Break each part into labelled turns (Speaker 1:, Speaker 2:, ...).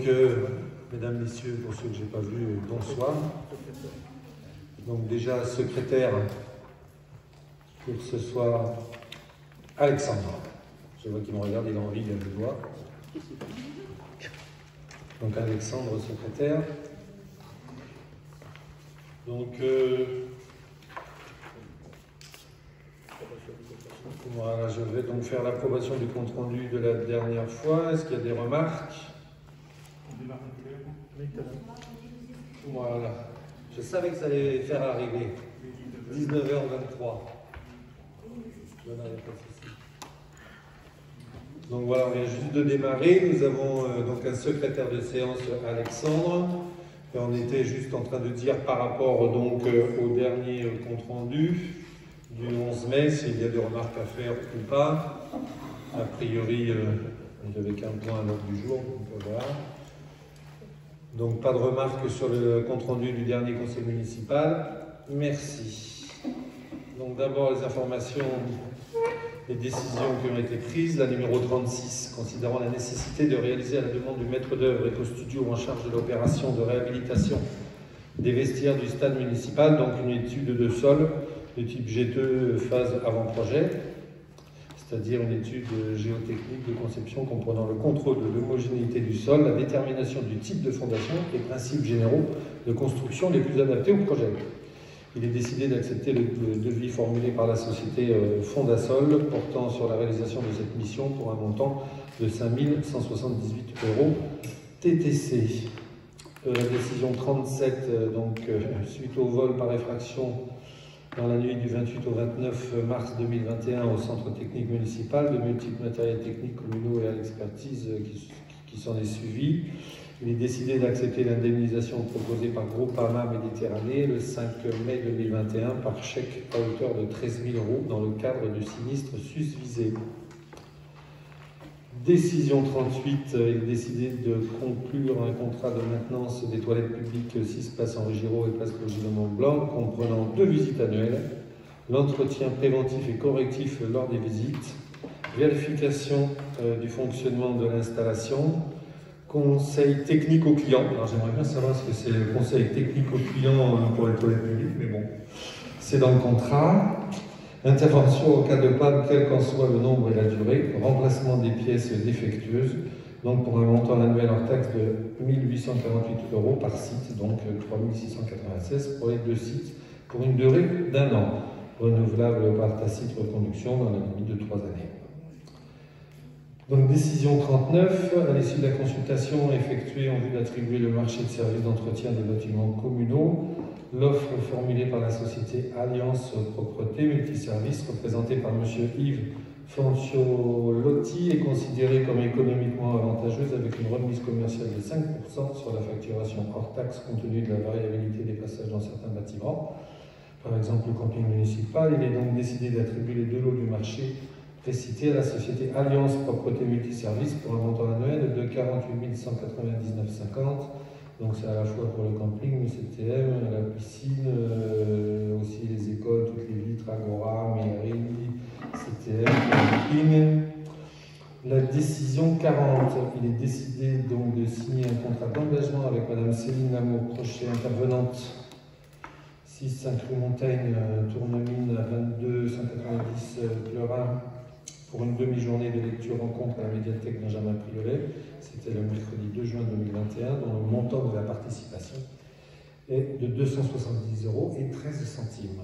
Speaker 1: Donc, mesdames, messieurs, pour ceux que je n'ai pas vus, bonsoir. Donc déjà, secrétaire pour ce soir, Alexandre. Je vois qu'il me regarde, il a envie, il a le doigt. Donc Alexandre, secrétaire. Donc, voilà, je vais donc faire l'approbation du compte-rendu de la dernière fois. Est-ce qu'il y a des remarques? Voilà. Je savais que ça allait faire arriver. 19h23. Je n'avais pas de souci. Donc voilà, on vient juste de démarrer. Nous avons donc un secrétaire de séance, Alexandre. Et on était juste en train de dire par rapport donc au dernier compte-rendu du 11 mai, s'il y a des remarques à faire ou pas. A priori, il n'y avait qu'un point à l'ordre du jour. Donc, voilà. Donc pas de remarques sur le compte-rendu du dernier conseil municipal. Merci. Donc d'abord les informations, les décisions qui ont été prises. La numéro 36, considérant la nécessité de réaliser à la demande du maître d'œuvre Ecostudio en charge de l'opération de réhabilitation des vestiaires du stade municipal, donc une étude de sol de type G2 phase avant-projet, c'est-à-dire une étude géotechnique de conception comprenant le contrôle de l'homogénéité du sol, la détermination du type de fondation et principes généraux de construction les plus adaptés au projet. Il est décidé d'accepter le devis formulé par la société Fondasol portant sur la réalisation de cette mission pour un montant de 5 178 € TTC. La décision 37, suite au vol par effraction dans la nuit du 28 au 29 mars 2021 au centre technique municipal, de multiples matériels techniques communaux et à l'expertise qui s'en est suivi. Il est décidé d'accepter l'indemnisation proposée par Groupama Méditerranée le 5 mai 2021 par chèque à hauteur de 13 000 € dans le cadre du sinistre susvisé. Décision 38, il est décidé de conclure un contrat de maintenance des toilettes publiques 6 places Henri Giraud et place Logis Mont Blanc, comprenant 2 visites annuelles, l'entretien préventif et correctif lors des visites, vérification du fonctionnement de l'installation, conseil technique aux clients. Alors j'aimerais bien savoir ce que c'est le conseil technique aux clients pour les toilettes publiques, mais bon, c'est dans le contrat. Intervention au cas de panne, quel qu'en soit le nombre et la durée, remplacement des pièces défectueuses, donc pour un montant annuel hors taxe de 1 848 € par site, donc 3 696 pour les 2 sites, pour une durée d'1 an, renouvelable par tacite reconduction dans la limite de 3 années. Donc décision 39, à l'issue de la consultation effectuée en vue d'attribuer le marché de services d'entretien des bâtiments communaux, l'offre formulée par la société Alliance Propreté Multiservices, représentée par M. Yves Fanciolotti, est considérée comme économiquement avantageuse avec une remise commerciale de 5% sur la facturation hors taxe compte tenu de la variabilité des passages dans certains bâtiments. Par exemple, le camping municipal. Il est donc décidé d'attribuer les 2 lots du marché précités à la société Alliance Propreté Multiservices pour un montant annuel de 48 199,50 €. Donc c'est à la fois pour le camping, le CTM, la piscine, aussi les écoles, toutes les vitres, Agora, mairie, CTM, camping. La décision 40, il est décidé donc de signer un contrat d'engagement avec Madame Céline Lamour-Crochet, intervenante 6 rue Montaigne, Tournemine, 22 190 Pleurin, pour une demi-journée de lecture-rencontre à la médiathèque Benjamin Priolet. C'était le mercredi 2 juin 2021, dont le montant de la participation est de 270 € et 13 centimes.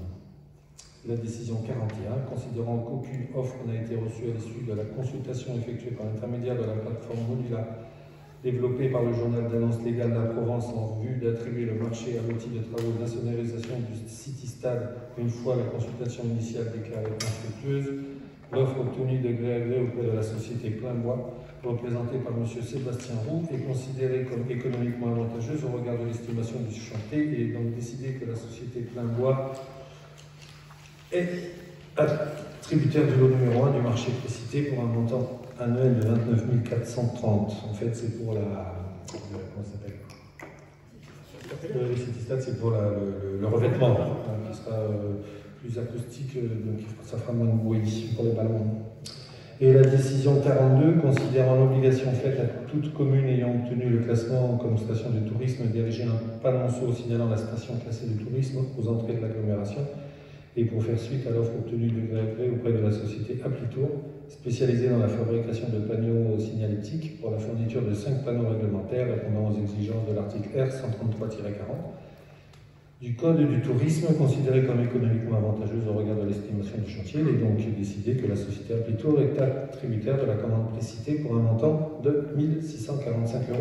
Speaker 1: La décision 41, considérant qu'aucune offre n'a été reçue à l'issue de la consultation effectuée par l'intermédiaire de la plateforme Modula, développée par le journal d'annonce légale de la Provence en vue d'attribuer le marché à l'outil de travaux d'insonorisation du City Stade une fois la consultation initiale déclarée infructueuse. L'offre obtenue de gré à gré auprès de la société Plein-Bois, représentée par M. Sébastien Roux, est considérée comme économiquement avantageuse au regard de l'estimation du chantier. Il est donc décidé que la société Plein-Bois est tributaire du lot numéro 1 du marché précité pour un montant annuel de 29 430. En fait, c'est pour comment ça s'appelle, le City Stade, c'est pour le revêtement, qui sera plus acoustique, donc ça fera moins de bruit pour les ballons. Et la décision 42, considérant l'obligation faite à toute commune ayant obtenu le classement comme station de tourisme d'ériger un panonceau signalant la station classée de tourisme aux entrées de l'agglomération, et pour faire suite à l'offre obtenue de gré à gré auprès de la société Applitour, spécialisée dans la fabrication de panneaux signalétiques pour la fourniture de 5 panneaux réglementaires répondant aux exigences de l'article R 133-40 du Code du tourisme, considéré comme économiquement avantageuse au regard de l'estimation du chantier. Il est donc décidé que la société Applitour est attributaire de la commande précitée pour un montant de 1 645 €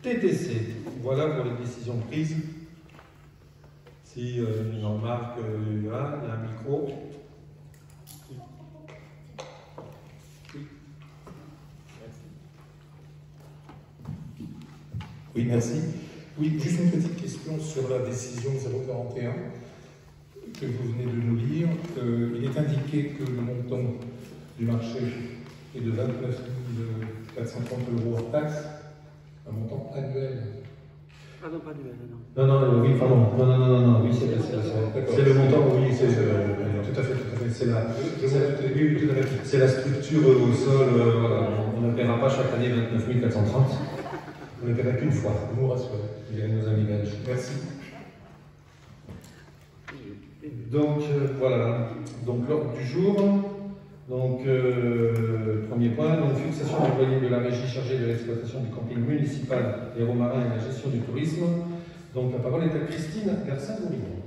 Speaker 1: TTC. Voilà pour les décisions prises. Si une remarque, il y a un micro.
Speaker 2: Oui, merci. Oui, juste une petite question sur la décision 041 que vous venez de nous lire. Il est indiqué que le montant du marché est de 29 430 € hors taxe, un montant annuel.
Speaker 3: Ah non, pas annuel, non.
Speaker 1: Non, oui, pardon. Non, oui, c'est le montant, oui, c'est
Speaker 2: tout à fait.
Speaker 1: C'est la structure au sol, voilà. On ne paiera pas chaque année 29 430. On ne paiera qu'une fois.
Speaker 2: Vous rassurez.
Speaker 1: Il y a nos amis belges.
Speaker 2: Merci.
Speaker 1: Donc voilà, donc l'ordre du jour. Donc premier point, donc fixation du loyer de la régie chargée de l'exploitation du camping municipal des Romarins et de la gestion du tourisme. Donc la parole est à Christine Garcin-Bourillon.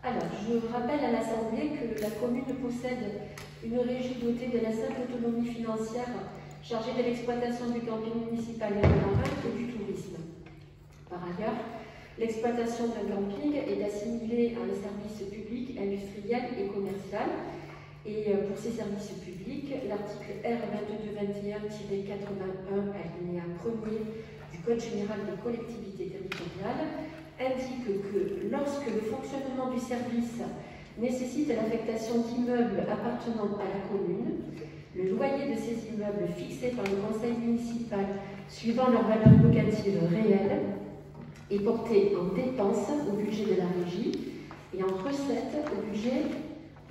Speaker 4: Alors, je rappelle à l'Assemblée que la commune possède une régie dotée de la simple autonomie financière chargée de l'exploitation du camping municipal et romarin et du tourisme. Par ailleurs, l'exploitation d'un camping est assimilée à un service public, industriel et commercial. Et pour ces services publics, l'article R 2221-81 alinéa 1er du Code général des collectivités territoriales indique que lorsque le fonctionnement du service nécessite l'affectation d'immeubles appartenant à la commune, le loyer de ces immeubles fixé par le conseil municipal suivant leur valeur locative réelle est porté en dépenses au budget de la régie et en recettes au budget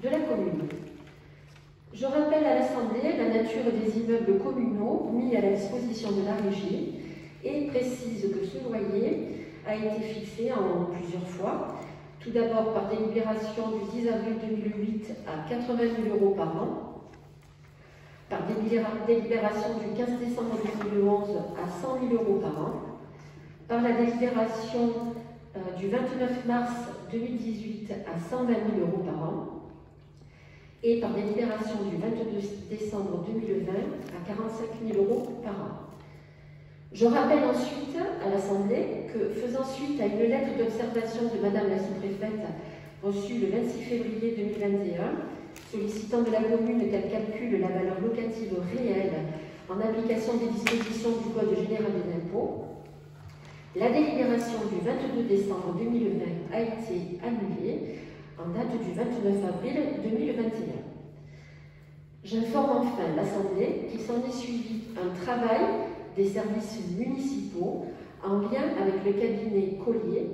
Speaker 4: de la commune. Je rappelle à l'Assemblée la nature des immeubles communaux mis à la disposition de la régie et précise que ce loyer a été fixé en plusieurs fois. Tout d'abord par délibération du 10 avril 2008 à 80 000 € par an, par délibération du 15 décembre 2011 à 100 000 € par an, par la délibération du 29 mars 2018 à 120 000 € par an, et par délibération du 22 décembre 2020 à 45 000 € par an. Je rappelle ensuite à l'Assemblée que, faisant suite à une lettre d'observation de Madame la sous-préfète reçue le 26 février 2021, sollicitant de la commune qu'elle calcule la valeur locative réelle en application des dispositions du Code général des impôts, la délibération du 22 décembre 2020 a été annulée en date du 29 avril 2021. J'informe enfin l'Assemblée qu'il s'en est suivi un travail des services municipaux en lien avec le cabinet Collier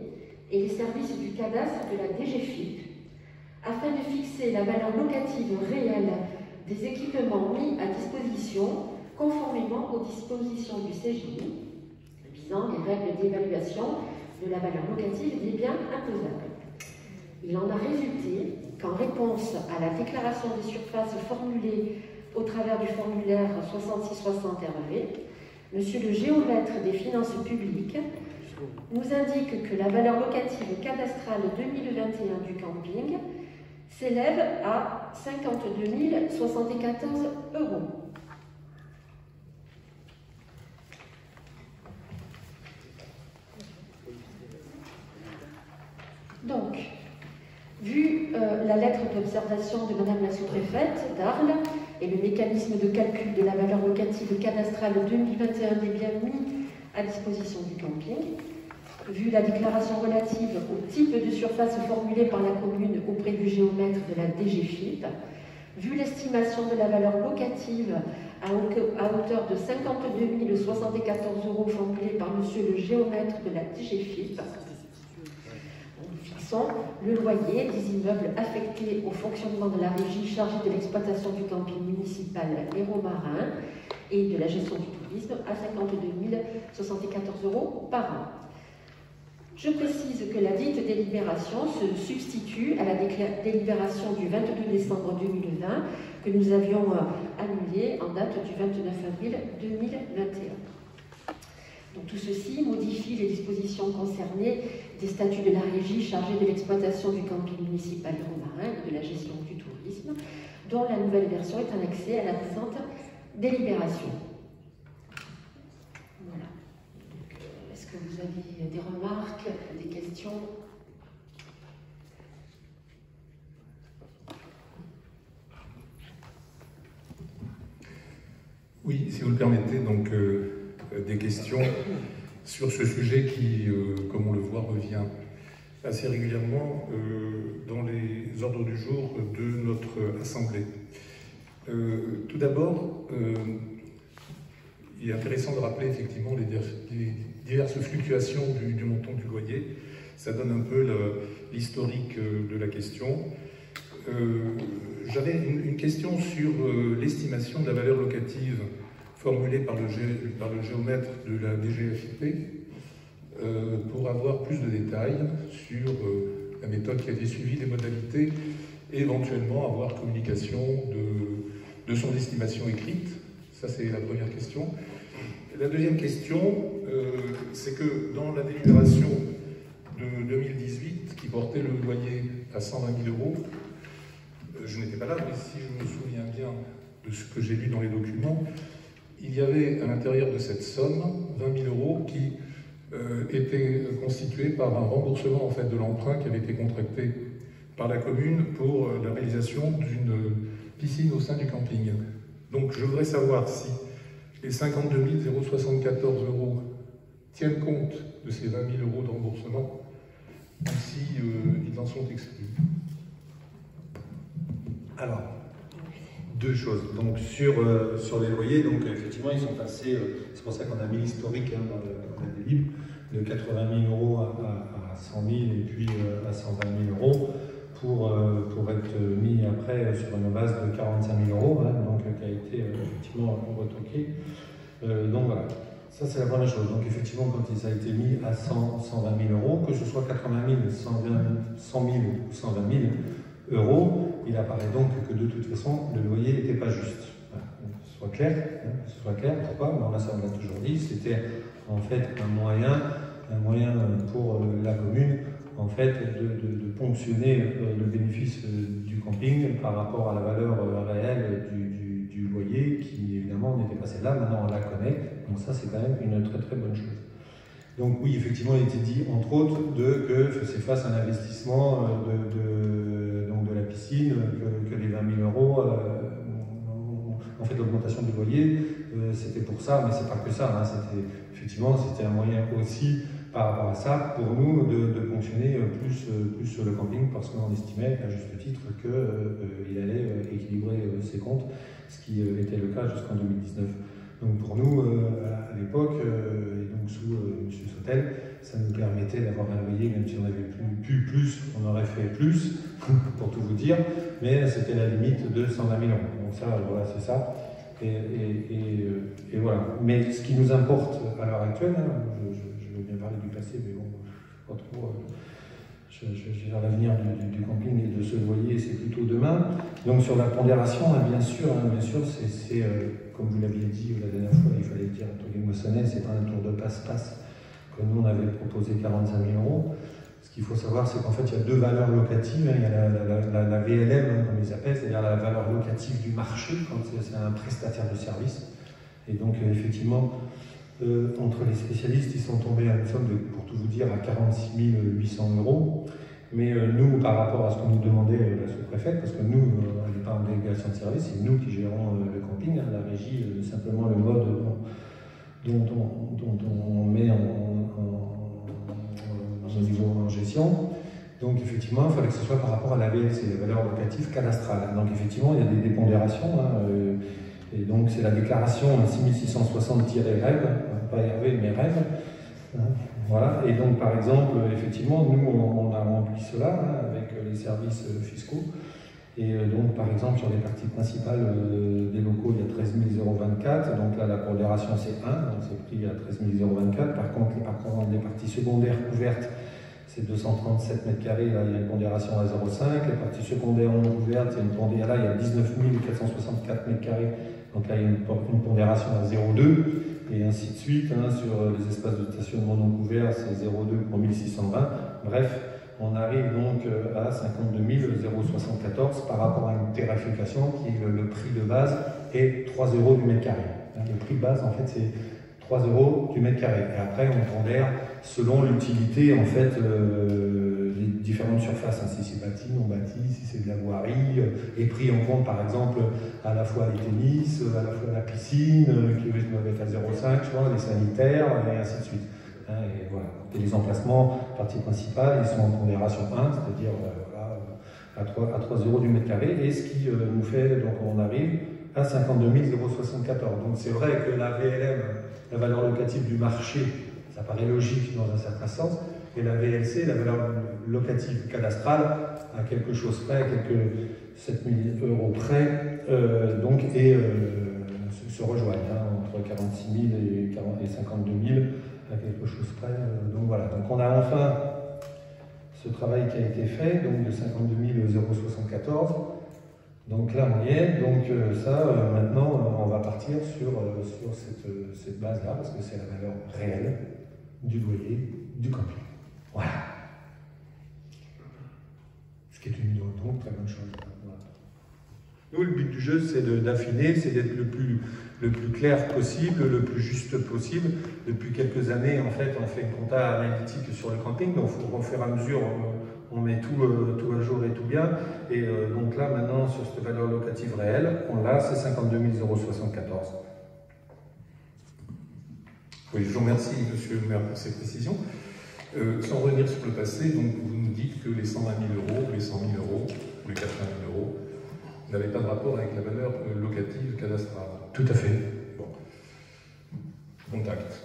Speaker 4: et les services du cadastre de la DGFiP afin de fixer la valeur locative réelle des équipements mis à disposition conformément aux dispositions du CGI visant les règles d'évaluation de la valeur locative des biens imposables. Il en a résulté qu'en réponse à la déclaration des surfaces formulée au travers du formulaire 6660 RV, Monsieur le géomètre des finances publiques nous indique que la valeur locative cadastrale 2021 du camping s'élève à 52 074 €. Donc, vu la lettre d'observation de Madame la sous-préfète d'Arles et le mécanisme de calcul de la valeur locative cadastrale 2021 des biens mis à disposition du camping, vu la déclaration relative au type de surface formulée par la commune auprès du géomètre de la DGFiP, vu l'estimation de la valeur locative à hauteur de 52 074 € formulée par Monsieur le géomètre de la DGFiP, fixons le loyer des immeubles affectés au fonctionnement de la régie chargée de l'exploitation du camping municipal Héros Marin et de la gestion du tourisme à 52 074 € par an. Je précise que la dite délibération se substitue à la délibération du 22 décembre 2020 que nous avions annulée en date du 29 avril 2021. Donc, tout ceci modifie les dispositions concernées des statuts de la régie chargée de l'exploitation du camping municipal Héros-Marin et de la gestion du tourisme, dont la nouvelle version est annexée à la présente délibération. Voilà. Est-ce que vous avez des remarques, des questions ?
Speaker 2: Oui, si vous le permettez, donc des questions sur ce sujet qui, comme on le voit, revient assez régulièrement dans les ordres du jour de notre Assemblée. Tout d'abord, il est intéressant de rappeler effectivement les diverses fluctuations du montant du loyer. Ça donne un peu l'historique de la question. J'avais une question sur l'estimation de la valeur locative formulée par le géomètre de la DGFiP pour avoir plus de détails sur la méthode qui a été suivie, les modalités, et éventuellement avoir communication de son estimation écrite. Ça, c'est la première question. La deuxième question, c'est que dans la délibération de 2018, qui portait le loyer à 120 000 €, je n'étais pas là, mais si je me souviens bien de ce que j'ai lu dans les documents, il y avait à l'intérieur de cette somme 20 000 € qui était constituée par un remboursement en fait, de l'emprunt qui avait été contracté par la commune pour la réalisation d'une piscine au sein du camping. Donc je voudrais savoir si les 52 074 € tiennent compte de ces 20 000 € de remboursement ou si ils en sont exclus.
Speaker 1: Alors, deux choses. Donc sur les loyers, donc effectivement ils sont passés, c'est pour ça qu'on a mis l'historique dans la délib, de 80 000 € à 100 000 et puis à 120 000 € pour être mis après sur une base de 45 000 €, donc qui a été effectivement retoqué. Donc voilà, ça c'est la première chose. Donc effectivement quand ça a été mis à 120 000 €, que ce soit 80 000, 100 000 ou 120 000 €, il apparaît donc que de toute façon le loyer n'était pas juste. Voilà. Que ce soit clair, pourquoi? On l'a toujours dit, c'était en fait un moyen pour la commune en fait de ponctionner le bénéfice du camping par rapport à la valeur réelle du loyer qui évidemment n'était pas celle-là, maintenant on la connaît, donc ça c'est quand même une très très bonne chose. Donc oui, effectivement, il était dit, entre autres, que c'est face à un investissement de la piscine, que les 20 000 €, en fait, l'augmentation du loyer, c'était pour ça, mais c'est pas que ça. C'était un moyen aussi, par rapport à ça, pour nous, de fonctionner plus sur le camping, parce qu'on estimait, à juste titre, qu'il allait équilibrer ses comptes, ce qui était le cas jusqu'en 2019. Donc pour nous, à l'époque, et donc sous M. Sautel, ça nous permettait d'avoir un loyer, même si on avait pu plus, on aurait fait plus, pour tout vous dire, mais c'était la limite de 120 000 €. Donc ça, voilà, c'est ça. Et voilà. Mais ce qui nous importe à l'heure actuelle, je veux bien parler du passé, mais bon, pas trop. L'avenir du camping et de ce loyer, c'est plutôt demain. Donc sur la pondération, bien sûr, c'est comme vous l'aviez dit la dernière fois, il fallait dire Tolly-Moissonnais, c'est pas un tour de passe-passe que nous on avait proposé 45 000 €. Ce qu'il faut savoir, c'est qu'en fait il y a deux valeurs locatives. Il y a la VLM, comme ils appellent, c'est-à-dire la valeur locative du marché, quand c'est un prestataire de service. Et donc effectivement, entre les spécialistes, ils sont tombés à une somme pour tout vous dire, à 46 800 €. Mais nous, par rapport à ce qu'on nous demandait la sous-préfète, parce que nous, on n'est pas en délégation de service, c'est nous qui gérons le camping, la régie, simplement le mode dont on met en gestion. Donc effectivement, il fallait que ce soit par rapport à la VLC, la valeur locative cadastrale. Donc effectivement, il y a des pondérations. Et donc c'est la déclaration 6660-REV, pas RV mais REV, Voilà, et donc par exemple, effectivement, nous on a rempli cela avec les services fiscaux. Et donc par exemple sur les parties principales des locaux, il y a 13 024, donc là la pondération c'est 1, donc c'est pris à 13 024. Par contre les parties secondaires couvertes, c'est 237 mètres carrés, là il y a une pondération à 0,5. Les parties secondaires non couvertes, il y a une pondération, là il y a 19 464 mètres carrés, donc là il y a une pondération à 0,2. Et ainsi de suite, sur les espaces de stationnement non couverts, c'est 0,2 pour 1620. Bref, on arrive donc à 52 074 par rapport à une tarification qui est le prix de base est 3 € du mètre carré. Le prix de base, en fait, c'est 3 € du mètre carré. Et après, on pondère selon l'utilité, en fait, les différentes surfaces. Si c'est bâti, non bâti, si c'est de la voirie, et pris en compte, par exemple, à la fois les tennis, à la fois la piscine, qui doivent être à 0,5, les sanitaires, et ainsi de suite. Et voilà. Et les emplacements, partie principale, ils sont en pondération 1, c'est-à-dire à 3 € du mètre carré, et ce qui nous fait, donc on arrive à 52 074. Donc c'est vrai que la VLM, la valeur locative du marché, ça paraît logique dans un certain sens, et la VLC, la valeur locative cadastrale, à quelque chose près, à quelques 7 000 € près, donc, et se rejoignent entre 46 000 et 52 000 à quelque chose près. Donc voilà, donc on a enfin ce travail qui a été fait, donc de 52 074. Donc là on y est, donc ça maintenant on va partir sur cette base-là, parce que c'est la valeur réelle du loyer du camping. Voilà. Ce qui est une donc très bonne chose. Voilà. Nous, le but du jeu, c'est d'affiner, c'est d'être le plus clair possible, le plus juste possible. Depuis quelques années, en fait, on fait une compta analytique sur le camping, donc au fur et à mesure, on met tout à jour et tout bien. Et donc là, maintenant, sur cette valeur locative réelle, on l'a, c'est 52 074.
Speaker 2: Oui, je vous remercie, Monsieur le maire, pour ces précisions. Sans revenir sur le passé, donc vous nous dites que les 120 000 €, les 100 000 €, ou les 80 000 € n'avaient pas de rapport avec la valeur locative cadastrale.
Speaker 1: Tout à fait.
Speaker 2: Bon. Contact.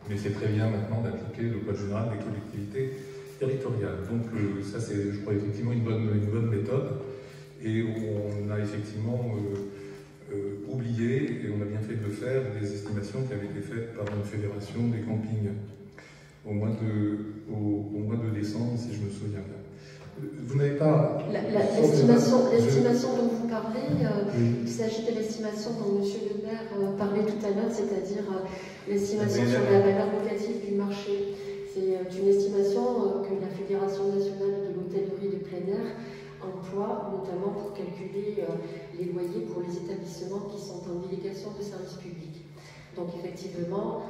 Speaker 2: Mais c'est très bien maintenant d'appliquer le Code général des collectivités territoriales. Donc ça, c'est, je crois, effectivement une bonne méthode. Et on a effectivement oublié, et on a bien fait de le faire, des estimations qui avaient été faites par une fédération des campings au mois de décembre, si je me souviens bien. Vous n'avez pas...
Speaker 4: L'estimation dont vous parlez,
Speaker 1: oui.
Speaker 4: Il s'agit de l'estimation dont M. le maire parlait tout à l'heure, c'est-à-dire l'estimation sur la valeur locative du marché. C'est une estimation que la Fédération nationale de l'hôtellerie de plein air emploie, notamment pour calculer les loyers pour les établissements qui sont en délégation de service public. Donc effectivement,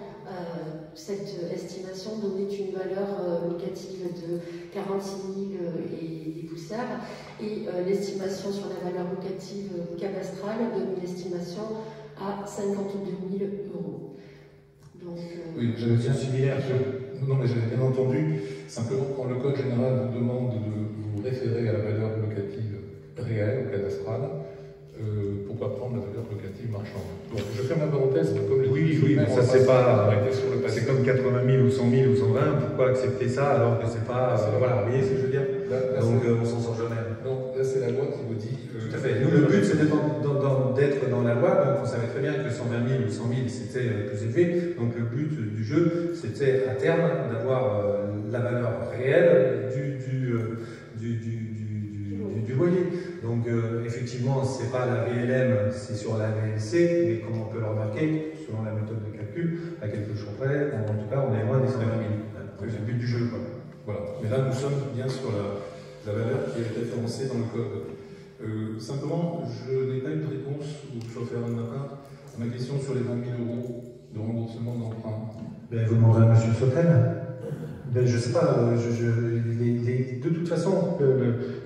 Speaker 4: cette estimation donnait une valeur locative de 46 000 et des poussières, et l'estimation sur la valeur locative cadastrale donne une estimation à 52 000 €. Donc,
Speaker 2: oui, j'avais bien similaire. Non, mais j'avais bien entendu. Simplement, quand le Code général vous demande de vous référer à la valeur locative réelle ou cadastrale, pourquoi prendre la valeur locative marchande? Donc, je ferme la parenthèse. Comme
Speaker 1: oui, mais ça c'est pas. C'est comme 80 000 ou 100 000 ou 120. Pourquoi accepter ça alors que c'est pas. Voilà, vous voyez ce que je veux dire? Donc on s'en sort jamais.
Speaker 2: Donc là, c'est la loi qui vous dit.
Speaker 1: Tout à fait. Nous, le but, c'était d'être dans la loi. Donc on savait très bien que 120 000 ou 100 000 c'était plus élevé. Donc le but du jeu, c'était à terme d'avoir la valeur réelle du loyer. Donc effectivement, c'est pas la VLM, c'est sur la VLC, mais comme on peut le remarquer, selon la méthode de calcul, à quelque chose près, en tout cas, on est loin des 120 000. C'est le but du jeu, quoi.
Speaker 2: Voilà. Mais là, nous sommes bien sur la valeur qui est référencée dans le code. Simplement, je n'ai pas eu de réponse au chauffeur de matin à ma question sur les 20 000 € de remboursement d'emprunt.
Speaker 1: Ben, vous demanderez à M. Sautel. Ben, je ne sais pas, de toute façon,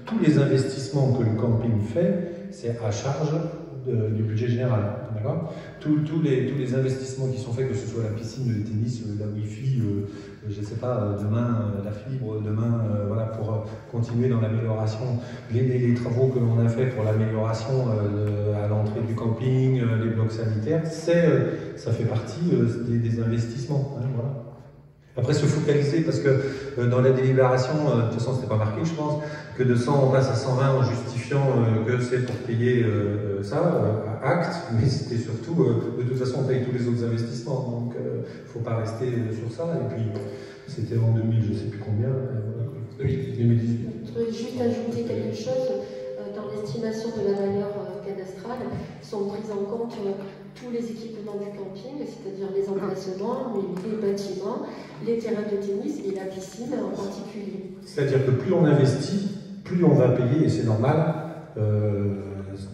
Speaker 1: tous les investissements que le camping fait, c'est à charge du budget général. D'accord ? Tous les investissements qui sont faits, que ce soit la piscine, le tennis, la Wi-Fi, je ne sais pas, demain la fibre, demain, voilà, pour continuer dans l'amélioration, les travaux que l'on a fait pour l'amélioration à l'entrée du camping, les blocs sanitaires, ça fait partie des investissements. Hein, voilà. Après, se focaliser, parce que dans la délibération, de toute façon, c'était pas marqué, je pense, que de 100 on passe à 120 en justifiant que c'est pour payer acte, mais c'était surtout, de toute façon, on paye tous les autres investissements, donc il ne faut pas rester sur ça. Et puis, c'était en 2000, je ne sais plus combien, 2018.
Speaker 4: Je voudrais juste ajouter quelque chose. Dans l'estimation de la valeur cadastrale, sont prises en compte tous les équipements du camping, c'est-à-dire les emplacements, les bâtiments, les terrains de tennis et la piscine en particulier.
Speaker 1: C'est-à-dire que plus on investit, plus on va payer, et c'est normal.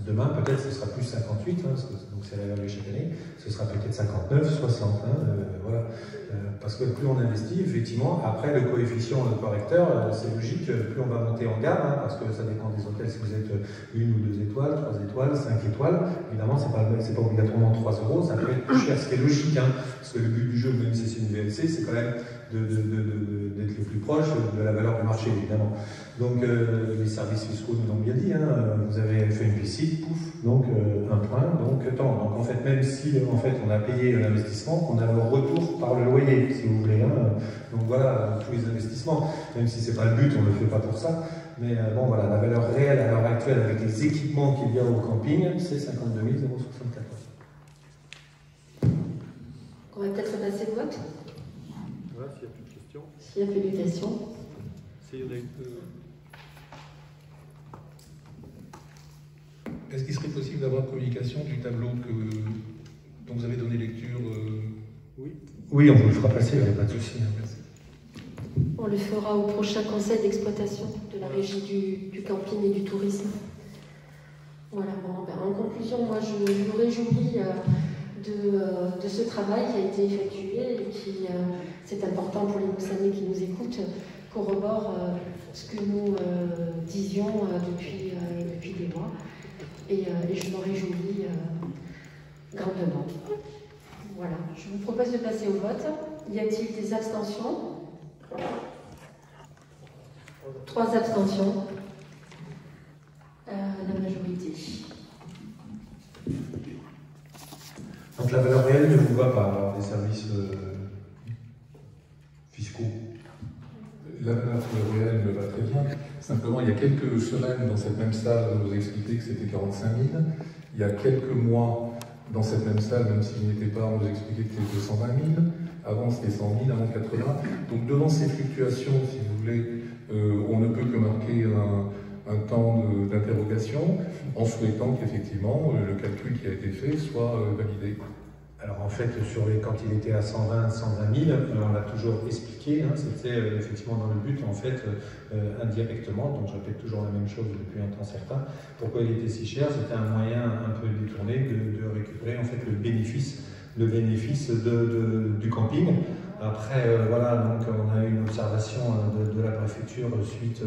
Speaker 1: Demain, peut-être, ce sera plus 58, hein, donc c'est la valeur chaque année, ce sera peut-être 59, 60, voilà. Parce que plus on investit, effectivement, après le coefficient correcteur, c'est logique, plus on va monter en gamme, hein, parce que ça dépend des hôtels, si vous êtes 1 ou 2 étoiles, 3 étoiles, 5 étoiles, évidemment, c'est pas obligatoirement 3 €, ça peut être plus cher, ce qui est logique, hein, parce que le but du jeu, même si c'est une VLC, c'est quand même d'être le plus proche de la valeur du marché, évidemment. Donc, les services fiscaux nous l'ont bien dit, hein, vous avez fait une piscine, pouf, donc 1 point, donc tant. Donc, en fait, même si en fait, on a payé l'investissement, on a le retour par le loyer, si vous voulez. Hein. Donc, voilà, tous les investissements, même si c'est pas le but, on ne le fait pas pour ça. Mais bon, voilà, la valeur réelle à l'heure actuelle, avec les équipements qu'il y a au camping, c'est 52 074.
Speaker 4: On va peut-être passer au vote.
Speaker 3: Voilà, s'il n'y a plus de questions.
Speaker 4: S'il y a plus de questions.
Speaker 3: S'il y en a une.
Speaker 2: Est-ce qu'il serait possible d'avoir communication du tableau dont vous avez donné lecture
Speaker 3: Oui.
Speaker 1: Oui, on vous le fera passer, il n'y a pas de souci.
Speaker 2: Merci.
Speaker 4: On le fera au prochain conseil d'exploitation de la régie du camping et du tourisme. Voilà, bon, ben, en conclusion, moi je me réjouis de ce travail qui a été effectué et qui, c'est important pour les Moussanais qui nous écoutent, corrobore ce que nous disions depuis des mois. Et je me réjouis grandement. Voilà, je vous propose de passer au vote. Y a-t-il des abstentions? 3 abstentions. La majorité.
Speaker 1: Donc la valeur réelle ne vous va pas, des services fiscaux?
Speaker 2: La valeur réelle me va très bien. Simplement, il y a quelques semaines, dans cette même salle, on nous a expliqué que c'était 45 000. Il y a quelques mois, dans cette même salle, même s'il n'y était pas, on nous expliquait que c'était 220 000. Avant, c'était 100 000, avant 80. Donc, devant ces fluctuations, si vous voulez, on ne peut que marquer un temps d'interrogation, en souhaitant qu'effectivement, le calcul qui a été fait soit validé.
Speaker 1: Alors en fait, quand il était à 120 000, on l'a toujours expliqué, hein, c'était effectivement dans le but, en fait, indirectement, donc je répète toujours la même chose depuis un temps certain, pourquoi il était si cher, c'était un moyen un peu détourné de récupérer en fait le bénéfice du camping. Après, voilà, donc on a eu une observation de la préfecture suite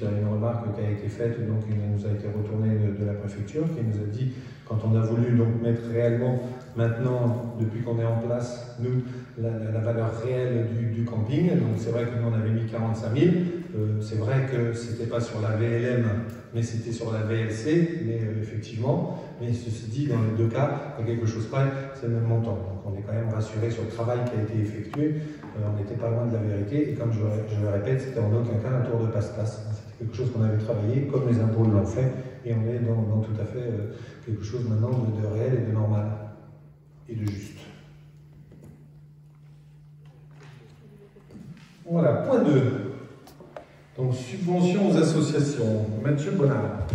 Speaker 1: à une remarque qui a été faite, donc il nous a été retourné de la préfecture, qui nous a dit, quand on a voulu donc mettre réellement, maintenant, depuis qu'on est en place, nous, la valeur réelle du camping, donc c'est vrai que nous on avait mis 45 000, c'est vrai que c'était pas sur la VLM, mais c'était sur la VLC, mais effectivement, mais ceci dit, dans les 2 cas, à quelque chose près, c'est le même montant. Donc on est quand même rassuré sur le travail qui a été effectué, on n'était pas loin de la vérité, et comme je le répète, c'était en aucun cas un tour de passe-passe. C'était quelque chose qu'on avait travaillé, comme les impôts l'ont fait, et on est dans tout à fait quelque chose maintenant de réel et de normal, et de juste. Voilà, point 2. Donc, subvention aux associations. Mathieu Bonnard.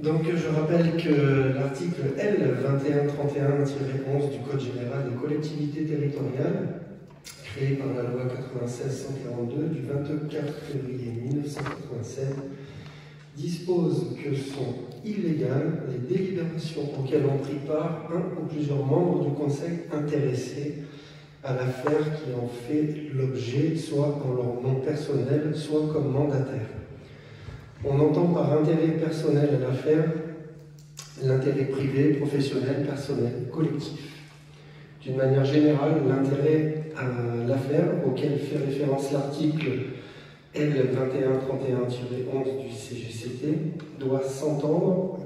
Speaker 5: Donc, je rappelle que l'article L 2131-11 du Code général des collectivités territoriales, créé par la loi 96-142 du 24 février 1996, dispose que sont illégales les délibérations auxquelles ont pris part un ou plusieurs membres du conseil intéressés à l'affaire qui en fait l'objet, soit en leur nom personnel, soit comme mandataire. On entend par intérêt personnel à l'affaire l'intérêt privé, professionnel, personnel, collectif. D'une manière générale, l'intérêt à l'affaire auquel fait référence l'article L 2131-11 du CGCT doit s'entendre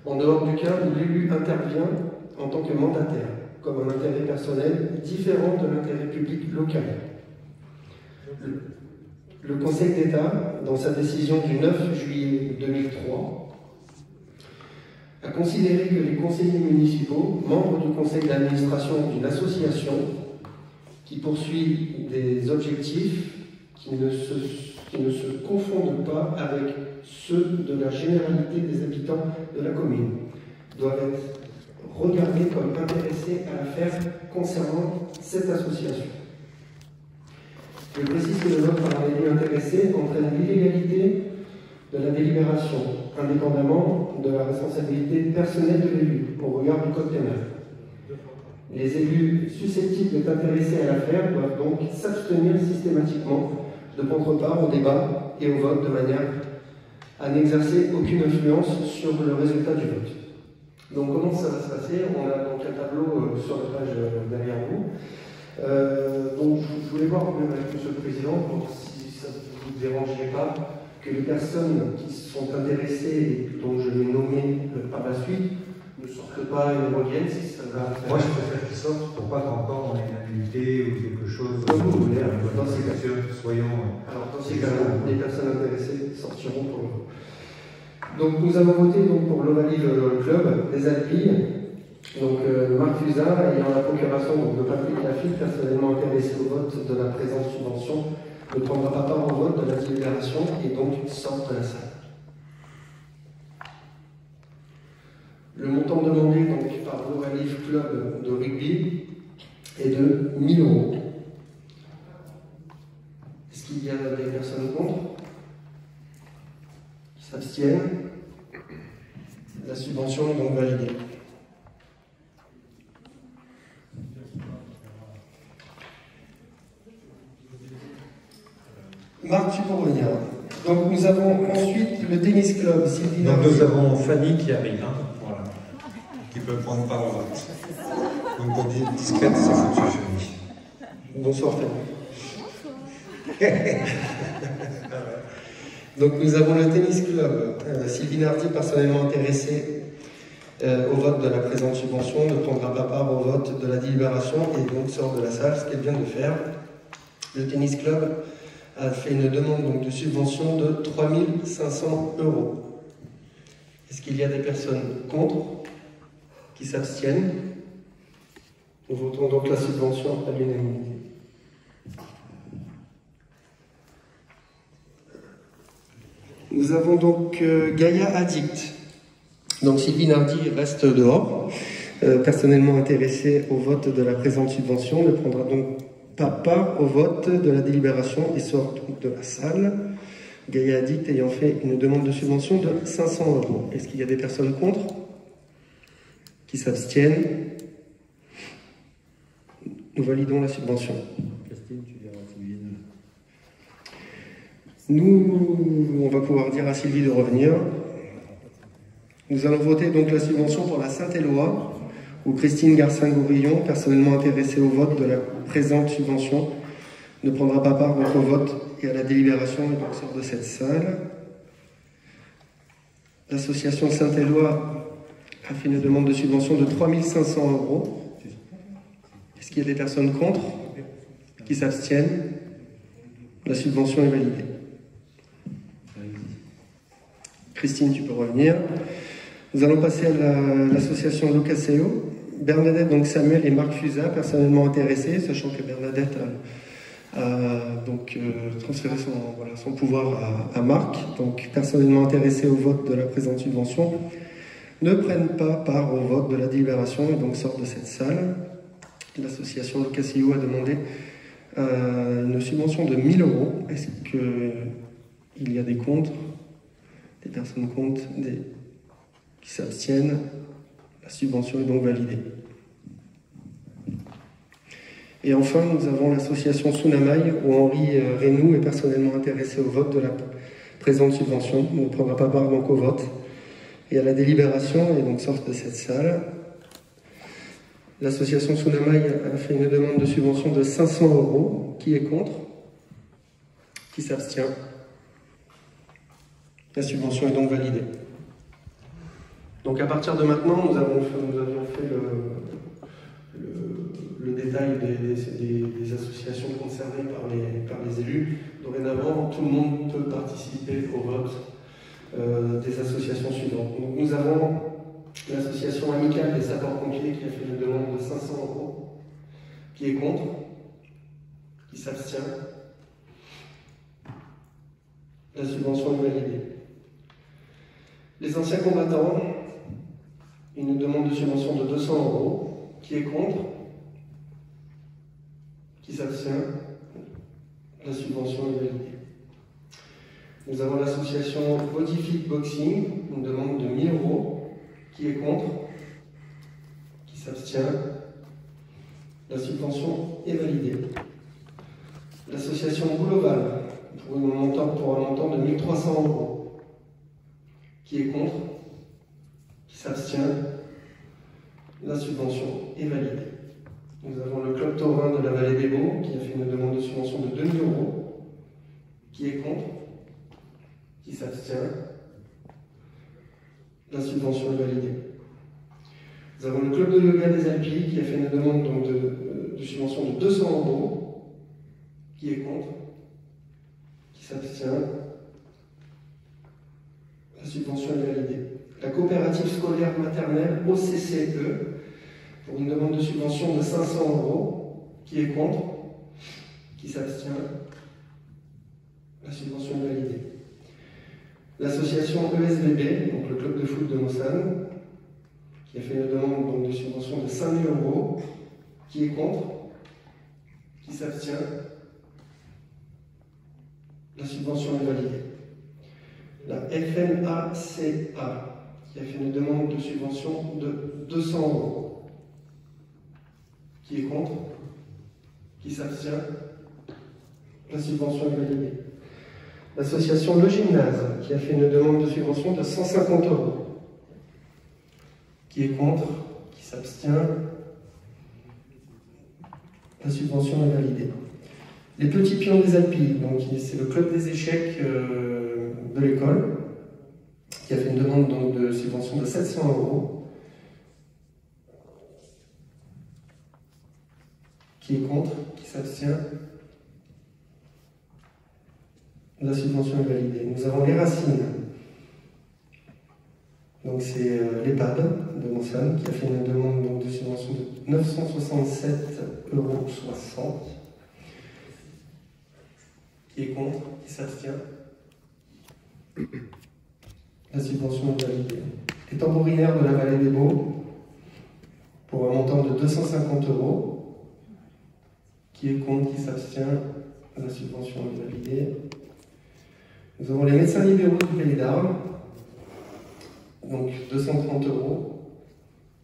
Speaker 5: en dehors du cas où l'élu intervient en tant que mandataire. comme un intérêt personnel différent de l'intérêt public local. Le Conseil d'État, dans sa décision du 9 juillet 2003, a considéré que les conseillers municipaux, membres du conseil d'administration d'une association qui poursuit des objectifs qui ne se confondent pas avec ceux de la généralité des habitants de la commune, doivent être regardés comme intéressés à l'affaire concernant cette association. Je précise que le vote par un élu intéressé entraîne l'illégalité de la délibération, indépendamment de la responsabilité personnelle de l'élu au regard du code pénal. Les élus susceptibles d'être intéressés à l'affaire doivent donc s'abstenir systématiquement de prendre part au débat et au vote de manière à n'exercer aucune influence sur le résultat du vote. Donc comment ça va se passer? On a donc un tableau sur la page derrière vous. Donc je voulais voir avec M. le Président, donc, si ça ne vous dérangeait pas, que les personnes qui sont intéressées et dont je vais nommer par la suite ne sortent pas et ne reviennent si ça va faire.
Speaker 6: Moi je préfère qu'ils sortent pour pas qu'encore on ait une immunité ou quelque chose.
Speaker 5: Comme vous voulez, dans ces cas.
Speaker 6: Soyons.
Speaker 5: Alors dans ces cas-là, les personnes intéressées sortiront pour le vote. Donc nous avons voté donc, pour l'Ovalie Club des Alpilles. Donc Marc Fusain, ayant la procuration donc, de Patrick Lafitte, personnellement intéressé au vote de la présente subvention, ne prendra pas part au vote de la délibération et donc sort de la salle. Le montant demandé donc, par l'Ovalie Club de rugby est de 1 000 €. Est-ce qu'il y a des personnes contre? Qui s'abstiennent? La subvention est donc validée. Marc, tu peux revenir. Donc nous avons ensuite le tennis club Sylvie.
Speaker 6: Donc nous avons Fanny qui arrive, hein, voilà, qui peut prendre part au vote. Donc pour dire discrète, c'est foutu, Fanny.
Speaker 5: Bonsoir Fanny. Donc nous avons le tennis club Sylvie Nardi, personnellement intéressée au vote de la présente subvention, ne prendra pas part au vote de la délibération et donc sort de la salle, ce qu'elle vient de faire. Le tennis club a fait une demande donc, de subvention de 3 500 €. Est-ce qu'il y a des personnes contre qui s'abstiennent? Nous votons donc la subvention à l'unanimité. Nous avons donc Gaïa Addict. Donc Sylvie Nardi reste dehors. Personnellement intéressée au vote de la présente subvention, ne prendra donc pas part au vote de la délibération et sort donc de la salle. Gaïa Addict ayant fait une demande de subvention de 500 €. Est-ce qu'il y a des personnes contre qui s'abstiennent? Nous validons la subvention.
Speaker 3: Christine, tu diras à Sylvie.
Speaker 5: On va pouvoir dire à Sylvie de revenir. Nous allons voter donc la subvention pour la Saint-Éloi, où Christine Garcin-Gourillon, personnellement intéressée au vote de la présente subvention, ne prendra pas part donc au vote et à la délibération et donc sort de cette salle. L'association Saint-Éloi a fait une demande de subvention de 3 500 €. Est-ce qu'il y a des personnes contre qui s'abstiennent? La subvention est validée. Christine, tu peux revenir. Nous allons passer à l'association Locaseo. Bernadette, donc Samuel et Marc Fusa, personnellement intéressés, sachant que Bernadette a donc transféré son pouvoir à Marc, donc personnellement intéressés au vote de la présente subvention, ne prennent pas part au vote de la délibération et donc sortent de cette salle. L'association Locaseo a demandé une subvention de 1 000 €. Est-ce qu'il y a des contre? Des personnes contre, qui s'abstiennent? La subvention est donc validée. Et enfin, nous avons l'association Sunamai, où Henri Reynou est personnellement intéressé au vote de la présente subvention. Il ne prendra pas part donc au vote et à la délibération et donc sort de cette salle. L'association Sunamai a fait une demande de subvention de 500 €. Qui est contre? Qui s'abstient? La subvention est donc validée. Donc à partir de maintenant, nous avions fait le détail des associations concernées par les élus. Dorénavant, tout le monde peut participer au vote des associations suivantes. Donc, nous avons l'association amicale des sapeurs-pompiers qui a fait une demande de 500 €, qui est contre, qui s'abstient. La subvention est validée. Les anciens combattants, une demande de subvention de 200 €, qui est contre, qui s'abstient. La subvention est validée. Nous avons l'association Body Boxing, une demande de 1000 €, qui est contre, qui s'abstient. La subvention est validée. L'association Bouloval, pour un montant de 1300 €, qui est contre, qui s'abstient. La subvention est validée. Nous avons le Club Taurin de la Vallée des Baux, qui a fait une demande de subvention de 2000 €, qui est contre, qui s'abstient. La subvention est validée. Nous avons le Club de Yoga des Alpilles, qui a fait une demande donc, de subvention de 200 €, qui est contre, qui s'abstient. La subvention est validée. La coopérative scolaire maternelle OCCE, pour une demande de subvention de 500 €, qui est contre, qui s'abstient. La subvention est validée. L'association ESVB, donc le club de foot de Mossane, qui a fait une demande donc, de subvention de 5 000 €, qui est contre, qui s'abstient. La subvention est validée. La FNACA, qui a fait une demande de subvention de 200 €, qui est contre, qui s'abstient. La subvention est validée. L'association Le Gymnase, qui a fait une demande de subvention de 150 €, qui est contre, qui s'abstient. La subvention est validée. Les Petits Pions des Alpilles, donc c'est le club des échecs de l'école, qui a fait une demande donc, de subvention de 700 €, qui est contre, qui s'abstient. La subvention est validée. Nous avons les Racines. Donc c'est l'EHPAD de Mossane qui a fait une demande donc, de subvention de 967,60 €. Qui est contre, qui s'abstient. La subvention est validée. Les tambourinaires de la Vallée des Baux, pour un montant de 250 €. Qui est contre, qui s'abstient. La subvention est validée. Nous avons les médecins libéraux du Pays d'Arles, donc 230 €,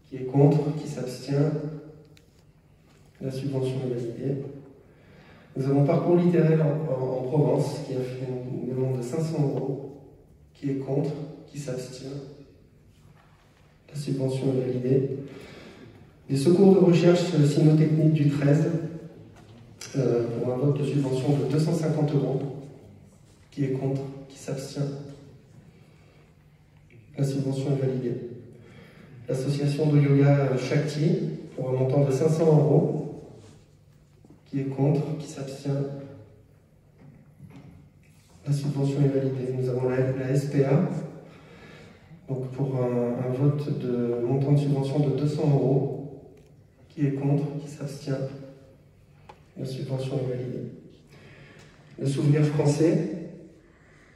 Speaker 5: qui est contre, qui s'abstient. La subvention est validée. Nous avons Parcours littéraire en Provence, qui a fait une demande de 500 €, qui est contre, qui s'abstient. La subvention est validée. Les secours de recherche cynotechnique du 13, pour un vote de subvention de 250 €, qui est contre, qui s'abstient. La subvention est validée. L'association de yoga Shakti, pour un montant de 500 €, qui est contre, qui s'abstient. La subvention est validée. Nous avons la SPA, donc pour un vote de montant de subvention de 200 €, qui est contre, qui s'abstient. La subvention est validée. Le Souvenir français,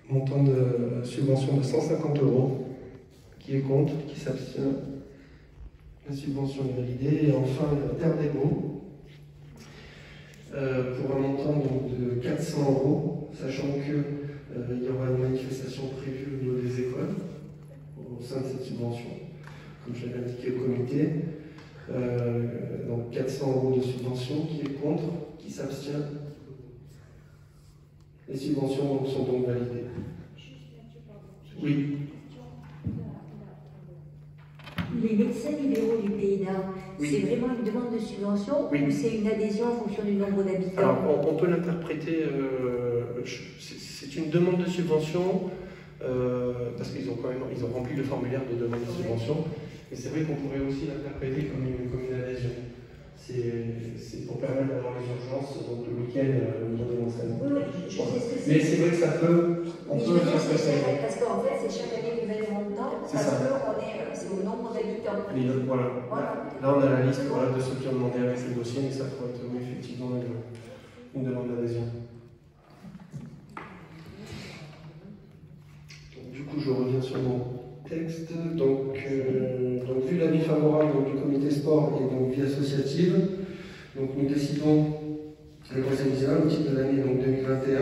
Speaker 5: montant de subvention de 150 €, qui est contre, qui s'abstient. La subvention est validée. Et enfin, la Terre des Baux, pour un montant donc, de 400 €, sachant qu'il y aura une manifestation prévue au niveau des écoles, au sein de cette subvention, comme je l'avais indiqué au comité. Donc 400 € de subvention, qui est contre, qui s'abstient. Les subventions donc, sont donc validées. Oui.
Speaker 7: Les médecins libéraux du Pays d'Arles,
Speaker 5: Oui.
Speaker 7: c'est vraiment une demande de subvention
Speaker 5: Oui.
Speaker 7: ou c'est une adhésion en fonction du nombre d'habitants?
Speaker 5: Alors, on peut l'interpréter, c'est une demande de subvention, parce qu'ils ont rempli le formulaire de demande de subvention, mais c'est vrai qu'on pourrait aussi l'interpréter comme une adhésion. C'est pour permettre d'avoir les urgences, donc le week-end, au niveau des enseignements.
Speaker 7: Oui, je sais ce que c'est.
Speaker 5: Mais c'est vrai que ça peut. On peut faire ça.
Speaker 7: Parce qu'en fait, c'est chaque année nouvelle montant, parce que c'est au nombre d'habitants.
Speaker 5: Voilà. Là, on a la liste de ceux qui ont demandé avec ces dossiers, mais ça pourrait être effectivement une demande d'adhésion. Du coup, je reviens sur mon texte. Donc vu l'avis favorable du comité sport et donc vie associative, donc nous décidons, le conseil municipal, au titre de l'année 2021,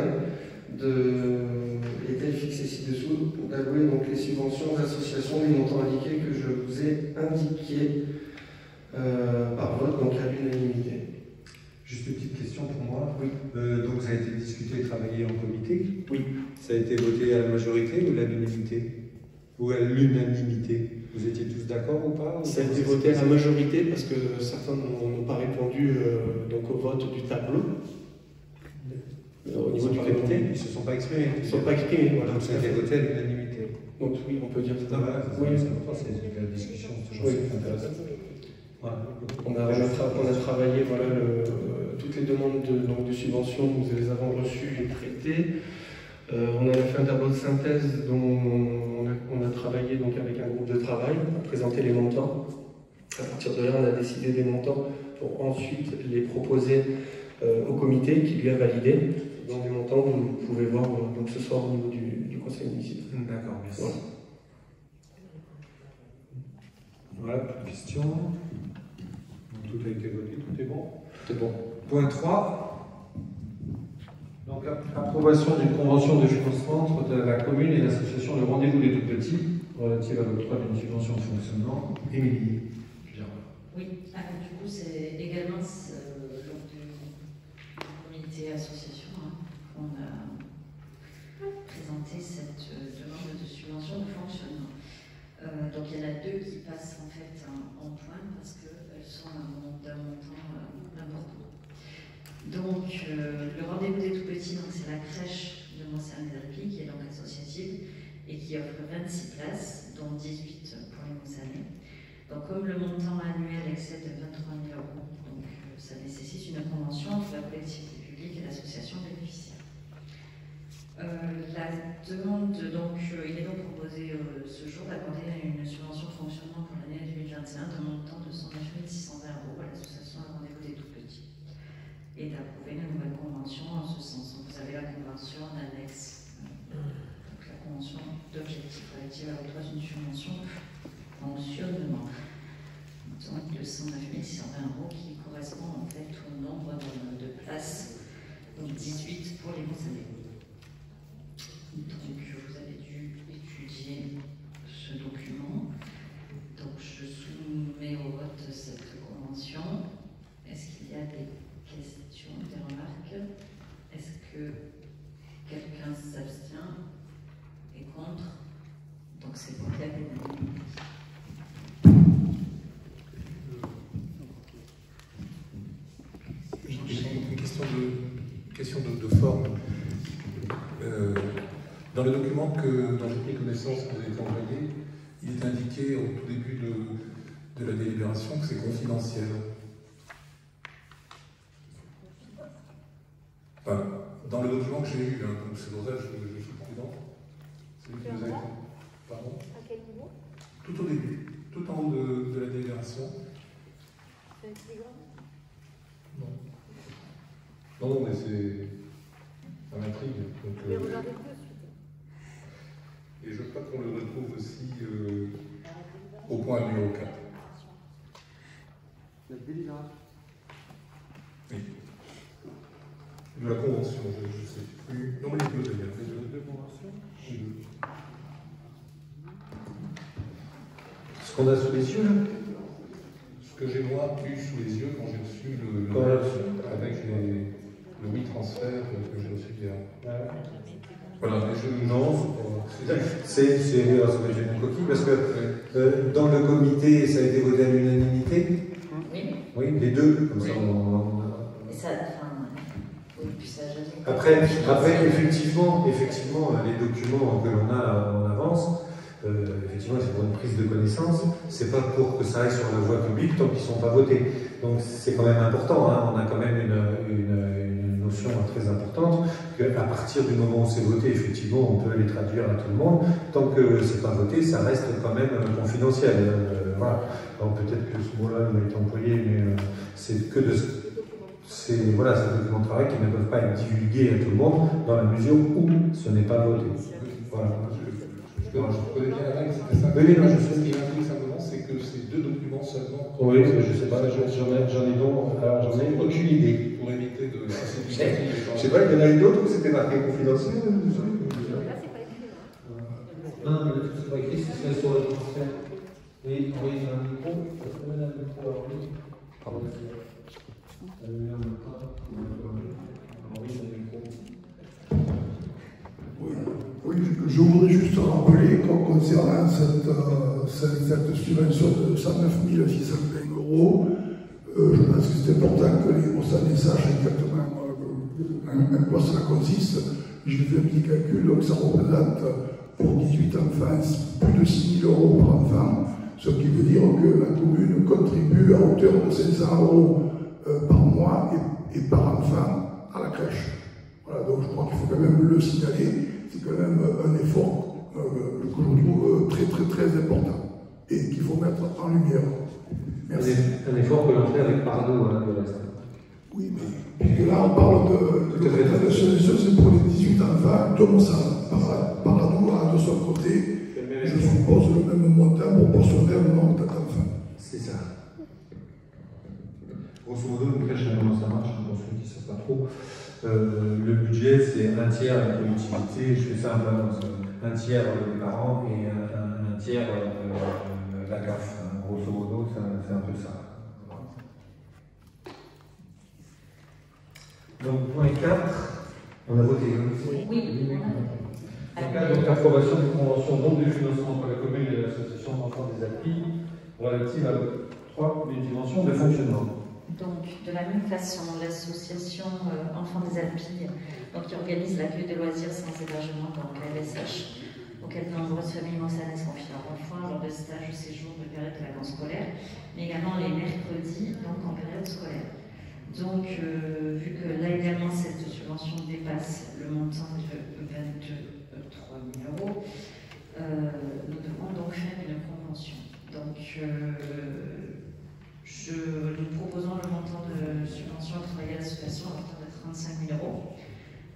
Speaker 5: et tel fixé ci-dessous, d'allouer donc les subventions aux associations des montants indiqués que je vous ai indiqués par vote, donc à l'unanimité.
Speaker 6: Juste une petite question pour moi. Oui. Donc ça a été discuté et travaillé en comité.
Speaker 5: Oui.
Speaker 6: Ça a été voté à la majorité ou à l'unanimité? Ou à l'unanimité? Vous étiez tous d'accord ou pas?
Speaker 5: Ça a été voté à la majorité parce que certains n'ont pas répondu donc au vote du tableau. Au niveau du comité.
Speaker 6: Ils ne se sont pas exprimés.
Speaker 5: Ils ne sont pas exprimés, voilà.
Speaker 6: Donc ça a été voté à l'unanimité.
Speaker 5: Donc oui, on peut dire ça.
Speaker 6: Oui, c'est important, c'est la discussion, c'est toujours intéressant. Ouais.
Speaker 5: On a travaillé toutes les demandes de subventions, nous les avons reçues et traitées. On a fait un tableau de synthèse dont on a travaillé donc avec un groupe de travail, on a présenté les montants. À partir de là, on a décidé des montants pour ensuite les proposer au comité qui lui a validé. Dans les montants, vous pouvez voir donc ce soir au niveau du conseil municipal.
Speaker 6: D'accord, merci.
Speaker 1: Voilà, plus de questions. Tout a été voté, tout est bon.
Speaker 5: Tout est bon.
Speaker 6: Point 3.
Speaker 1: Donc, approbation d'une convention de financement entre la commune et l'association Le Rendez-vous des Tout-Petits relative à l'octroi d'une subvention de fonctionnement. Émilie.
Speaker 8: Oui, alors du coup, c'est également lors du comité association qu'on a présenté cette demande de subvention de fonctionnement. Donc il y en a deux qui passent en fait en point parce qu'elles sont d'un montant important. Donc le rendez-vous des tout-petits, c'est la crèche de Mont-Saint-Exupéry qui est donc associative et qui offre 26 places, dont 18 pour les Montsanais. Donc comme le montant annuel excède 23 000 €, donc, ça nécessite une convention entre la collectivité publique et l'association bénéficiaire. La demande, donc, il est donc proposé ce jour d'accorder une subvention de fonctionnement pour l'année 2021 d'un montant de 109 620 € à l'association Le Rendez-vous des Tout-Petits et d'approuver une nouvelle convention en ce sens. Donc, vous avez la convention en annexe, donc la convention d'objectifs relative à l'octroi d'une subvention de fonctionnement. Donc de 109 620 € qui correspond en fait au nombre de places, donc 18 pour les Montsanais. Donc vous avez dû étudier ce document. Donc je soumets au vote cette convention. Est-ce qu'il y a des questions, des remarques? Est-ce que quelqu'un s'abstient? Est contre? Donc c'est pour la l'unanimité.
Speaker 2: Une question de forme. Dans le document dont j'ai pris connaissance, que vous avez été envoyé, il est indiqué au tout début de la délibération que c'est confidentiel. Enfin, dans le document que j'ai eu, donc c'est pour ça que je suis prudent. C'est lui qui nous a été. Pardon?
Speaker 4: À quel niveau?
Speaker 2: Tout au début, tout en haut de la délibération.
Speaker 4: C'est un télégramme?
Speaker 2: Non. Non, mais ça m'intrigue.
Speaker 4: Mais regardez plus.
Speaker 2: Et je crois qu'on le retrouve aussi au point numéro 4.
Speaker 3: La délibération.
Speaker 2: Oui. De la convention, je ne sais plus. Non, mais les deux d'ailleurs.
Speaker 1: Les deux conventions.
Speaker 2: Les deux.
Speaker 1: Ce qu'on a sous les yeux, là.
Speaker 2: Ce que j'ai moi eu sous les yeux quand j'ai reçu avec le 8 transferts que j'ai reçu hier. Voilà, mais je.
Speaker 1: Non, c'est une coquille parce que dans le comité, ça a été voté à l'unanimité.
Speaker 8: Oui.
Speaker 1: Oui, les deux, comme ça
Speaker 8: Et ça, oui, puis ça
Speaker 1: Après, effectivement, les documents que l'on a en avance, effectivement, c'est pour une prise de connaissance, c'est pas pour que ça aille sur la voie publique tant qu'ils ne sont pas votés. Donc c'est quand même important, hein. On a quand même une notion très importante, qu'à partir du moment où c'est voté, effectivement, on peut les traduire à tout le monde. Tant que c'est pas voté, ça reste quand même confidentiel. Voilà. Alors peut-être que ce mot-là doit être employé, mais c'est que de... Voilà, c'est un document de travail qui ne peuvent pas être divulgués à tout le monde dans la mesure où ce n'est pas voté. Voilà.
Speaker 2: Je connais bien la règle, c'était ça.
Speaker 1: Oui, non,
Speaker 2: je sais. Ce qui m'intrigue simplement, c'est que c'est 2 documents seulement.
Speaker 1: Oui, je ne sais pas, j'en ai aucune idée.
Speaker 2: Pour éviter de...
Speaker 1: Je ne sais pas, il y en a eu d'autres où c'était marqué confidentiel.
Speaker 4: Là, c'est pas écrit.
Speaker 1: Non, mais c'est pas écrit, c'est sur le transfert. Et oui, j'ai un micro. Est-ce qu'on a un micro à oui. Pardon.
Speaker 9: Oui, je voudrais juste rappeler qu'en concernant cette subvention de 109 620 €, je pense que c'est important que les Mossad sachent exactement en quoi cela consiste. J'ai fait un petit calcul, donc ça représente pour 18 enfants plus de 6 000 € par enfant, ce qui veut dire que la commune contribue à hauteur de 500 € par mois et par enfant à la crèche. Voilà, donc je crois qu'il faut quand même le signaler. C'est quand même un effort que je trouve très important et qu'il faut mettre en lumière. Merci.
Speaker 1: Un effort que l'on fait avec Parado, hein, de reste.
Speaker 9: Oui, mais puisque là on parle de c'est pour les 18 enfants de Mossad. Parado a de son côté, je suppose, le même montant proportionnel au nombre d'enfants.
Speaker 1: C'est ça. Grosso modo, une crèche, comment ça marche, pour ceux qui ne savent pas trop. Le budget, c'est un tiers de la collectivité, je fais ça un tiers des parents et un tiers la CAF. Grosso modo, c'est un peu ça. Donc, point 4, on a voté.
Speaker 8: Oui.
Speaker 1: Donc, approbation d'une convention de financement entre la commune et l'association d'enfants des Alpilles relative à 3 dimensions de fonctionnement.
Speaker 8: Donc, de la même façon, l'association Enfants des Alpilles, donc, qui organise l'accueil de loisirs sans hébergement, donc ALSH, auquel de nombreuses familles mossades confient leurs enfants lors de stages ou séjours de période de vacances scolaires, mais également les mercredis, donc en période scolaire. Donc, vu que là également cette subvention dépasse le montant de 23 000 €, nous devons donc faire une convention. Donc, nous proposons le montant de subvention octroyée à l'association à hauteur de 35 000 €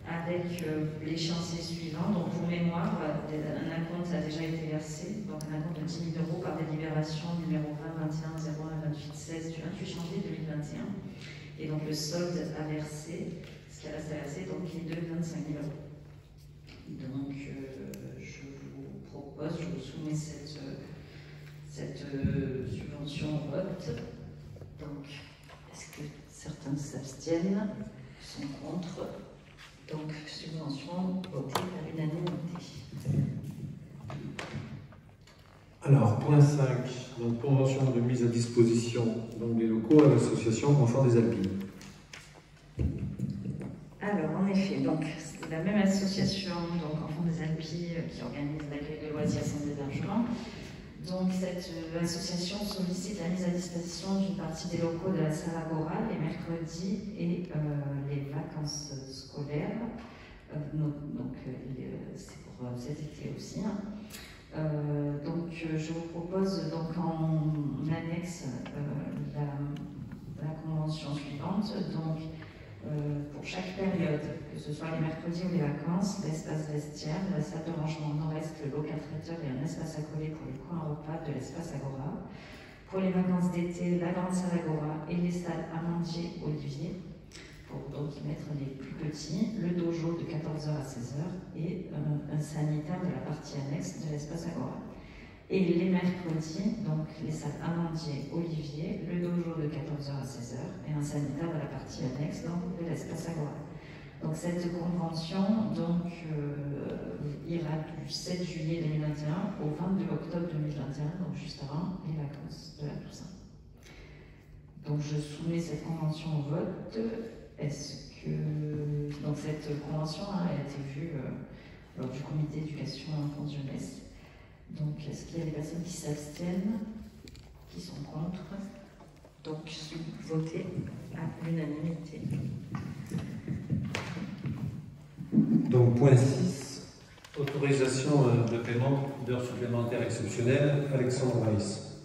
Speaker 8: avec l'échéancier suivant. Donc pour mémoire, un acompte a déjà été versé, donc un acompte de 10 000 € par délibération numéro 20-21-01-28-16 du 28 janvier 2021. Et donc le solde à verser, ce qui reste à verser, donc est de 25 000 €. Donc je vous propose, je vous soumets cette subvention au vote. Donc, est-ce que certains s'abstiennent, sont contre? Donc, subvention votée par unanimité.
Speaker 1: Alors, point 5, donc convention de mise à disposition donc, des locaux à l'association Enfants des Alpilles.
Speaker 8: Alors, en effet, donc, c'est la même association, donc Enfants des Alpilles, qui organise l'accueil de loisirs sans hébergement. Donc, cette association sollicite la mise à disposition d'une partie des locaux de la salle Agora les mercredis et les vacances scolaires. C'est pour cet été aussi. Donc, je vous propose donc en annexe la convention suivante. Donc, pour chaque période, que ce soit les mercredis ou les vacances, l'espace vestiaire, la salle de rangement nord-est, le local traiteur et un espace à coller pour les coins repas de l'espace Agora. Pour les vacances d'été, la grande salle Agora et les salles Amandier-Olivier, pour donc y mettre les plus petits, le dojo de 14h à 16h et un sanitaire de la partie annexe de l'espace Agora. Et les mercredis, donc les salles Amandier-Olivier, le dojo de 14h à 16h et un sanitaire de la partie annexe donc, de l'espace Agora. Donc cette convention donc, ira du 7 juillet 2021 au 22 octobre 2021, donc juste avant les vacances de la Toussaint. Donc je soumets cette convention au vote. Est-ce que... Donc cette convention a été vue lors du comité éducation enfance jeunesse. Donc, est-ce qu'il y a des personnes qui s'abstiennent, qui sont contre? Donc, voté à l'unanimité.
Speaker 1: Donc, point 6, autorisation de paiement d'heures supplémentaires exceptionnelles. Alexandre Weiss.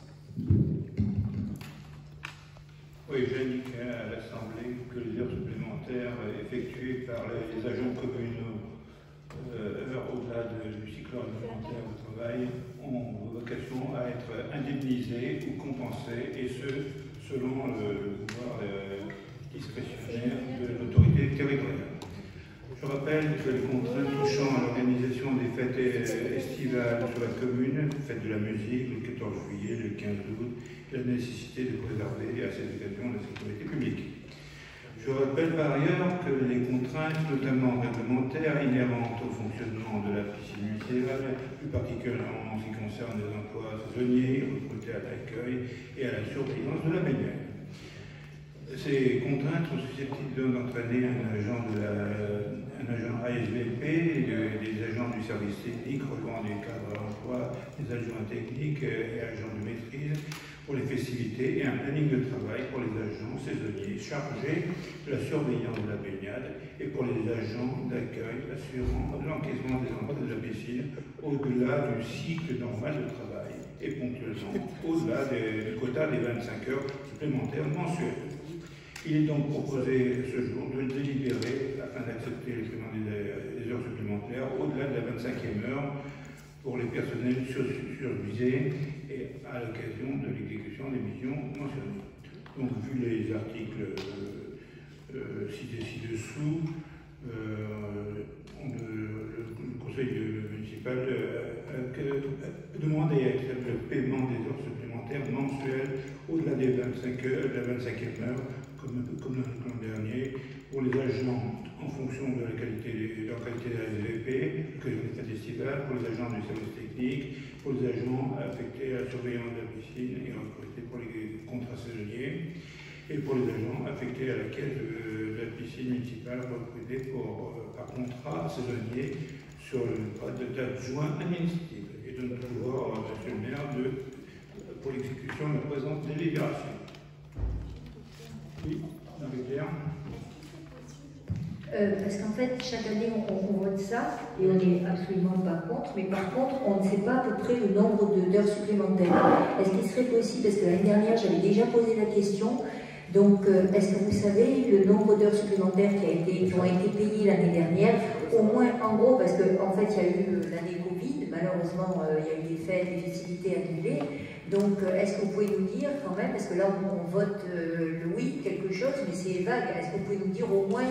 Speaker 10: Oui, j'ai indiqué à l'Assemblée que les heures supplémentaires effectuées par les agents communaux au-delà du cycle réglementaire de travail ont vocation à être indemnisées ou compensées, et ce, selon le pouvoir discrétionnaire de l'autorité territoriale. Je rappelle que les contraintes touchant à l'organisation des fêtes estivales sur la commune, fête de la musique, le 14 juillet, le 15 août, et la nécessité de préserver à ces occasions la sécurité publique. Je rappelle par ailleurs que les contraintes, notamment réglementaires, inhérentes au fonctionnement de la piscine municipale, plus particulièrement en ce qui concerne les emplois saisonniers, recrutés à l'accueil et à la surveillance de la baignade. Ces contraintes sont susceptibles d'entraîner un agent ASVP, des agents du service technique relevant du cadre d'emploi, des adjoints techniques et agents de maîtrise pour les festivités, et un planning de travail pour les agents saisonniers chargés de la surveillance de la baignade et pour les agents d'accueil assurant l'encaissement des emplois de la piscine au-delà du cycle normal de travail et ponctuellement au-delà du quota des 25 heures supplémentaires mensuelles. Il est donc proposé ce jour de délibérer afin d'accepter le paiement des heures supplémentaires au-delà de la 25e heure pour les personnels survisés et à l'occasion de l'exécution des missions mentionnées. Donc, vu les articles cités ci-dessous, le conseil municipal demande et accepte le paiement des heures supplémentaires mensuelles au-delà des 25 heures, de la 25e heure, comme l'an dernier, pour les agents en fonction de leur qualité de SVP, que les fêtes estivales, pour les agents du service technique, pour les agents affectés à la surveillance de la piscine et recrutés pour les contrats saisonniers, et pour les agents affectés à la caisse de la piscine municipale recrutés par contrat saisonnier sur le grade d'adjoint administratif. Et donne le pouvoir, monsieur le maire, pour l'exécution de la présente délibération. Oui, Marie-Pierre.
Speaker 7: Parce qu'en fait, chaque année, on vote ça et on n'est absolument pas contre, mais par contre, on ne sait pas à peu près le nombre d'heures supplémentaires. Est-ce qu'il serait possible, parce que l'année dernière, j'avais déjà posé la question, donc est-ce que vous savez le nombre d'heures supplémentaires qui ont été payées l'année dernière, au moins en gros, parce qu'en fait, il y a eu l'année Covid, malheureusement, il y a eu des fêtes, des festivités annulées. Donc, est-ce que vous pouvez nous dire quand même, parce que là, on vote le oui, quelque chose, mais c'est vague, est-ce que vous pouvez nous dire au moins,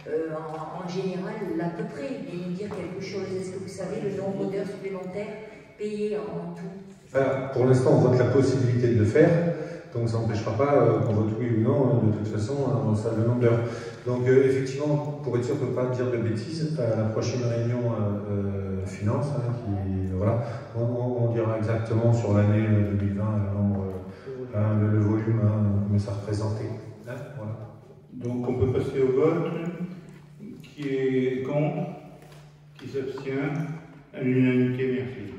Speaker 7: en général, à peu près, et nous dire quelque chose? Est-ce que vous savez le nombre d'heures supplémentaires payées en tout?
Speaker 1: Alors, pour l'instant, on vote la possibilité de le faire, donc ça n'empêchera pas qu'on vote oui ou non, de toute façon, on sait le nombre d'heures. Donc, effectivement, pour être sûr de ne pas dire de bêtises, à la prochaine réunion finance, voilà, on dira exactement sur l'année 2020 le nombre, le volume, mais ça représentait. Voilà.
Speaker 10: Donc on peut passer au vote. Qui est contre? Qui s'abstient? À l'unanimité, merci.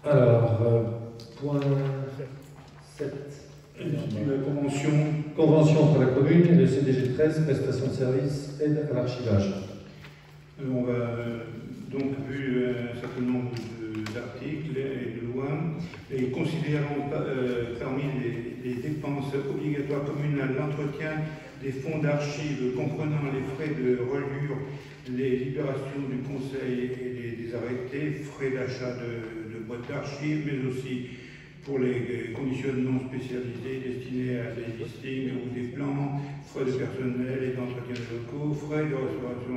Speaker 1: Alors, point 7.
Speaker 10: La convention.
Speaker 1: Convention entre la commune et le CDG 13, prestation de services, aide à l'archivage.
Speaker 10: On va donc, vu un certain nombre d'articles et de lois, et considérant parmi les dépenses obligatoires communales l'entretien des fonds d'archives comprenant les frais de reliure, les libérations du conseil et des arrêtés, frais d'achat de boîtes d'archives, mais aussi pour les conditionnements spécialisés destinés à des listings ou des plans, frais de personnel et d'entretien de locaux, frais de restauration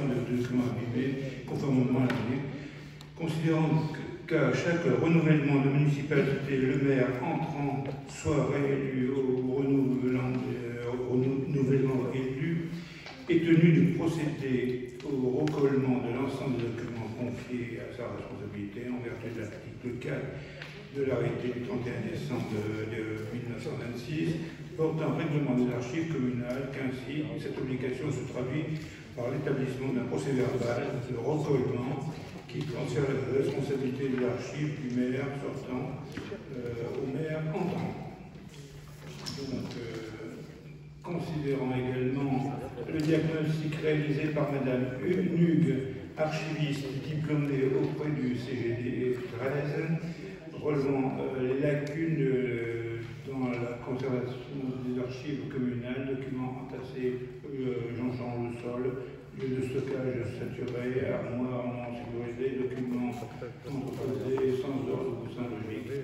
Speaker 10: de documents abîmés, conformément à l'année. Considérant qu'à chaque renouvellement de municipalité, le maire entrant soit réélu au renouvellement élu, est tenu de procéder au recollement de l'ensemble des documents confiés à sa responsabilité en vertu de l'article 4 de l'arrêté du 31 décembre de 1926 porte un règlement des archives communales, qu'ainsi cette obligation se traduit par l'établissement d'un procès-verbal de recueillement qui transfère la responsabilité de l'archive du maire sortant au maire entrant. Donc, considérant également le diagnostic réalisé par Madame Hugues, archiviste diplômée auprès du CGD 13, relevant les lacunes dans la conservation des archives communales, documents entassés, jonchant le sol, lieu de stockage saturé, armoires non sécurisées, documents entreposés sans ordre ou sans logique.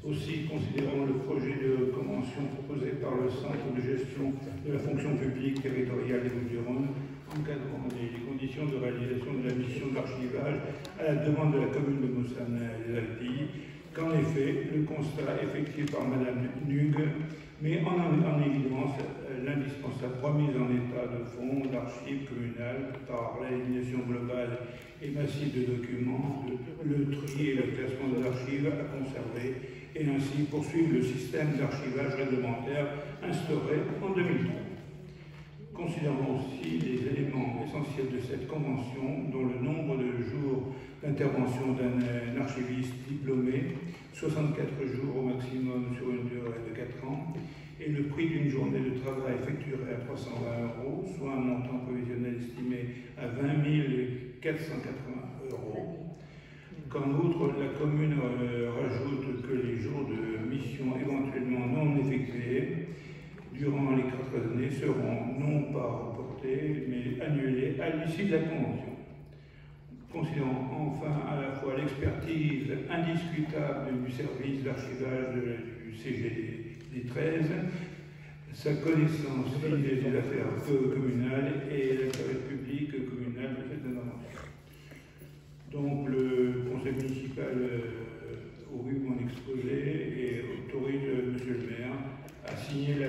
Speaker 10: Aussi, considérant le projet de convention proposé par le Centre de gestion de la fonction publique territoriale des Bouches-du-Rhône, encadrant les conditions de réalisation de la mission d'archivage à la demande de la commune de Mossana et des Alpilles, qu'en effet, le constat effectué par Madame Hugues met en évidence l'indispensable remise en état de fonds d'archives communales par l'élimination globale et massive de documents, le tri et le classement des archives à conserver, et ainsi poursuivre le système d'archivage réglementaire instauré en 2003. Considérons aussi les éléments essentiels de cette convention, dont le nombre de jours d'intervention d'un archiviste diplômé, 64 jours au maximum sur une durée de 4 ans, et le prix d'une journée de travail effectuée à 320 €, soit un montant prévisionnel estimé à 20 480 €. Qu'en outre, la commune rajoute que les jours de mission éventuellement non effectués durant les 4 années seront non pas reportés, mais annulés à l'issue de la convention. Considérant enfin à la fois l'expertise indiscutable du service d'archivage du CGD 13, sa connaissance fine des affaires communales et l'intérêt public communal de cette intervention. Donc le conseil municipal aurait mon exposé et autorise monsieur le maire à signer la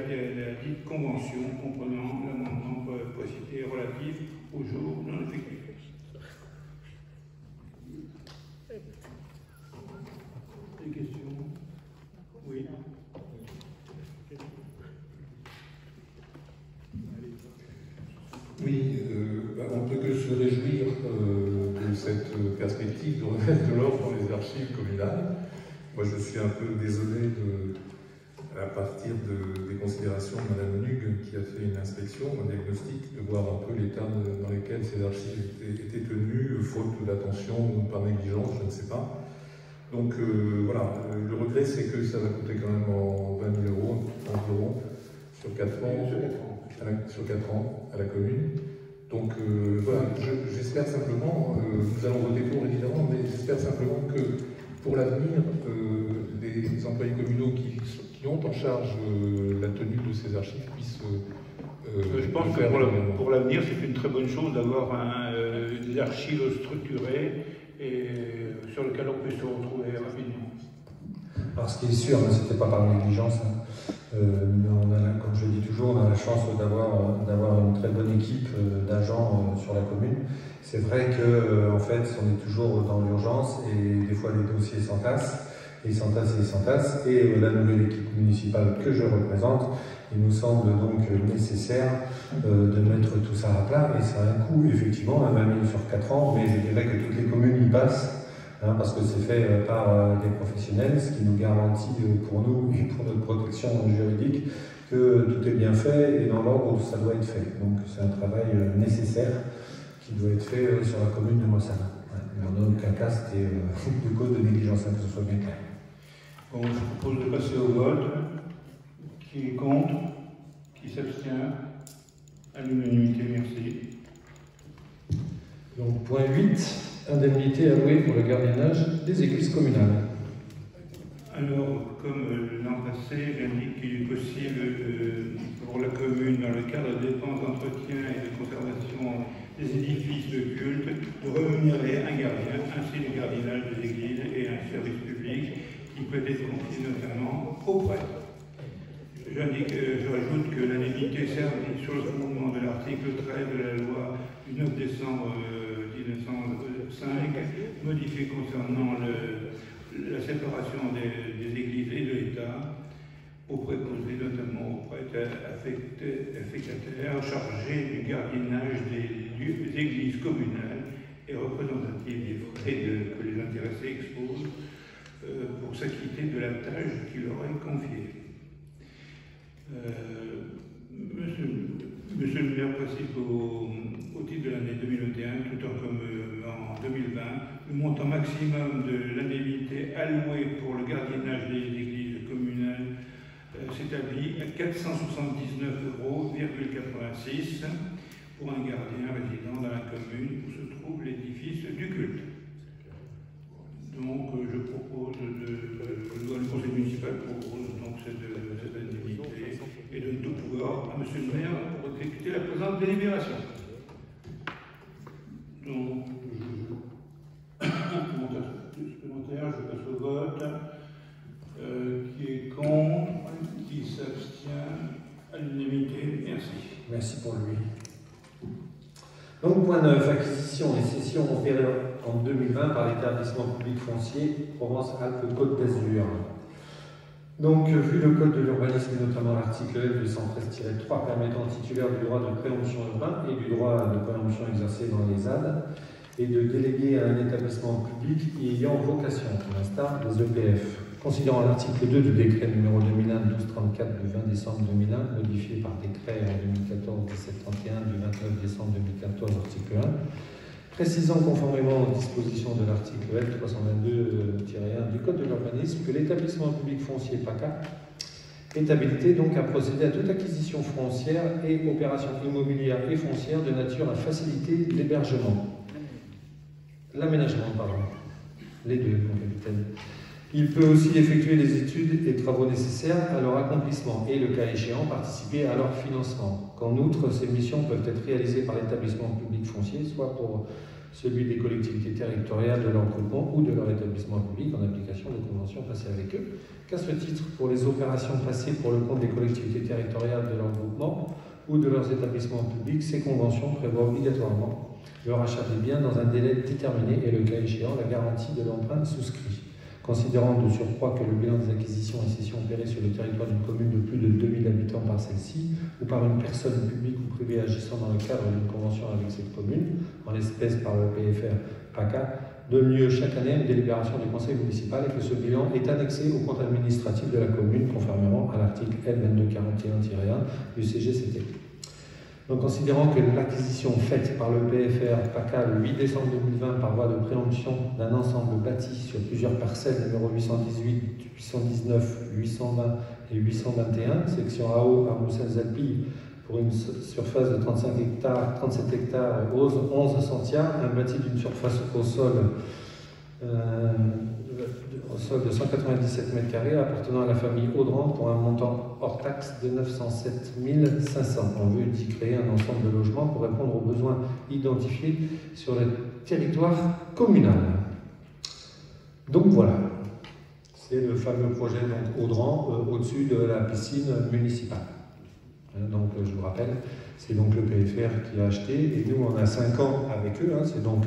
Speaker 10: dite convention comprenant l'amendement précité relatif aux jours non effectués. Des questions? Oui.
Speaker 11: Oui, on ne peut que se réjouir de cette perspective de remettre de l'ordre dans les archives communales. Moi, je suis un peu désolé à partir des considérations de Mme Hugues, qui a fait une inspection, un diagnostic, de voir un peu l'état dans lequel ces archives étaient tenues, faute d'attention ou par négligence, je ne sais pas. Donc voilà, le regret, c'est que ça va coûter quand même 20 000 € environ sur 4 ans. Sur 4 ans à la commune. Donc voilà, j'espère simplement, nous allons voter pour évidemment, mais j'espère simplement que pour l'avenir, les employés communaux qui ont en charge la tenue de ces archives puissent
Speaker 10: je pense que pour l'avenir, c'est une très bonne chose d'avoir des archives structurées et sur lesquelles on peut se retrouver rapidement.
Speaker 12: Alors ce qui est sûr, ce n'était pas par négligence, mais comme je le dis toujours, on a la chance d'avoir une très bonne équipe d'agents sur la commune. C'est vrai qu'en fait, on est toujours dans l'urgence et des fois les dossiers s'entassent, et ils s'entassent et ils s'entassent. Et la nouvelle équipe municipale que je représente, il nous semble donc nécessaire de mettre tout ça à plat. Et ça a un coût, effectivement, 20 000 sur 4 ans, mais je dirais que toutes les communes y passent. Parce que c'est fait par des professionnels, ce qui nous garantit pour nous et pour notre protection juridique que tout est bien fait et dans l'ordre où ça doit être fait. Donc c'est un travail nécessaire qui doit être fait sur la commune de Mossana. Mais en aucun cas c'était de cause de négligence, que ce soit bien clair.
Speaker 10: Bon, je propose de passer au vote. Qui est contre? Qui s'abstient? À l'unanimité, merci.
Speaker 1: Donc point 8. Indemnité allouée pour le gardiennage des églises communales.
Speaker 10: Alors, comme l'an passé, j'indique qu'il est possible pour la commune, dans le cadre des dépenses d'entretien et de conservation des édifices de culte, de rémunérer un gardien, ainsi le gardiennage des églises et un service public qui peut être confié notamment aux prêtres. Je rajoute que l'indemnité servie sur le fondement de l'article 13 de la loi du 9 décembre 1905, modifiée concernant la séparation des églises et de l'État, aux préposés, notamment aux prêtres affectataire chargé du gardiennage des églises communales et représentatif des frais que les intéressés exposent pour s'acquitter de la tâche qui leur est confiée. Monsieur le maire précise au titre de l'année 2021, tout comme en 2020, le montant maximum de l'indemnité allouée pour le gardiennage des églises communales s'établit à 479,86 € pour un gardien résidant dans la commune où se trouve l'édifice du culte. Donc je propose le conseil municipal propose donc cette indemnité et donne tout pouvoir à monsieur le maire pour exécuter la présente délibération. Donc, un commentaire supplémentaire, je passe au vote. Qui est contre, qui s'abstient, à l'unanimité. Merci.
Speaker 12: Merci pour lui. Donc, point 9, acquisition et cession opérée en 2020 par l'établissement public foncier Provence-Alpes-Côte d'Azur. Donc, vu le code de l'urbanisme et notamment l'article L213-3 permettant au titulaire du droit de préemption urbain et du droit de préemption exercé dans les ZAD et de déléguer à un établissement public y ayant vocation, à l'instar des EPF. Considérant l'article 2 du décret numéro 2001-1234 du 20 décembre 2001, modifié par décret 2014-1731 du 29 décembre 2014, article 1, précisant conformément aux dispositions de l'article L322-1 du Code de l'urbanisme que l'établissement public foncier PACA est habilité donc à procéder à toute acquisition foncière et opération immobilière et foncière de nature à faciliter l'aménagement, les deux, mon capitaine. Il peut aussi effectuer les études et travaux nécessaires à leur accomplissement et, le cas échéant, participer à leur financement. Qu'en outre, ces missions peuvent être réalisées par l'établissement public foncier, soit pour celui des collectivités territoriales de leur groupement ou de leur établissement public en application de conventions passées avec eux. Qu'à ce titre, pour les opérations passées pour le compte des collectivités territoriales de leur groupement ou de leurs établissements publics, ces conventions prévoient obligatoirement le rachat des biens dans un délai déterminé et, le cas échéant, la garantie de l'emprunt souscrit. Considérant de surcroît que le bilan des acquisitions et cessions opérées sur le territoire d'une commune de plus de 2000 habitants par celle-ci, ou par une personne publique ou privée agissant dans le cadre d'une convention avec cette commune, en l'espèce par le PFR PACA, donne lieu chaque année à une délibération du conseil municipal et que ce bilan est annexé au compte administratif de la commune, conformément à l'article L2241-1 du CGCT. Donc, considérant que l'acquisition faite par le PFR PACA le 8 décembre 2020 par voie de préemption d'un ensemble bâti sur plusieurs parcelles numéro 818, 819, 820 et 821, section AO à Moussens-Alpilles, pour une surface de 37 hectares 11 centiares, un bâti d'une surface au sol de 197 m² appartenant à la famille Audran pour un montant hors taxe de 907 500 en vue d'y créer un ensemble de logements pour répondre aux besoins identifiés sur le territoire communal. Donc voilà, c'est le fameux projet Audran au-dessus de la piscine municipale. Donc je vous rappelle, c'est donc le PFR qui a acheté et nous on a 5 ans avec eux, c'est donc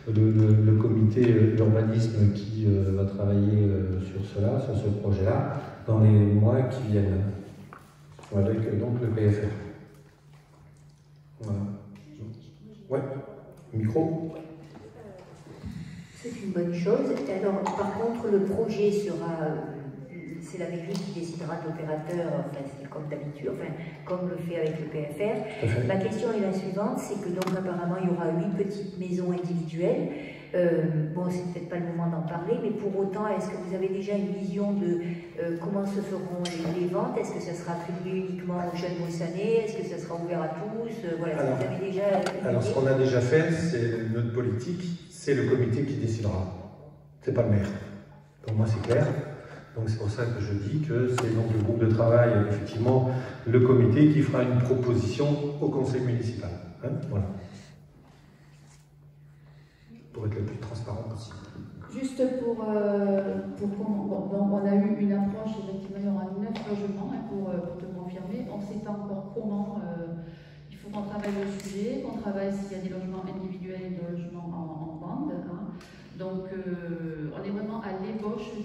Speaker 12: le comité d'urbanisme qui va travailler sur ce projet-là, dans les mois qui viennent, avec donc le PFR. Voilà. Ouais, micro.
Speaker 7: C'est une bonne chose. Alors, par contre, le projet sera... c'est la mairie qui décidera de l'opérateur, enfin c'est comme d'habitude, enfin comme le fait avec le PFR. Ma question est la suivante, c'est que donc apparemment il y aura 8 petites maisons individuelles. Bon, c'est peut-être pas le moment d'en parler, mais pour autant, est-ce que vous avez déjà une vision de comment se feront les ventes? Est-ce que ça sera attribué uniquement aux jeunes Moussanais? Est-ce que ça sera ouvert à tous? Voilà, alors, vous avez déjà...
Speaker 12: Alors ce qu'on a déjà fait, c'est notre politique, c'est le comité qui décidera. C'est pas le maire. Pour moi c'est clair. Donc c'est pour ça que je dis que c'est donc le groupe de travail, effectivement, le comité qui fera une proposition au conseil municipal. Voilà. Pour être le plus transparent possible.
Speaker 13: Juste pour comment... Bon, donc on a eu une approche, effectivement, il y aura 9 logements, pour te confirmer. On ne sait pas encore comment... il faut qu'on travaille le sujet, qu'on travaille s'il y a des logements individuels et des logements en bande. Donc, on est vraiment à l'ébauche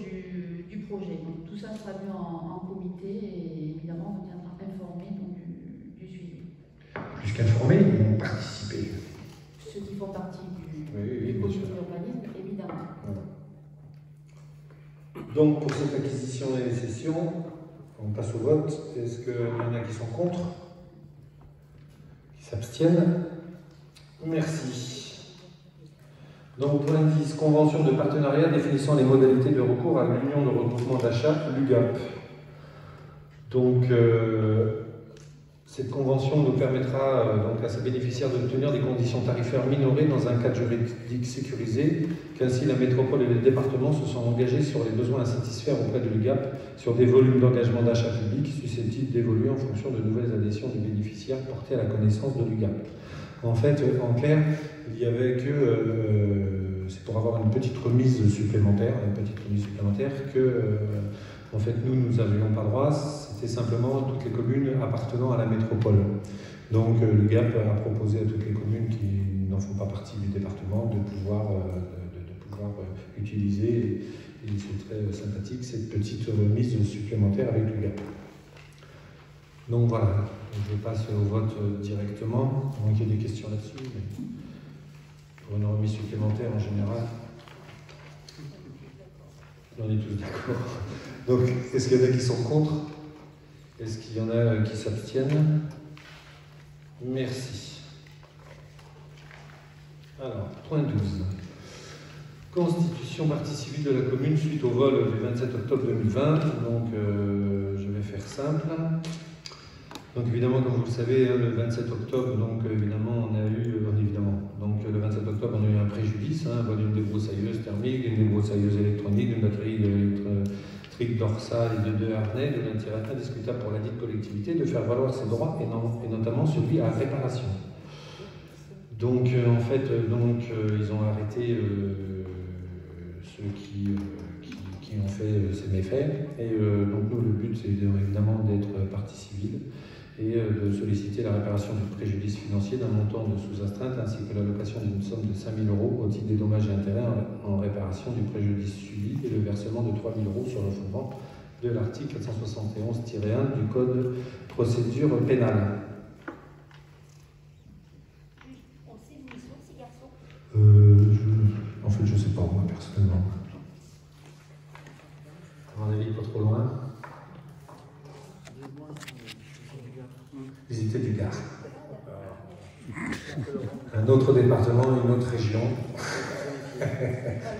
Speaker 13: du projet. Donc, tout ça sera vu en comité et évidemment, on vous tiendra informé
Speaker 12: informés, ils vont participer.
Speaker 13: Ceux qui font partie du
Speaker 12: bien sûr.
Speaker 13: urbanisme, évidemment.
Speaker 12: Voilà. Donc, pour cette acquisition et les cessions, on passe au vote. Est-ce qu'il y en a qui sont contre? Qui s'abstiennent? Merci. Donc, point 10, convention de partenariat définissant les modalités de recours à l'union de regroupement d'achat, l'UGAP. Donc, cette convention nous permettra donc à ses bénéficiaires d'obtenir des conditions tarifaires minorées dans un cadre juridique sécurisé, qu'ainsi la métropole et les départements se sont engagés sur les besoins à satisfaire auprès de l'UGAP sur des volumes d'engagement d'achat public susceptibles d'évoluer en fonction de nouvelles adhésions du bénéficiaire portées à la connaissance de l'UGAP. En fait, en clair, il y avait que, c'est pour avoir une petite remise supplémentaire que, en fait, nous n'avions pas droit. C'était simplement toutes les communes appartenant à la métropole. Donc le GAP a proposé à toutes les communes qui n'en font pas partie du département de pouvoir utiliser, et c'est très sympathique, cette petite remise supplémentaire avec le GAP. Donc voilà, je passe au vote directement, à moins qu'il y ait des questions là-dessus, mais pour une remise supplémentaire en général, on est tous d'accord. Donc, est-ce qu'il y en a qui sont contre? Est-ce qu'il y en a qui s'abstiennent? Merci. Alors, point 12. Constitution partie civile de la commune suite au vol du 27 octobre 2020. Donc, je vais faire simple. Donc, évidemment, comme vous le savez, le 27 octobre, donc, évidemment, on a eu... donc, le 27 octobre, on a eu un préjudice, un vol d'une débroussailleuse thermique, d'une débroussailleuse électronique, d'une batterie électrique dorsale et de 2 harnais, de l'intérêt indiscutable pour la dite collectivité de faire valoir ses droits, et notamment celui à réparation. Donc, en fait, ils ont arrêté ceux qui ont fait ces méfaits. Et donc, nous, le but, c'est évidemment d'être partie civile et de solliciter la réparation du préjudice financier d'un montant de sous-astreinte ainsi que l'allocation d'une somme de 5 000 € au titre des dommages et intérêts en réparation du préjudice subi et le versement de 3 000 € sur le fondement de l'article 471-1 du Code procédure pénale. En fait, je ne sais pas, moi, personnellement. À mon avis, pas trop loin. Visiter du Gard. Un autre département, une autre région.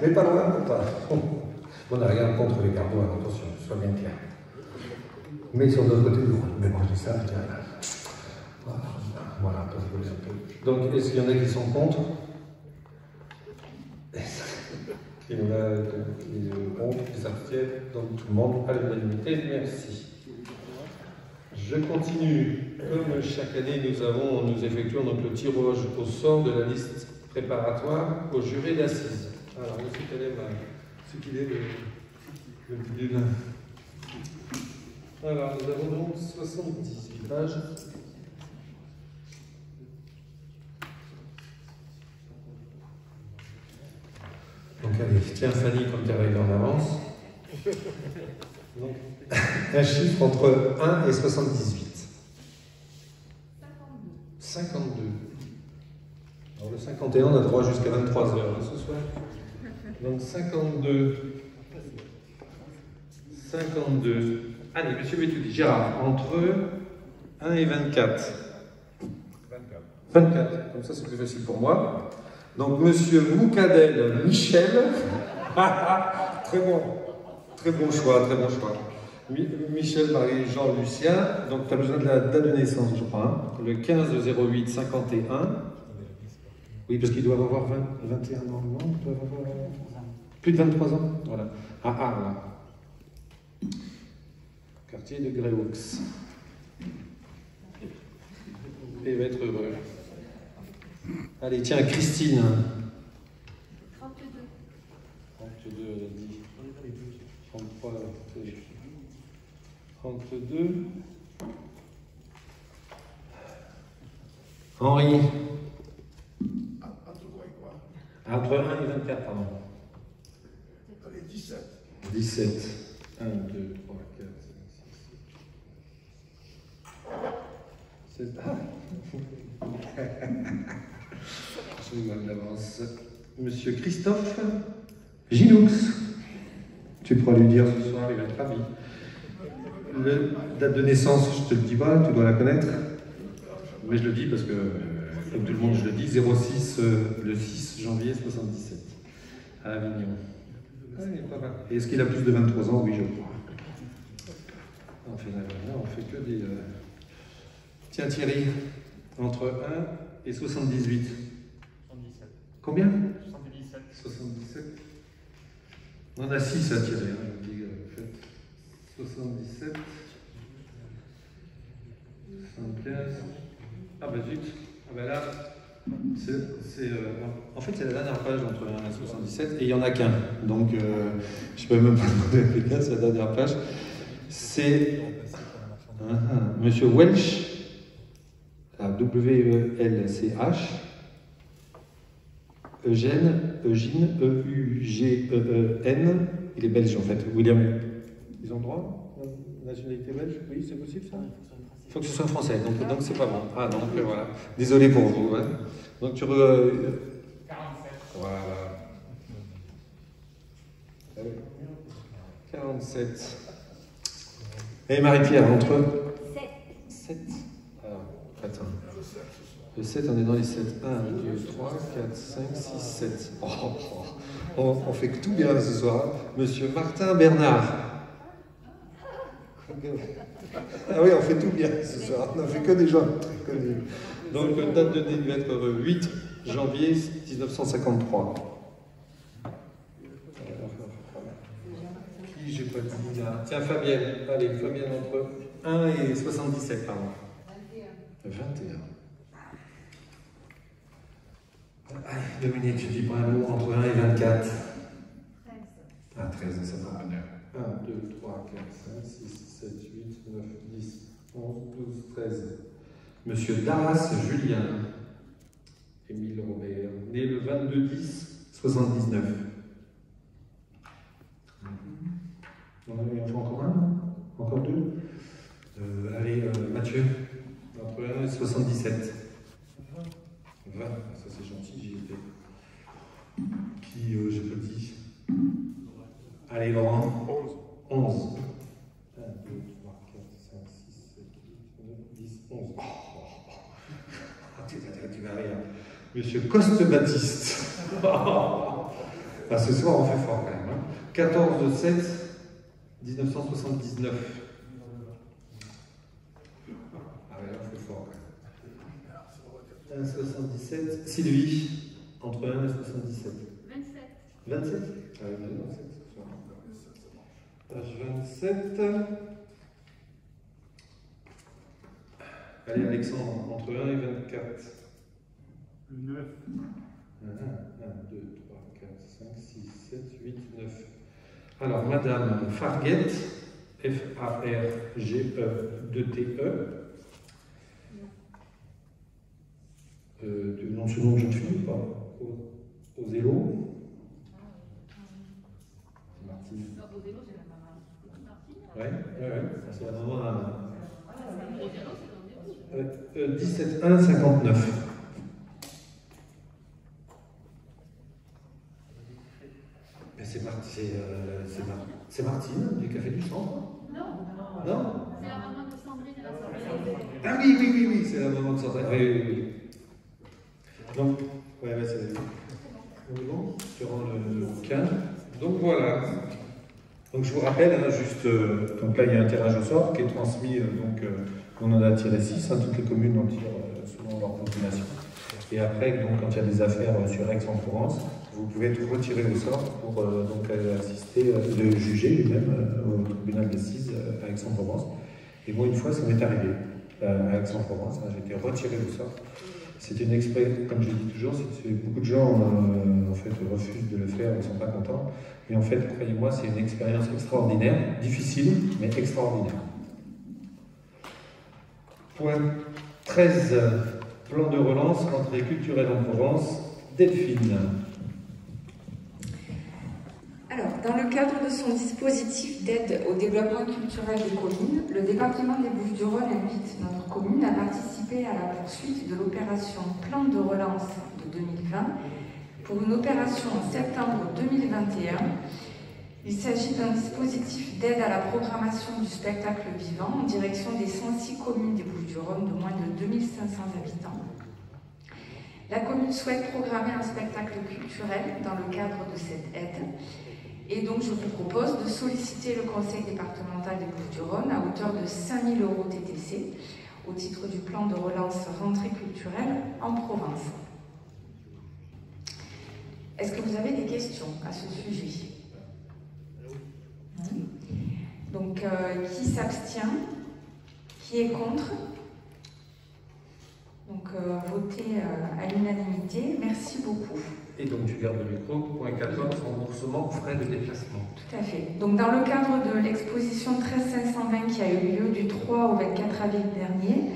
Speaker 12: Mais pas loin, pas. On n'a rien contre les Gardois, attention, soit bien clair. Mais ils sont de l'autre côté du route. Mais moi, je dis ça, je dirais. Voilà, pour rigoler un peu. Donc, est-ce qu'il y en a qui sont contre? Il y en a qui sont contre, qui s'abstiennent. Donc, tout le monde à l'unanimité. Merci. Je continue. Comme chaque année, nous effectuons donc le tirage au sort de la liste préparatoire au juré d'assises. Alors, ce qu'il est le plus. Alors, nous avons donc 78 pages. Donc, allez, tiens Fanny, comme tu arrives en avance. Donc, un chiffre entre 1 et 78. 52. Alors, le 51, on a droit jusqu'à 23 heures ce soir. Donc, 52. 52. Allez, monsieur Bétoudi, Gérard, entre 1 et 24. 24, comme ça c'est plus facile pour moi. Donc, monsieur Moukadel Michel. Très bon choix, très bon choix. Michel Marie-Jean Lucien, donc tu as besoin de la date de naissance, je crois. Hein. Le 15-08-51. Oui, parce qu'ils doivent avoir 21 ans, non? Ils doivent avoir plus de 23 ans. Voilà. À Arles. Quartier de Gréaux. Et il va être heureux. Allez, tiens, Christine.
Speaker 13: 32.
Speaker 12: 32, elle a dit. 33, 32. Henri.
Speaker 9: Entre quoi et quoi?
Speaker 12: Entre 1 et 24, pardon.
Speaker 9: Allez, 17.
Speaker 12: 17. 1, 2, 3, 4, 5, 6, 7.
Speaker 1: Je rigole d'avance. Monsieur Christophe Ginoux. Tu pourras lui dire ce soir, il va être ravi. Date de naissance, je te le dis pas, tu dois la connaître. Mais je le dis parce que, comme tout le monde, je le dis, 06, le 6 janvier 77, à Avignon. Ah, il est pas mal. Et est-ce qu'il a plus de 23 ans? Oui, je crois. On fait que des... Tiens Thierry, entre 1 et 78.
Speaker 14: 77.
Speaker 1: Combien?
Speaker 14: 77.
Speaker 1: 77. On en a 6 à tirer, hein, je vous dis, 77. 75. Ah bah zut. Ah bah là, en fait c'est la dernière page entre 1 et 77 et il n'y en a qu'un. Donc je ne peux même pas demander à quelqu'un, c'est la dernière page. C'est Monsieur Welch, W-E-L-C-H, Eugène, E-U-G-E-E-N, il est belge en fait, William. Ils ont le droit? Nationalité belge? Oui, c'est possible ça? Il faut que ce soit français, donc c'est pas bon. Ah donc voilà, désolé pour vous. Hein. Donc tu 47. Voilà. 47. Et Marie-Pierre, entre 7. Alors, attends. Le 7, on est dans les 7. 1, 2, 3, 4, 5, 6, 7. On fait que tout bien ce soir. Monsieur Martin Bernard. Ah oui, on fait tout bien ce soir. On n'a fait que des gens très connus. Donc, date de naissance va être 8 janvier 1953. Qui j'ai pas dit là? Tiens, Fabienne. Allez, Fabienne entre 1 et 77, pardon. 21. Allez, Dominique, tu dis pas un mot entre 1 et 24. 13. Ah, 13, ça va bonheur. 1, 2, 3, 4, 5, 6, 7, 8, 9, 10, 11, 12, 13. Monsieur Darras Julien, Émile Robert, né le 22-10-79. On a eu encore un? Encore deux? Allez, Mathieu, entre 1 et 77. 20, ça c'est gentil, j'y étais. Qui, j'ai pas dit. Allez, Laurent. 11. 1, 2, 3, 4, 5, 6, 7, 8, 9, 10, 11. Tu vas rire. Monsieur Coste-Baptiste. Ce soir, on fait fort quand même. Hein. 14-7, 1979. Ah ouais, on fait fort quand même. 1,77. Sylvie, entre 1 et 77. 27. 27? Ah oui, 27. Page 27. Allez, Alexandre, entre 1 et 24.
Speaker 14: Le 9.
Speaker 1: 1, 2, 3, 4, 5, 6, 7, 8, 9. Alors, Madame Farguet, F-A-R-G-E-2-T-E. Du nom de ce nom de jeune fille ou pas? Au Zélo. Martine. Ouais, c'est la maman à 17-1-59. C'est Martine du Café du Centre?
Speaker 13: Non.
Speaker 1: Non?
Speaker 13: C'est la maman de Sandrine et la Sandrine.
Speaker 1: Ah oui, c'est la maman de Sandrine. Oui. Donc, c'est bon, tu rends le bouquin. Donc voilà. Donc je vous rappelle, hein, juste, donc là il y a un tirage au sort qui est transmis, on en a tiré 6, hein, toutes les communes en tirent selon leur population. Et après, donc, quand il y a des affaires sur Aix-en-Provence, vous pouvez être retiré au sort pour donc assister, le juger lui-même au tribunal d'assises à Aix-en-Provence. Et moi, une fois, ça m'est arrivé à Aix-en-Provence, hein, j'ai été retiré au sort. C'est une expérience, comme je dis toujours, beaucoup de gens en fait, refusent de le faire, ils ne sont pas contents. Et en fait, croyez-moi, c'est une expérience extraordinaire, difficile, mais extraordinaire. Point 13, plan de relance, entrée culturelle en Provence, Delphine.
Speaker 15: Alors, dans le cadre de son dispositif d'aide au développement culturel des communes, le département des Bouches-du-Rhône invite notre commune à participer à la poursuite de l'opération Plan de relance de 2020 pour une opération en septembre 2021. Il s'agit d'un dispositif d'aide à la programmation du spectacle vivant en direction des 106 communes des Bouches-du-Rhône de moins de 2500 habitants. La commune souhaite programmer un spectacle culturel dans le cadre de cette aide. Et donc, je vous propose de solliciter le conseil départemental des Bouches-du-Rhône à hauteur de 5 000 € TTC au titre du plan de relance rentrée culturelle en Provence. Est-ce que vous avez des questions à ce sujet? Donc, qui s'abstient? Qui est contre? Donc, voté à l'unanimité. Merci beaucoup.
Speaker 1: Et donc, tu gardes le micro. Point 14, remboursement frais de déplacement.
Speaker 15: Tout à fait. Donc, dans le cadre de l'exposition 13520 qui a eu lieu du 3 au 24 avril dernier,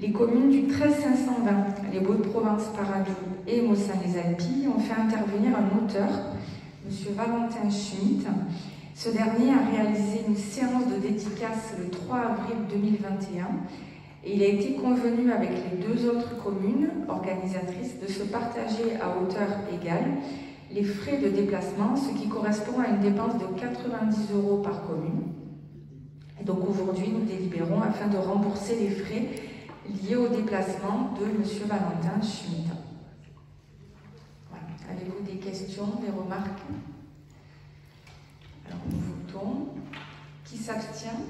Speaker 15: les communes du 13520, les Baux-de-Provence, Paradou et Maussangs-les-Alpilles ont fait intervenir un auteur, M. Valentin Schmitt. Ce dernier a réalisé une séance de dédicace le 3 avril 2021 et il a été convenu avec les 2 autres communes organisatrices de se partager à hauteur égale les frais de déplacement, ce qui correspond à une dépense de 90 € par commune. Et donc aujourd'hui, nous délibérons afin de rembourser les frais liés au déplacement de M. Valentin Schmitt. Voilà. Avez-vous des questions, des remarques? Alors nous votons. Qui s'abstient?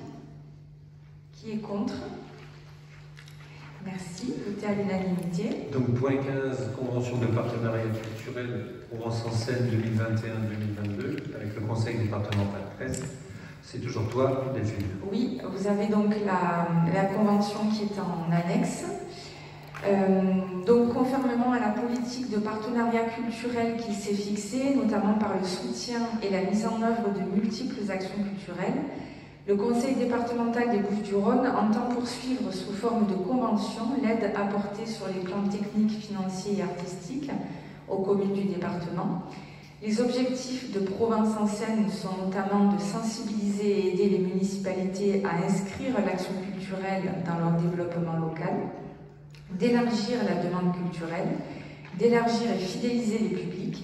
Speaker 15: Qui est contre? Merci. Voté à l'unanimité.
Speaker 1: Donc point 15, convention de partenariat culturel Provence en Seine 2021-2022 avec le conseil départemental 13. C'est toujours toi, Delphine.
Speaker 15: Oui, vous avez donc la convention qui est en annexe. Donc, conformément à la politique de partenariat culturel qui s'est fixée, notamment par le soutien et la mise en œuvre de multiples actions culturelles, le Conseil départemental des Bouches-du-Rhône entend poursuivre sous forme de convention l'aide apportée sur les plans techniques, financiers et artistiques aux communes du département. Les objectifs de Provence en Seine sont notamment de sensibiliser et aider les municipalités à inscrire l'action culturelle dans leur développement local, d'élargir la demande culturelle, d'élargir et fidéliser les publics,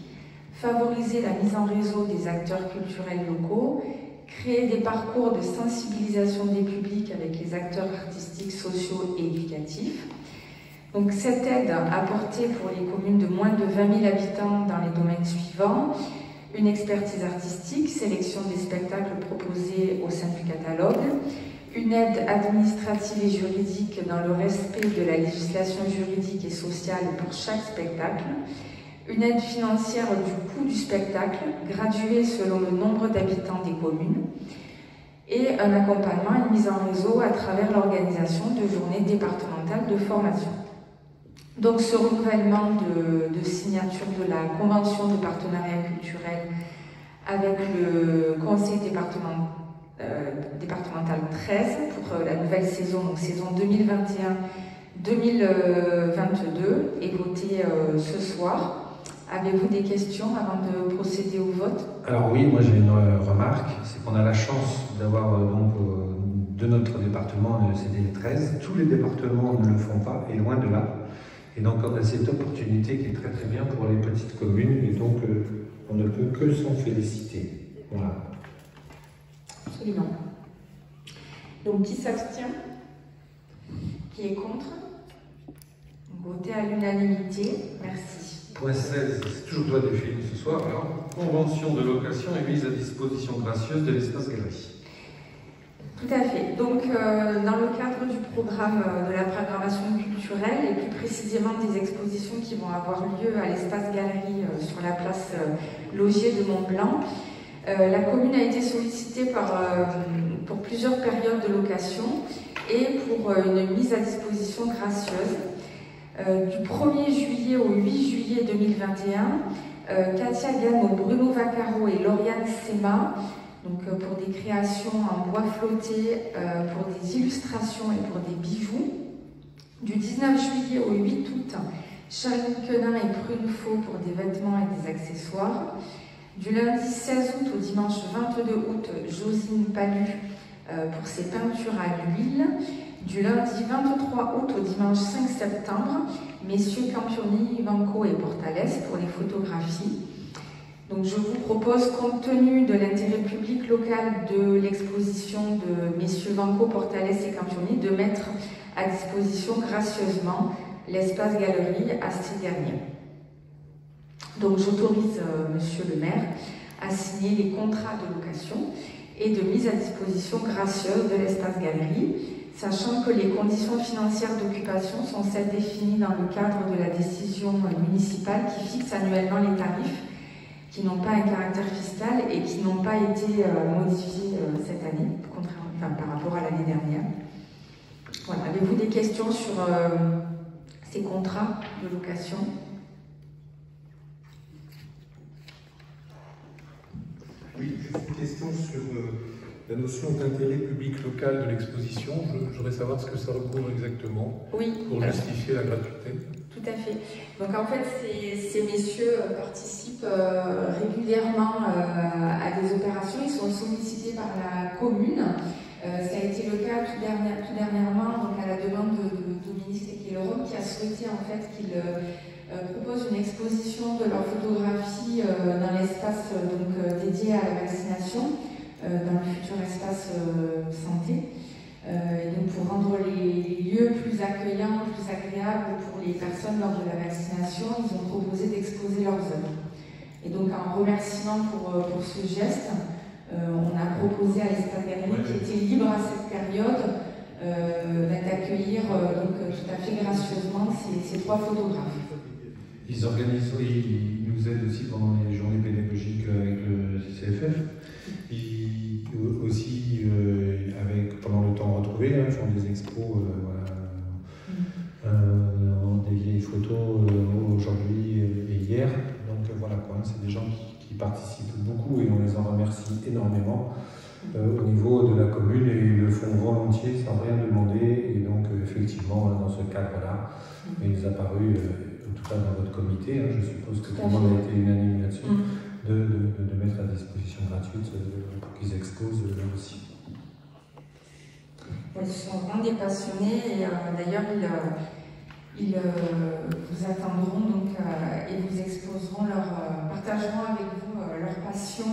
Speaker 15: favoriser la mise en réseau des acteurs culturels locaux, créer des parcours de sensibilisation des publics avec les acteurs artistiques, sociaux et éducatifs. Donc cette aide apportée pour les communes de moins de 20 000 habitants dans les domaines suivants: une expertise artistique, sélection des spectacles proposés au sein du catalogue, une aide administrative et juridique dans le respect de la législation juridique et sociale pour chaque spectacle, une aide financière du coût du spectacle, graduée selon le nombre d'habitants des communes, et un accompagnement et une mise en réseau à travers l'organisation de journées départementales de formation. Donc ce renouvellement de signature de la convention de partenariat culturel avec le conseil départemental 13 pour la nouvelle saison, donc saison 2021-2022, est voté ce soir. Avez-vous des questions avant de procéder au vote?
Speaker 12: Alors oui, moi j'ai une remarque, c'est qu'on a la chance d'avoir de notre département le CDL 13. Tous les départements ne le font pas, et loin de là. Et donc on a cette opportunité qui est très très bien pour les petites communes, et donc on ne peut que s'en féliciter. Voilà.
Speaker 15: Absolument. Donc qui s'abstient? Qui est contre? Voté à l'unanimité. Merci.
Speaker 1: Point 16, c'est toujours toi Delphine ce soir. Alors, convention de location et mise à disposition gracieuse de l'espace galerie.
Speaker 15: Tout à fait. Donc, dans le cadre du programme de la programmation culturelle, et plus précisément des expositions qui vont avoir lieu à l'espace galerie sur la place Laugier de Mont-Blanc, la commune a été sollicitée pour plusieurs périodes de location et pour une mise à disposition gracieuse. Du 1er juillet au 8 juillet 2021, Katia Gano, Bruno Vaccaro et Lauriane Sema, donc pour des créations en bois flotté, pour des illustrations et pour des bijoux. Du 19 juillet au 8 août, Charline Quenin et Prune Faux pour des vêtements et des accessoires. Du lundi 16 août au dimanche 22 août, Josine Palu pour ses peintures à l'huile. Du lundi 23 août au dimanche 5 septembre, messieurs Campioni, Vanco et Portales pour les photographies. Donc je vous propose, compte tenu de l'intérêt public local de l'exposition de messieurs Vanco, Portales et Campioni, de mettre à disposition gracieusement l'espace galerie à ces derniers. Donc j'autorise monsieur le maire à signer les contrats de location et de mise à disposition gracieuse de l'espace galerie, sachant que les conditions financières d'occupation sont celles définies dans le cadre de la décision municipale qui fixe annuellement les tarifs qui n'ont pas un caractère fiscal et qui n'ont pas été modifiés cette année, par rapport à l'année dernière. Voilà. Avez-vous des questions sur ces contrats de location?
Speaker 2: Oui, juste une question sur la notion d'intérêt public local de l'exposition. Je voudrais savoir ce que ça recouvre exactement pour justifier la gratuité.
Speaker 15: Tout à fait. Donc en fait, ces messieurs participent régulièrement à des opérations. Ils sont sollicités par la commune. Ça a été le cas tout dernièrement, donc à la demande de Dominique Sequelorum, qui a souhaité en fait qu'ils proposent une exposition de leurs photographies dans l'espace dédié à la vaccination, dans le futur espace santé. Et donc pour rendre les lieux plus accueillants, plus agréables pour les personnes lors de la vaccination, ils ont proposé d'exposer leurs œuvres. Et donc en remerciement pour ce geste, on a proposé à l'espace galerie qui était libre à cette période d'accueillir tout à fait gracieusement ces trois photographes.
Speaker 12: Ils nous aident aussi pendant les journées pédagogiques avec le CFF. Aussi pendant le temps retrouvé, ils font des expos, des vieilles photos aujourd'hui et hier. Donc voilà quoi, c'est des gens qui participent beaucoup et on les en remercie énormément au niveau de la commune et ils le font volontiers sans rien demander. Et donc effectivement, dans ce cadre-là, il nous a paru, en tout cas dans votre comité, je suppose que tout le monde a été unanime là-dessus, de mettre à disposition gratuite pour qu'ils exposent là aussi.
Speaker 15: Ils sont vraiment des passionnés et d'ailleurs ils vous attendront et vous exposeront partageront avec vous leur passion,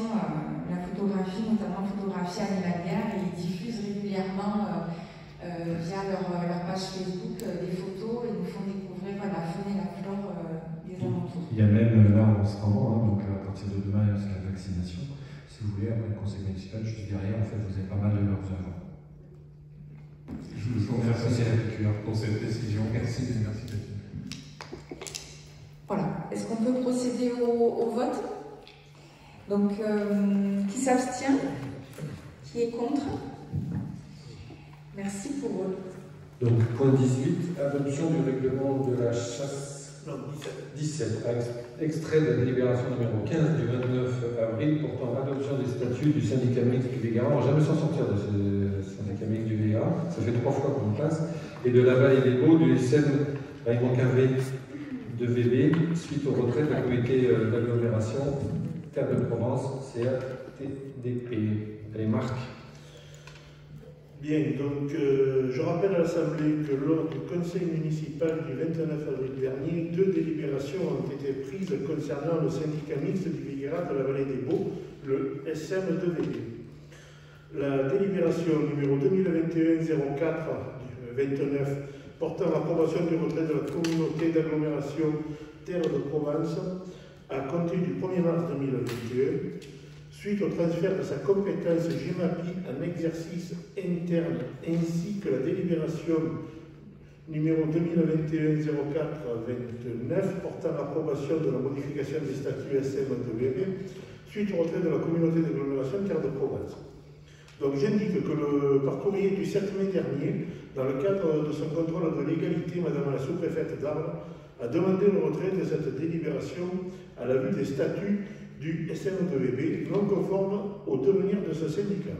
Speaker 15: la photographie, notamment photographie animalière, et ils diffusent régulièrement via leur page Facebook des photos et nous font découvrir la faune et la flore des alentours.
Speaker 12: Il y a même là en ce moment, donc à partir de demain c'est la vaccination. Si vous voulez, après le conseil municipal, juste derrière, en fait, vous avez pas mal de leurs œuvres.
Speaker 2: Je vous remercie pour cette décision. Merci, merci.
Speaker 15: Voilà. Est-ce qu'on peut procéder au vote? Donc, qui s'abstient? Qui est contre? Merci pour eux.
Speaker 1: Donc, point 18, adoption du règlement de la chasse. Non, 17. Extrait de la délibération numéro 15 du 29 avril portant adoption des statuts du syndicat mixte du Végarat. On va jamais s'en sortir de ce syndicat mixte du Végarat. Ça fait 3 fois qu'on passe. Et de la Vallée des Baux, du SN Raymond Carré de VB, suite au retrait de la comité d'agglomération Terre de Provence, CRTDP. Les marques.
Speaker 16: Bien, donc je rappelle à l'Assemblée que lors du conseil municipal du 29 avril dernier, 2 délibérations ont été prises concernant le syndicat mixte du Végarat de la Vallée des Baux, le SM2VB. La délibération numéro 2021-04 du 29 portant l'approbation du retrait de la communauté d'agglomération Terre de Provence à compter du 1er mars 2021, suite au transfert de sa compétence GEMAPI en exercice interne, ainsi que la délibération numéro 2021-04-29 portant l'approbation de la modification des statuts SM2VB, suite au retrait de la communauté d'agglomération Terre de Provence. Donc j'indique que par courrier du 7 mai dernier, dans le cadre de son contrôle de légalité, Madame la sous-préfète d'Arles a demandé le retrait de cette délibération à la vue des statuts du SM2VB non conforme au devenir de ce syndicat.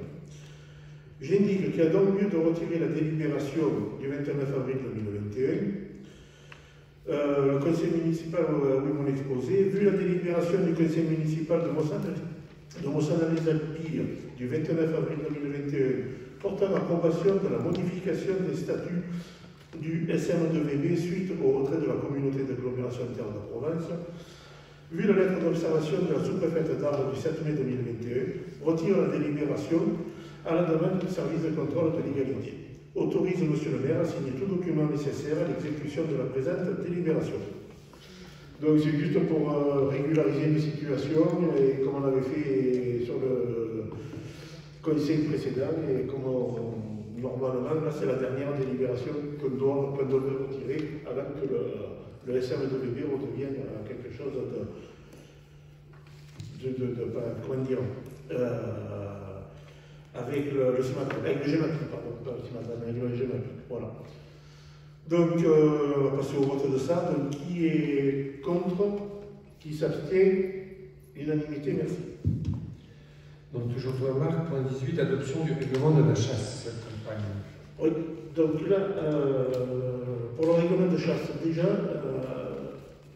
Speaker 16: J'indique qu'il y a donc lieu de retirer la délibération du 29 avril 2021. Le conseil municipal, oui, mon exposé, vu la délibération du conseil municipal de Mossana-les-Alpilles du 29 avril 2021 portant approbation de la modification des statuts du SM2VB suite au retrait de la communauté d'agglomération interne de Provence, vu la lettre d'observation de la sous-préfète d'Arles du 7 mai 2021, retire la délibération à la demande du service de contrôle de l'égalité. Autorise Monsieur le maire à signer tout document nécessaire à l'exécution de la présente délibération. Donc c'est juste pour régulariser une situation, et comme on avait fait sur le conseil précédent, et comme normalement, là c'est la dernière délibération qu'on doit retirer avant que le SM2VB redevienne quelque chose comment dire, avec le GEMAPI, pardon, pas le CIMAPI, mais le GEMAPI, voilà. Donc, on va passer au vote de ça. Donc, qui est contre? Qui s'abstient? Unanimité, merci.
Speaker 1: Donc, toujours toi, Marc, point 18, adoption du règlement de la chasse.
Speaker 16: Oui, donc là, pour le règlement de chasse, déjà,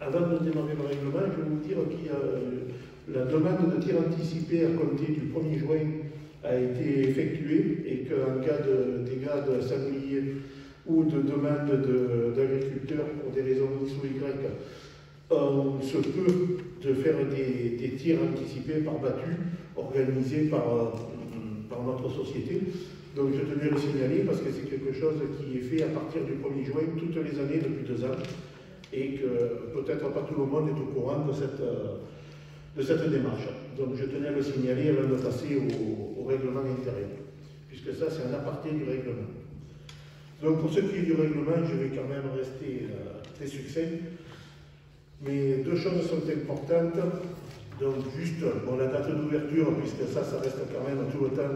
Speaker 16: avant de démarrer le règlement, je vais vous dire qu'il y a la demande de tir anticipé à compter du 1er juin a été effectuée et qu'en cas de dégâts de sangliers ou de demande d'agriculteurs pour des raisons X ou Y, on se peut de faire des tirs anticipés par battu organisés par notre société. Donc je tenais à le signaler parce que c'est quelque chose qui est fait à partir du 1er juin toutes les années depuis 2 ans et que peut-être pas tout le monde est au courant de cette démarche. Donc je tenais à le signaler avant de passer au règlement intérieur, puisque ça c'est un aparté du règlement. Donc pour ce qui est du règlement, je vais quand même rester très succinct, mais 2 choses sont importantes. Donc juste la date d'ouverture, puisque ça reste quand même tout le temps,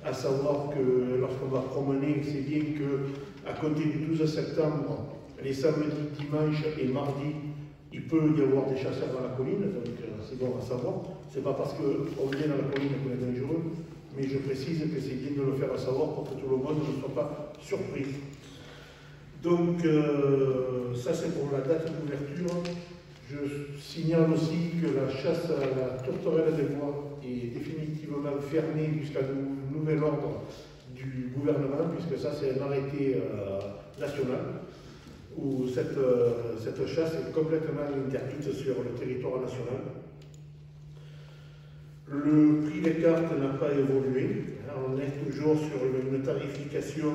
Speaker 16: à savoir que lorsqu'on va promener, c'est bien qu'à compter du 12 septembre, les samedis, dimanches et mardis, il peut y avoir des chasseurs dans la colline, donc c'est bon à savoir. C'est pas parce qu'on vient dans la colline qu'on est dangereux, mais je précise que c'est bien de le faire à savoir pour que tout le monde ne soit pas surpris. Donc ça c'est pour la date d'ouverture. Je signale aussi que la chasse à la tourterelle des bois est définitivement fermée jusqu'à nouvel ordre du gouvernement, puisque ça c'est un arrêté national où cette chasse est complètement interdite sur le territoire national. Le prix des cartes n'a pas évolué. On est toujours sur une tarification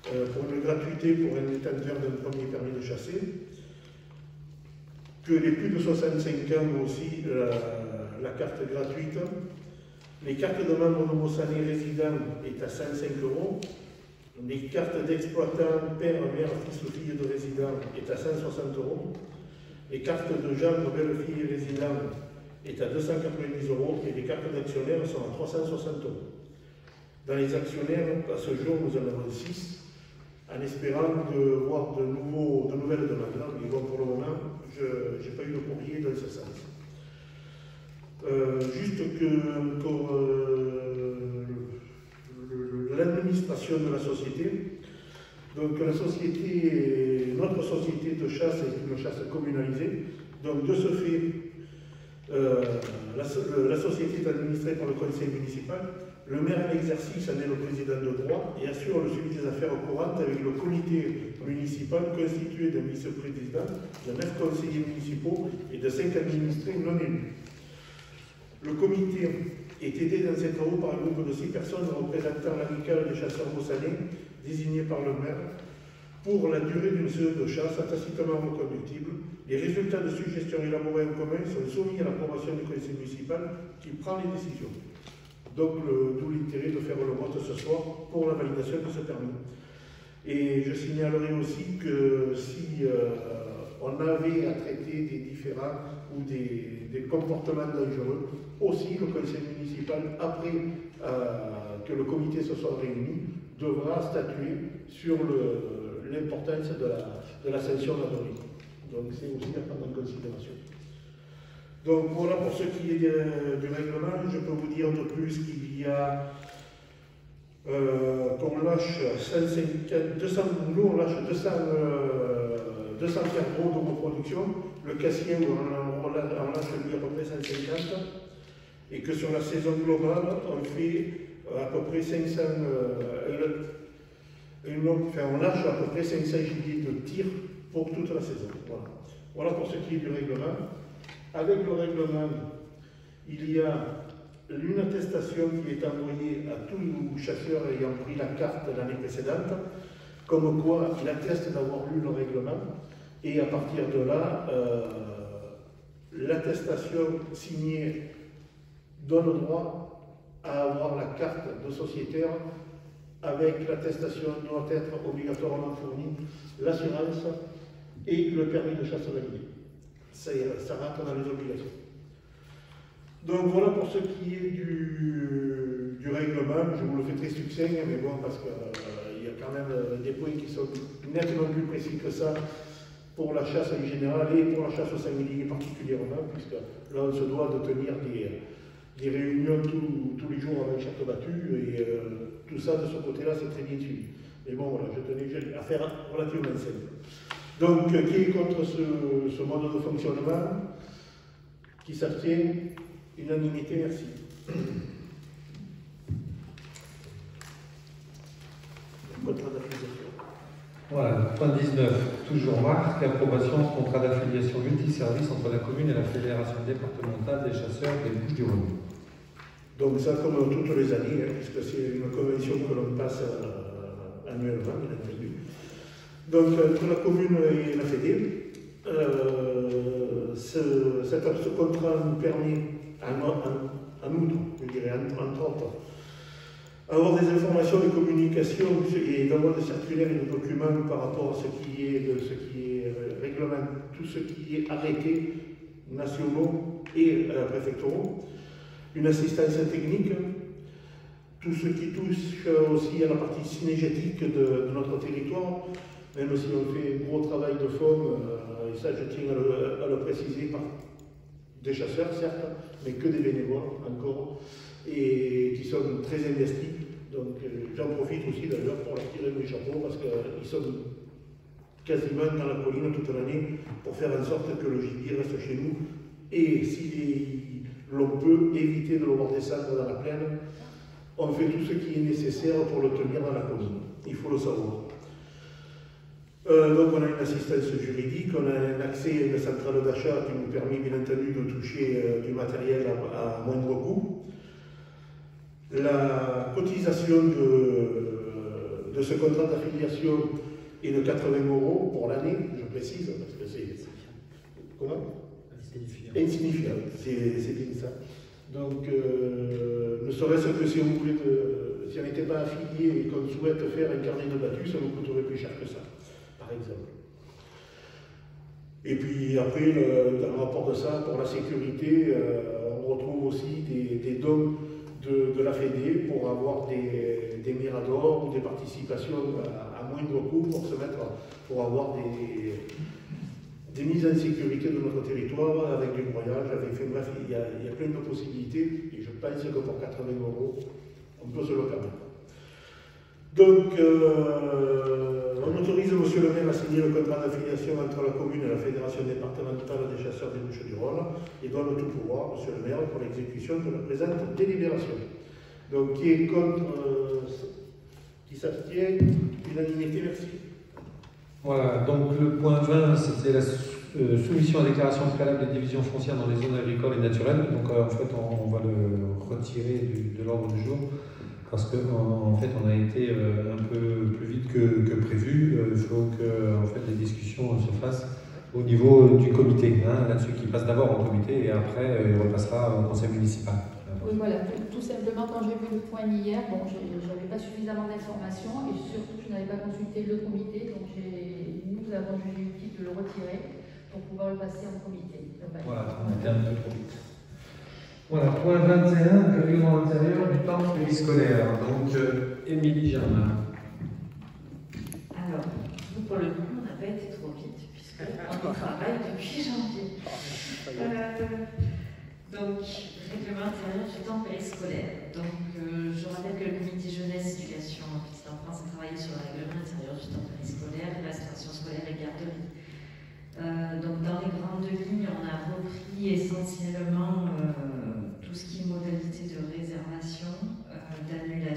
Speaker 16: pour une gratuité pour un détenteur d'un premier permis de chasser. Que les plus de 65 ans ont aussi la carte gratuite. Les cartes de membres de Mossané résidents est à 105 €. Les cartes d'exploitants, père, mère, fils ou fille de résidents est à 160 €. Les cartes de gens, de belle-fille résidents est à 290 € et les cartes d'actionnaires sont à 360 €. Dans les actionnaires, à ce jour, nous en avons 6, en espérant de voir de nouvelles demandes. Mais bon, pour le moment, je n'ai pas eu de courrier dans ce sens. Juste que pour l'administration de la société, donc notre société de chasse est une chasse communalisée. Donc de ce fait, la société est administrée par le conseil municipal. Le maire en exercice en est le président de droit et assure le suivi des affaires courantes avec le comité municipal constitué d'un vice-président, de 9 conseillers municipaux et de 5 administrés non élus. Le comité est aidé dans ses travaux par un groupe de 6 personnes représentant l'amicale des chasseurs mossanais, désignés par le maire, pour la durée d'une séance de chasse tacitement reconductible. Les résultats de suggestions élaborées en commun sont soumis à l'approbation du conseil municipal qui prend les décisions. Donc, d'où l'intérêt de faire le vote ce soir pour la validation de ce permis. Et je signalerai aussi que si on avait à traiter des différends ou des comportements dangereux, aussi le conseil municipal, après que le comité se soit réuni, devra statuer sur l'importance de la sanction à donner. Donc c'est aussi à prendre en considération. Donc voilà pour ce qui est du règlement. Je peux vous dire de plus qu'il y a qu'on lâche 200 fers gros de reproduction. Le cassien, on lâche lui à peu près 150. Et que sur la saison globale, on fait à peu près 500, on lâche à peu près 500 gilets de tir pour toute la saison. Voilà. Voilà pour ce qui est du règlement. Avec le règlement, il y a une attestation qui est envoyée à tout chasseur ayant pris la carte l'année précédente, comme quoi il atteste d'avoir lu le règlement, et à partir de là, l'attestation signée donne droit à avoir la carte de sociétaire. Avec l'attestation doit être obligatoirement fournie l'assurance et le permis de chasse validé. Ça rentre dans les obligations. Donc voilà pour ce qui est du règlement. Je vous le fais très succinct, mais bon, parce qu'il y a quand même des points qui sont nettement plus précis que ça pour la chasse en général et pour la chasse au sanglier particulièrement, puisque là on se doit de tenir des réunions tous les jours avec chaque battue, et tout ça de ce côté-là c'est très bien suivi. Mais bon voilà, je tenais à faire relativement simple. Donc qui est contre ce mode de fonctionnement? Qui s'abstient? Unanimité, merci. Contrat d'affiliation.
Speaker 1: Voilà, point 19, toujours Marc, approbation de contrat d'affiliation multiservice entre la commune et la Fédération départementale des chasseurs des Bouches-du-Rhône.
Speaker 16: Donc ça, comme toutes les années, puisque c'est une convention que l'on passe annuellement, bien entendu. Donc entre la commune et la Fédé, ce contrat nous permet, en outre, je dirais, entre autres, avoir des informations, des communications et d'avoir des circulaires et des documents par rapport à ce qui est règlement, tout ce qui est arrêté nationaux et préfectoraux, une assistance technique, tout ce qui touche aussi à la partie synergétique de notre territoire, même si on fait un gros travail de fond, et ça je tiens à le préciser, par des chasseurs certes, mais que des bénévoles encore, et qui sont très investis. Donc j'en profite aussi d'ailleurs pour leur tirer mes chapeaux, parce qu'ils sont quasiment dans la colline toute l'année pour faire en sorte que le gibier reste chez nous, et si l'on peut éviter de le voir descendre dans la plaine, on fait tout ce qui est nécessaire pour le tenir dans la commune. Il faut le savoir. Donc on a une assistance juridique, on a un accès à une centrale d'achat qui nous permet bien entendu de toucher du matériel à moindre coût. La cotisation de ce contrat d'affiliation est de 80 € pour l'année, je précise, parce que c'est... Comment? Insignifiant, c'est bien ça. Donc, ne serait-ce que si on voulait si on n'était pas affilié et qu'on souhaite faire un carnet de battu, ça nous coûterait plus cher que ça, par exemple. Et puis après, dans le rapport de ça, pour la sécurité, on retrouve aussi des dons de la Fédé pour avoir des miradors ou des participations à moindre coût pour avoir des mises en sécurité de notre territoire avec du broyage, bref, il y a plein de possibilités, et je pense que pour 80 €, on peut se le permettre. Donc, on autorise M. le maire à signer le contrat d'affiliation entre la commune et la Fédération départementale des chasseurs des Bouches-du-Rhône, et donne tout pouvoir, M. le maire, pour l'exécution de la présente délibération. Donc, qui est contre, qui s'abstient, unanimité, merci.
Speaker 1: Voilà, donc le point 20, c'était la soumission à déclaration préalable des divisions foncières dans les zones agricoles et naturelles. Donc en fait, on va le retirer de l'ordre du jour, parce qu'en fait, on a été un peu plus vite que prévu. Il faut que en fait, les discussions se fassent au niveau du comité, là-dessus, qui passe d'abord au comité et après, il repassera au conseil municipal.
Speaker 13: Oui, voilà, tout simplement, quand j'ai vu le point hier, bon, je n'avais pas suffisamment d'informations et surtout, je n'avais pas consulté le comité, donc nous avons jugé utile de le retirer pour pouvoir le passer en comité.
Speaker 1: Voilà, on était un peu trop vite. Voilà, point 21, règlement intérieur du temps périscolaire. Donc, Émilie Germain.
Speaker 8: Alors, nous, pour le coup, on n'a pas été trop vite, puisqu'on travaille depuis janvier. Donc, règlement intérieur du temps périscolaire. Donc, je rappelle que le comité jeunesse, éducation, petite enfance a travaillé sur le règlement intérieur du temps périscolaire, restauration scolaire et garderie. Donc, dans les grandes lignes, on a repris essentiellement tout ce qui est modalité de réservation, d'annulation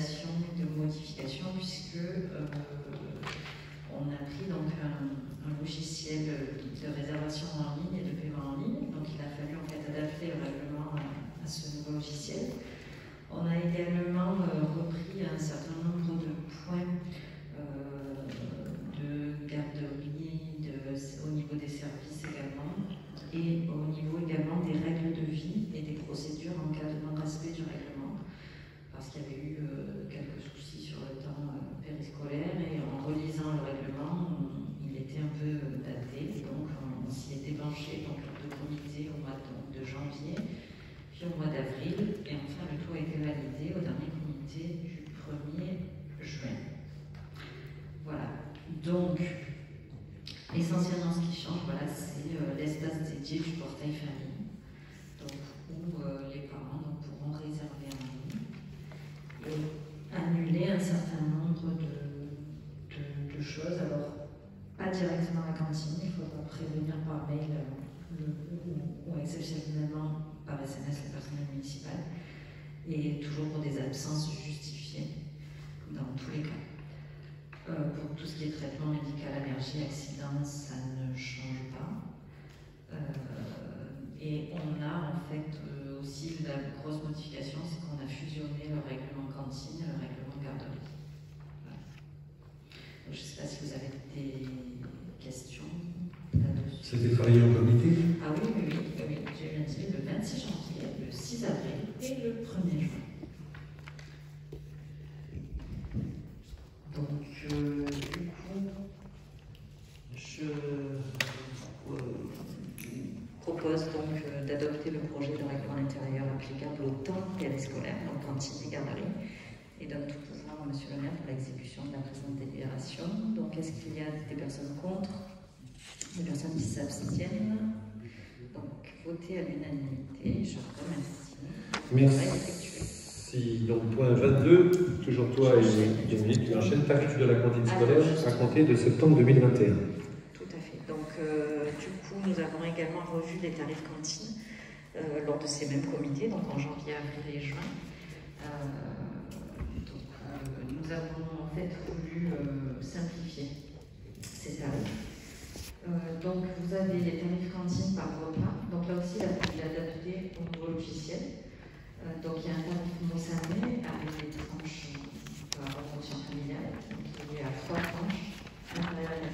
Speaker 8: un logiciel de réservation en ligne et de paiement en ligne. Donc il a fallu en fait adapter le règlement à ce nouveau logiciel. On a également repris un certain nombre de points de garderie au niveau des services également, et au niveau également des règles de vie et des procédures en cas de non-respect du règlement, parce qu'il y avait eu quelques soucis sur le temps périscolaire, et en relisant le règlement, il était un peu daté, donc on s'y était penché donc lors de comité au mois de janvier, puis au mois d'avril, et enfin le tout a été validé au dernier comité du 1er juin. Voilà, donc essentiellement ce qui change, voilà, c'est l'espace dédié du portail famille, donc, où les parents donc, pourront réserver en ligne et annuler un certain nombre de choses. Alors, pas directement à la cantine, il faudra prévenir par mail ou exceptionnellement par SMS le personnel municipal, et toujours pour des absences justifiées dans tous les cas. Pour tout ce qui est traitement médical, allergie, accident, ça ne change pas. Et on a en fait aussi la grosse modification, c'est qu'on a fusionné le règlement cantine et le règlement garderie. Voilà. Donc, je ne sais pas si vous avez des questions là-dessus.
Speaker 12: C'était travaillé en comité?
Speaker 8: Ah oui, j'ai eu un dîner le 26 janvier, le 6 avril et le 1er juin. Donc, du coup, je propose donc d'adopter le projet de règlement intérieur applicable au temps périscolaire, donc cantine et garderie, et donne tout pouvoir à Monsieur le maire pour l'exécution de la présente délibération. Donc, est-ce qu'il y a des personnes contre, des personnes qui s'abstiennent? Donc, voter à l'unanimité, je vous remercie.
Speaker 1: Merci. Donc, point 22, toujours toi et Dominique, tu enchaînes tarif de la cantine scolaire à compter de septembre 2021.
Speaker 8: Tout à fait. Donc, du coup, nous avons également revu les tarifs cantine lors de ces mêmes comités, donc en janvier, avril et juin. Nous avons en fait voulu simplifier ces tarifs. Donc, vous avez les tarifs cantine par repas. Donc, là aussi, il a adapté au nouveau logiciel. Donc, il y a un tarif Mossané avec des tranches par fonction familiale. Donc, il est à 3 tranches, inférieur à 404,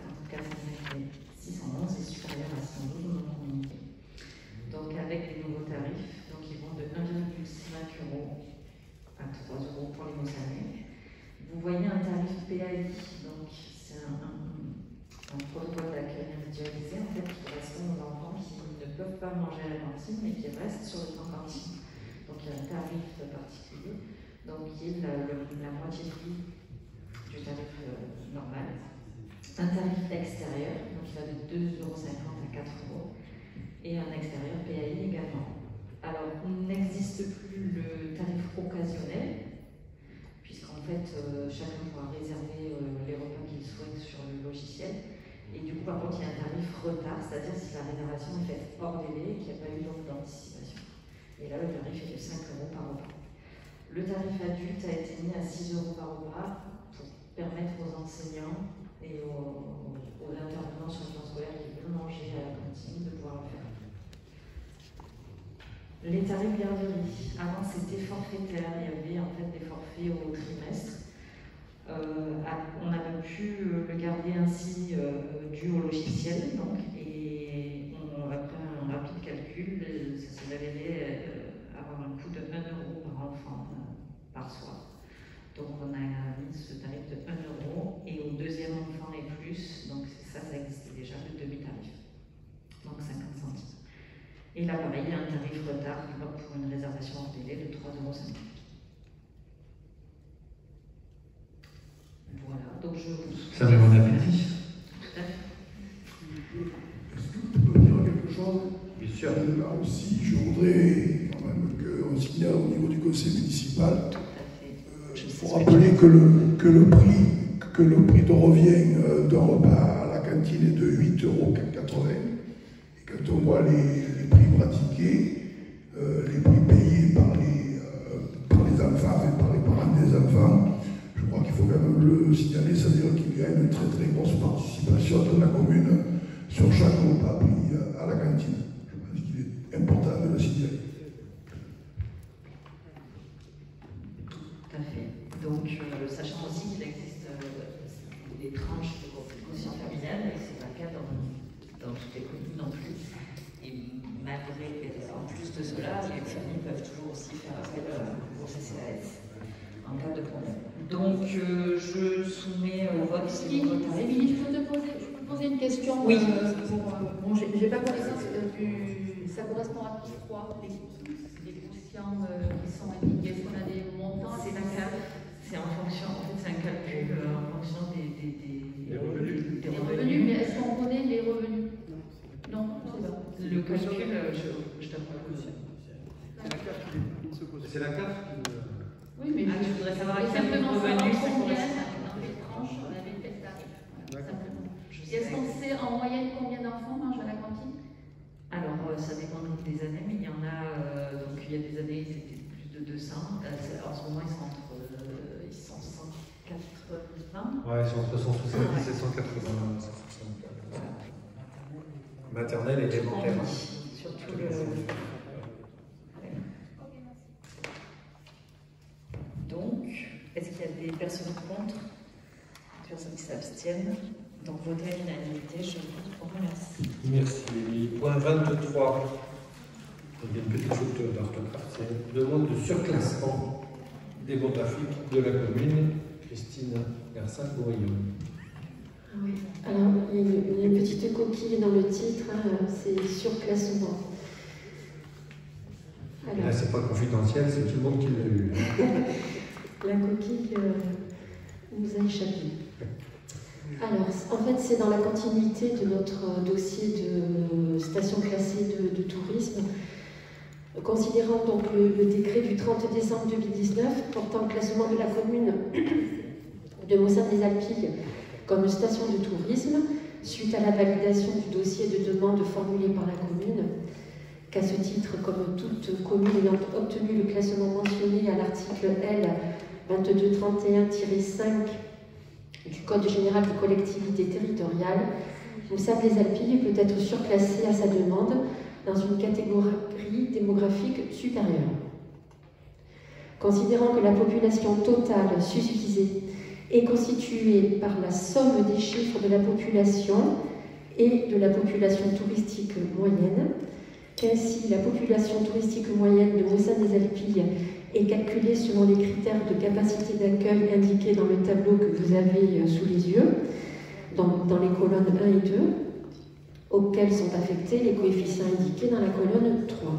Speaker 8: entre 409 et 611, et supérieur à 112 dans notre communauté. Donc, avec des nouveaux tarifs, donc ils vont de 1,5 € à 3 € pour les Mossanais. Vous voyez un tarif PAI, donc c'est un protocole d'accueil individualisé en fait, qui correspond aux enfants qui ne peuvent pas manger à la cantine mais qui restent sur le temps cantine. Donc il y a un tarif particulier, donc qui est la moitié prix du tarif normal. Un tarif extérieur, donc il va de 2,50 € à 4 €, et un extérieur PAI également. Alors, il n'existe plus le tarif occasionnel, puisqu'en fait, chacun pourra réserver les repas qu'il souhaite sur le logiciel. Et du coup, par contre, il y a un tarif retard, c'est-à-dire si la réservation est faite hors délai et qu'il n'y a pas eu d'anticipation. Et là, le tarif est de 5 € par repas. Le tarif adulte a été mis à 6 € par repas pour permettre aux enseignants et aux intervenants sur le plan scolaire qui veulent manger à la cantine de pouvoir le faire. Les tarifs garderie, avant c'était forfaitaire, il y avait en fait des forfaits au trimestre. On avait pu le garder ainsi dû au logiciel, donc, et après un rapide calcul, ça s'est révélé avoir un coût de 1 € par enfant par soir. Donc on a mis ce tarif de 1 € et au deuxième enfant et plus, donc ça existait déjà, le demi-tarif, donc 50 centimes. Et là, pareil, il y a un tarif retard pour une réservation hors délai de 3,50 €. Voilà, donc je vous...
Speaker 12: Ça met mon appétit.
Speaker 8: Tout à fait.
Speaker 9: Est-ce que vous pouvez dire quelque chose?
Speaker 12: Bien sûr.
Speaker 9: Là aussi, je voudrais quand même qu'on signale au niveau du conseil municipal. Il faut rappeler que le prix de revient d'un repas à la cantine est de 8,80 €. Et quand on voit les prix pratiqués, les prix payés par les enfants et par les parents des enfants, je crois qu'il faut quand même le signaler, c'est-à-dire qu'il y a une très très grosse participation de la commune sur chaque repas pris à la cantine. Je pense qu'il est important de le signaler.
Speaker 8: Tout à fait. Donc, sachant aussi qu'il existe des tranches de quotient familial, et ce n'est pas le cas dans toutes les communes non plus. Et malgré, en plus de cela, les familles peuvent toujours aussi faire appel au CCAS en cas de problème. Donc, je soumets au vote.
Speaker 13: Émilie, je peux te poser une question.
Speaker 8: Oui.
Speaker 13: Bon, j'ai pas connaissance ça correspond à quoi les quotients qui sont indiqués? Est-ce qu'on a des montants?
Speaker 8: C'est un cas. C'est en fonction, en fait, c'est un calcul en fonction des revenus.
Speaker 13: Des revenus, mais est-ce qu'on connaît les revenus? Non, je sais pas.
Speaker 8: Le calcul, je t'apprends que
Speaker 1: c'est la carte qui...
Speaker 13: Oui, mais
Speaker 8: je voudrais savoir à quel
Speaker 13: simplement
Speaker 8: revenu ça
Speaker 13: combien,
Speaker 8: correspond.
Speaker 13: dans les tranches, on avait quel tarif. Simplement. Est-ce qu'on sait en moyenne combien d'enfants mangent à la cantine?
Speaker 8: Alors, ça dépend des années, mais il y en a, donc il y a des années, ils étaient plus de 200. En ce moment, ils sont entre 180.
Speaker 12: Ouais, ils sont entre 170 et 180. Maternelle et élémentaire.
Speaker 8: Surtout le... Donc, est-ce qu'il y a des personnes contre, des personnes qui s'abstiennent? Donc, voter à l'unanimité, je vous remercie.
Speaker 1: Merci. Point 23. Il y a une petite faute d'orthographe. C'est demande de surclassement démographique de la commune. Christine Garcin-Bourillon.
Speaker 4: Oui. Alors, il y a une petite coquille dans le titre, hein, c'est surclassement.
Speaker 12: Alors, là, c'est pas confidentiel, c'est tout le monde qui l'a eu.
Speaker 4: La coquille nous a échappé. Alors, en fait, c'est dans la continuité de notre dossier de station classée de tourisme. Considérant donc le décret du 30 décembre 2019 portant le classement de la commune de Mossade-les-Alpilles comme station de tourisme, suite à la validation du dossier de demande formulé par la commune, qu'à ce titre, comme toute commune ayant obtenu le classement mentionné à l'article L 2231-5 du Code général des collectivités territoriales, Mossade-les-Alpilles peut être surclassée à sa demande dans une catégorie démographique supérieure. Considérant que la population totale susvisée est constituée par la somme des chiffres de la population et de la population touristique moyenne, qu'ainsi la population touristique moyenne de Mossade-les-Alpilles est calculée selon les critères de capacité d'accueil indiqués dans le tableau que vous avez sous les yeux, dans les colonnes 1 et 2, auxquels sont affectés les coefficients indiqués dans la colonne 3.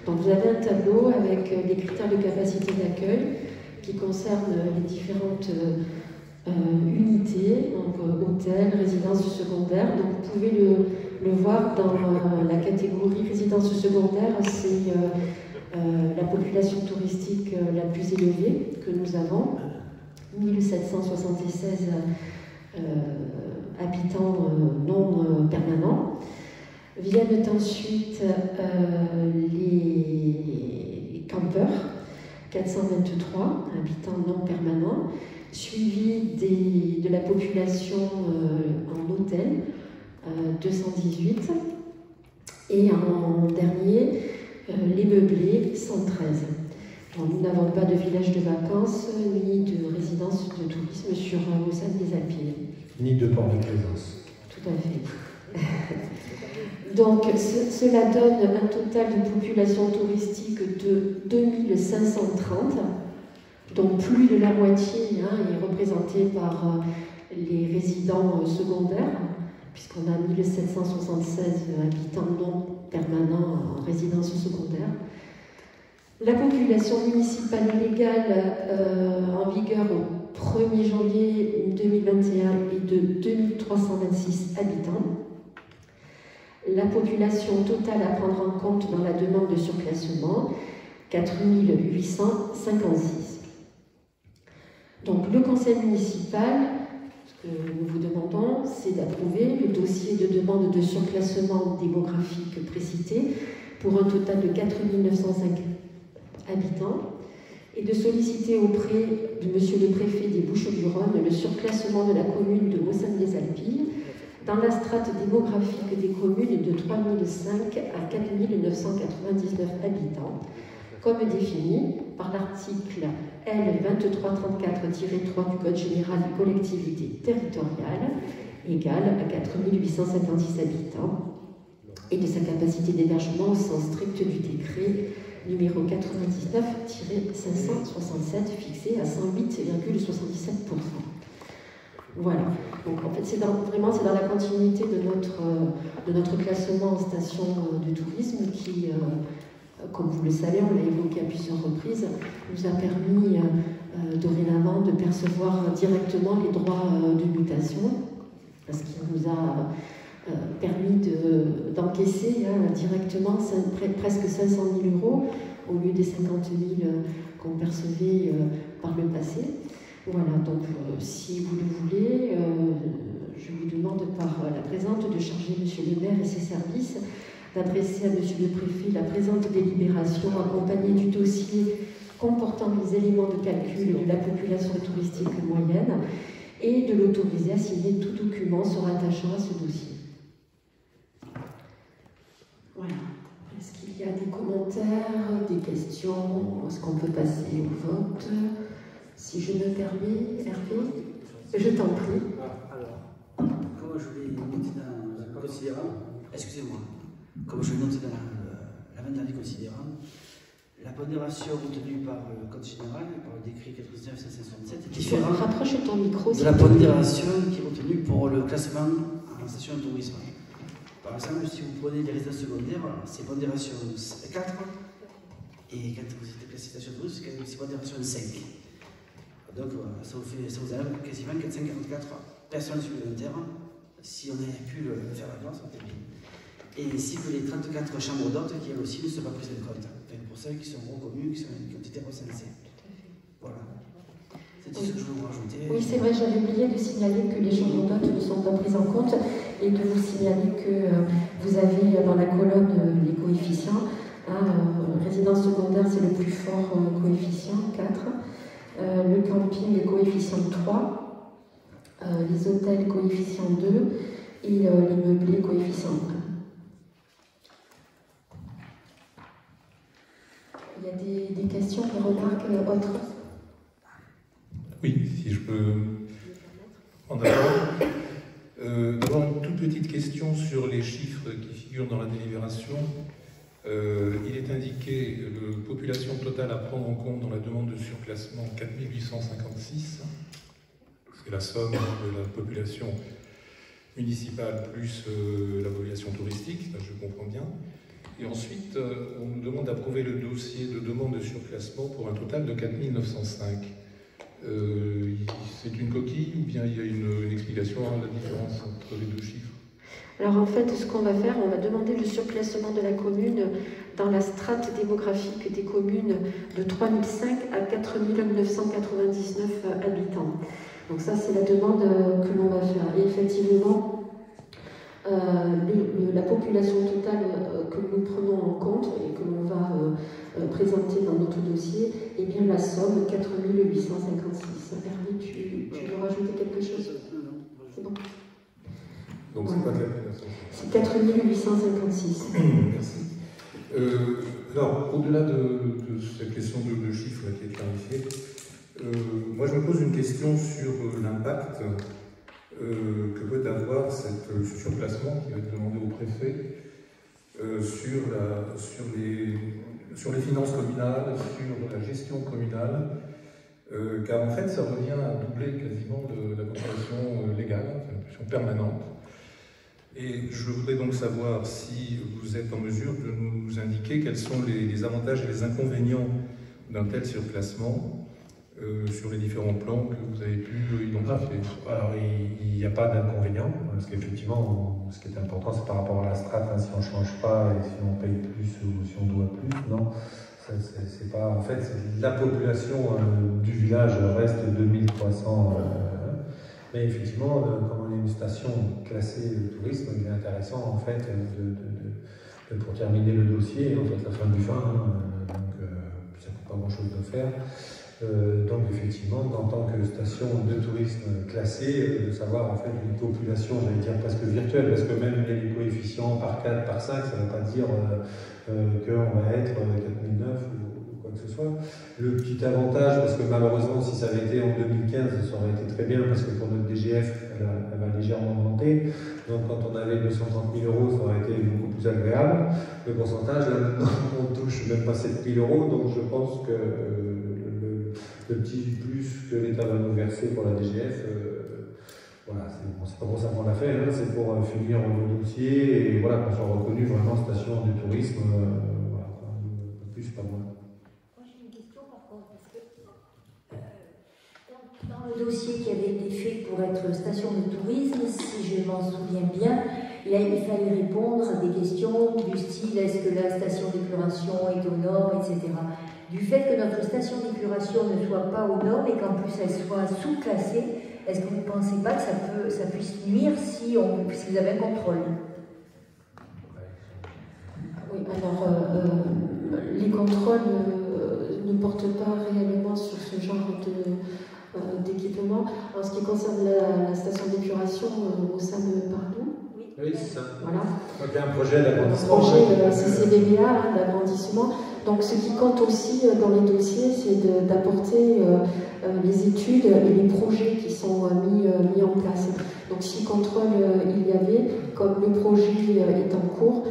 Speaker 4: Donc vous avez un tableau avec les critères de capacité d'accueil qui concernent les différentes unités, donc hôtels, résidences secondaires. Donc vous pouvez le voir dans la catégorie résidence secondaire, c'est la population touristique la plus élevée que nous avons, 1776 habitants non permanents. Viennent ensuite les campeurs, 423 habitants non permanents, suivis de la population en hôtel, 218, et en dernier, les meublés, 113. Donc, nous n'avons pas de village de vacances ni de résidence de tourisme sur Mossade-les-Alpilles.
Speaker 12: Ni de port de plaisance.
Speaker 4: Tout à fait. Donc, cela donne un total de population touristique de 2530, dont plus de la moitié est représentée par les résidents secondaires, puisqu'on a 1776 habitants non permanents en résidence secondaire. La population municipale légale en vigueur au 1er janvier 2021 est de 2326 habitants. La population totale à prendre en compte dans la demande de surclassement, 4856. Donc le conseil municipal, ce que nous vous demandons, c'est d'approuver le dossier de demande de surclassement démographique précité pour un total de 4905 habitants et de solliciter auprès de Monsieur le Préfet des Bouches-du-Rhône le surclassement de la commune de Baussanes-les-Alpilles dans la strate démographique des communes de 3005 à 4999 habitants, comme défini par l'article L. 2334-3 du Code général des collectivités territoriales, égal à 4856 habitants, et de sa capacité d'hébergement au sens strict du décret numéro 99-567 fixé à 108,77%. Voilà, donc en fait c'est vraiment dans la continuité de notre classement en station de tourisme qui, comme vous le savez, on l'a évoqué à plusieurs reprises, nous a permis dorénavant de percevoir directement les droits de mutation, parce qu'il nous a permis d'encaisser directement presque 500 000 euros au lieu des 50 000 qu'on percevait par le passé. Voilà, donc si vous le voulez, je vous demande par la présente de charger M. le maire et ses services d'adresser à M. le préfet la présente délibération accompagnée du dossier comportant les éléments de calcul de la population touristique moyenne et de l'autoriser à signer tout document se rattachant à ce dossier. Voilà. Est-ce qu'il y a des commentaires, des questions? Est-ce qu'on peut passer au vote? Si je me permets, Hervé, je t'en prie.
Speaker 17: Alors, comme je l'ai noté dans le considérant, excusez-moi, comme je l'ai noté dans l'amendement considérant, la pondération retenue par le Code général, par le décret 99-567, est différente
Speaker 4: rapproche ton micro,
Speaker 17: de la pondération qui est retenue pour le classement en station de tourisme. Par exemple, si vous prenez les résidences secondaires, c'est pondération 4, et quand vous êtes classé station de tourisme, c'est pondération 5. Donc ça vous enlève quasiment 444 personnes supplémentaires. Si on avait pu le faire à l'avance, ça aurait été bien. Et ainsi que les 34 chambres d'hôtes qui, elles aussi, ne sont pas prises en compte. Enfin, pour celles qui sont reconnues, qui ont été recensées. Voilà. C'est tout ce que je veux vous rajouter.
Speaker 4: Oui, c'est vrai, j'avais oublié de signaler que les chambres d'hôtes ne sont pas prises en compte et de vous signaler que vous avez dans la colonne les coefficients. Résidence secondaire, c'est le plus fort coefficient, 4. Le camping, coefficient 3. Les hôtels, coefficient 2. Et les meublés, coefficient 1. Il y a des questions, des remarques autres?
Speaker 2: Oui, si je peux en avoir. D'abord, une toute petite question sur les chiffres qui figurent dans la délibération. Il est indiqué population totale à prendre en compte dans la demande de surclassement 4856. C'est la somme de la population municipale plus la population touristique, ça je comprends bien. Et ensuite, on nous demande d'approuver le dossier de demande de surclassement pour un total de 4905. C'est une coquille ou bien il y a une explication à la différence entre les deux chiffres?
Speaker 4: Alors en fait, ce qu'on va faire, on va demander le surclassement de la commune dans la strate démographique des communes de 3005 à 4999 habitants. Donc ça, c'est la demande que l'on va faire. Et effectivement, la population totale que nous prenons en compte et que l'on va présenter dans notre dossier est bien la somme 4856. Hervé, tu veux rajouter quelque chose? C'est bon.
Speaker 2: Donc c'est pas 4956.
Speaker 4: C'est 4856.
Speaker 2: Merci. Alors, au-delà de cette question de chiffres qui est clarifiée, moi je me pose une question sur l'impact que peut avoir ce surclassement qui va être demandé au préfet sur les finances communales, sur la gestion communale, car en fait ça revient à doubler quasiment la population légale, la population permanente. Et je voudrais donc savoir si vous êtes en mesure de nous indiquer quels sont les avantages et les inconvénients d'un tel surclassement sur les différents plans que vous avez pu identifier.
Speaker 12: Alors, il n'y a pas d'inconvénient, parce qu'effectivement, ce qui est important, c'est par rapport à la strate, hein, si on ne change pas et si on paye plus ou si on doit plus, non. C'est pas, en fait, la population du village reste 2300. Mais effectivement, comme on est une station classée tourisme, il est intéressant en fait pour terminer le dossier, en fait la fin du fin, donc ça ne coûte pas grand-chose de faire. Donc effectivement, en tant que station de tourisme classée, de savoir en fait une population, j'allais dire presque virtuelle, parce que même les coefficients par 4, par 5, ça ne veut pas dire qu'on va être 4009 ou quoi que ce soit. Le petit avantage, parce que malheureusement, si ça avait été en 2015, ça aurait été très bien, parce que pour notre DGF, elle va légèrement monter. Donc quand on avait 230 000 €, ça aurait été beaucoup plus agréable. Le pourcentage, là maintenant, on touche même pas 7 000 €, donc je pense que le petit plus que l'État va nous verser pour la DGF, voilà, c'est pas pour ça qu'on l'a fait, hein, c'est pour finir le dossier et voilà, qu'on soit reconnu vraiment station de tourisme, voilà, pas plus, pas moins.
Speaker 7: Moi j'ai une question par contre, parce que dans le dossier qui avait été fait pour être station de tourisme, si je m'en souviens bien, il fallait répondre à des questions du style est-ce que la station d'épuration est aux normes, etc. Du fait que notre station d'épuration ne soit pas aux normes et qu'en plus elle soit sous-classée, est-ce que vous ne pensez pas que ça puisse nuire si vous avez un contrôle?
Speaker 18: Oui, alors les contrôles ne portent pas réellement sur ce genre d'équipement. En ce qui concerne la station d'épuration au sein de Pardoux,
Speaker 12: oui, c'est ça.
Speaker 18: Voilà.
Speaker 12: Donc, il y a un projet d'agrandissement.
Speaker 18: Un projet CCBBA d'agrandissement. Donc ce qui compte aussi dans les dossiers, c'est d'apporter les études et les projets qui sont mis en place. Donc si contrôle il y avait, comme le projet est en cours,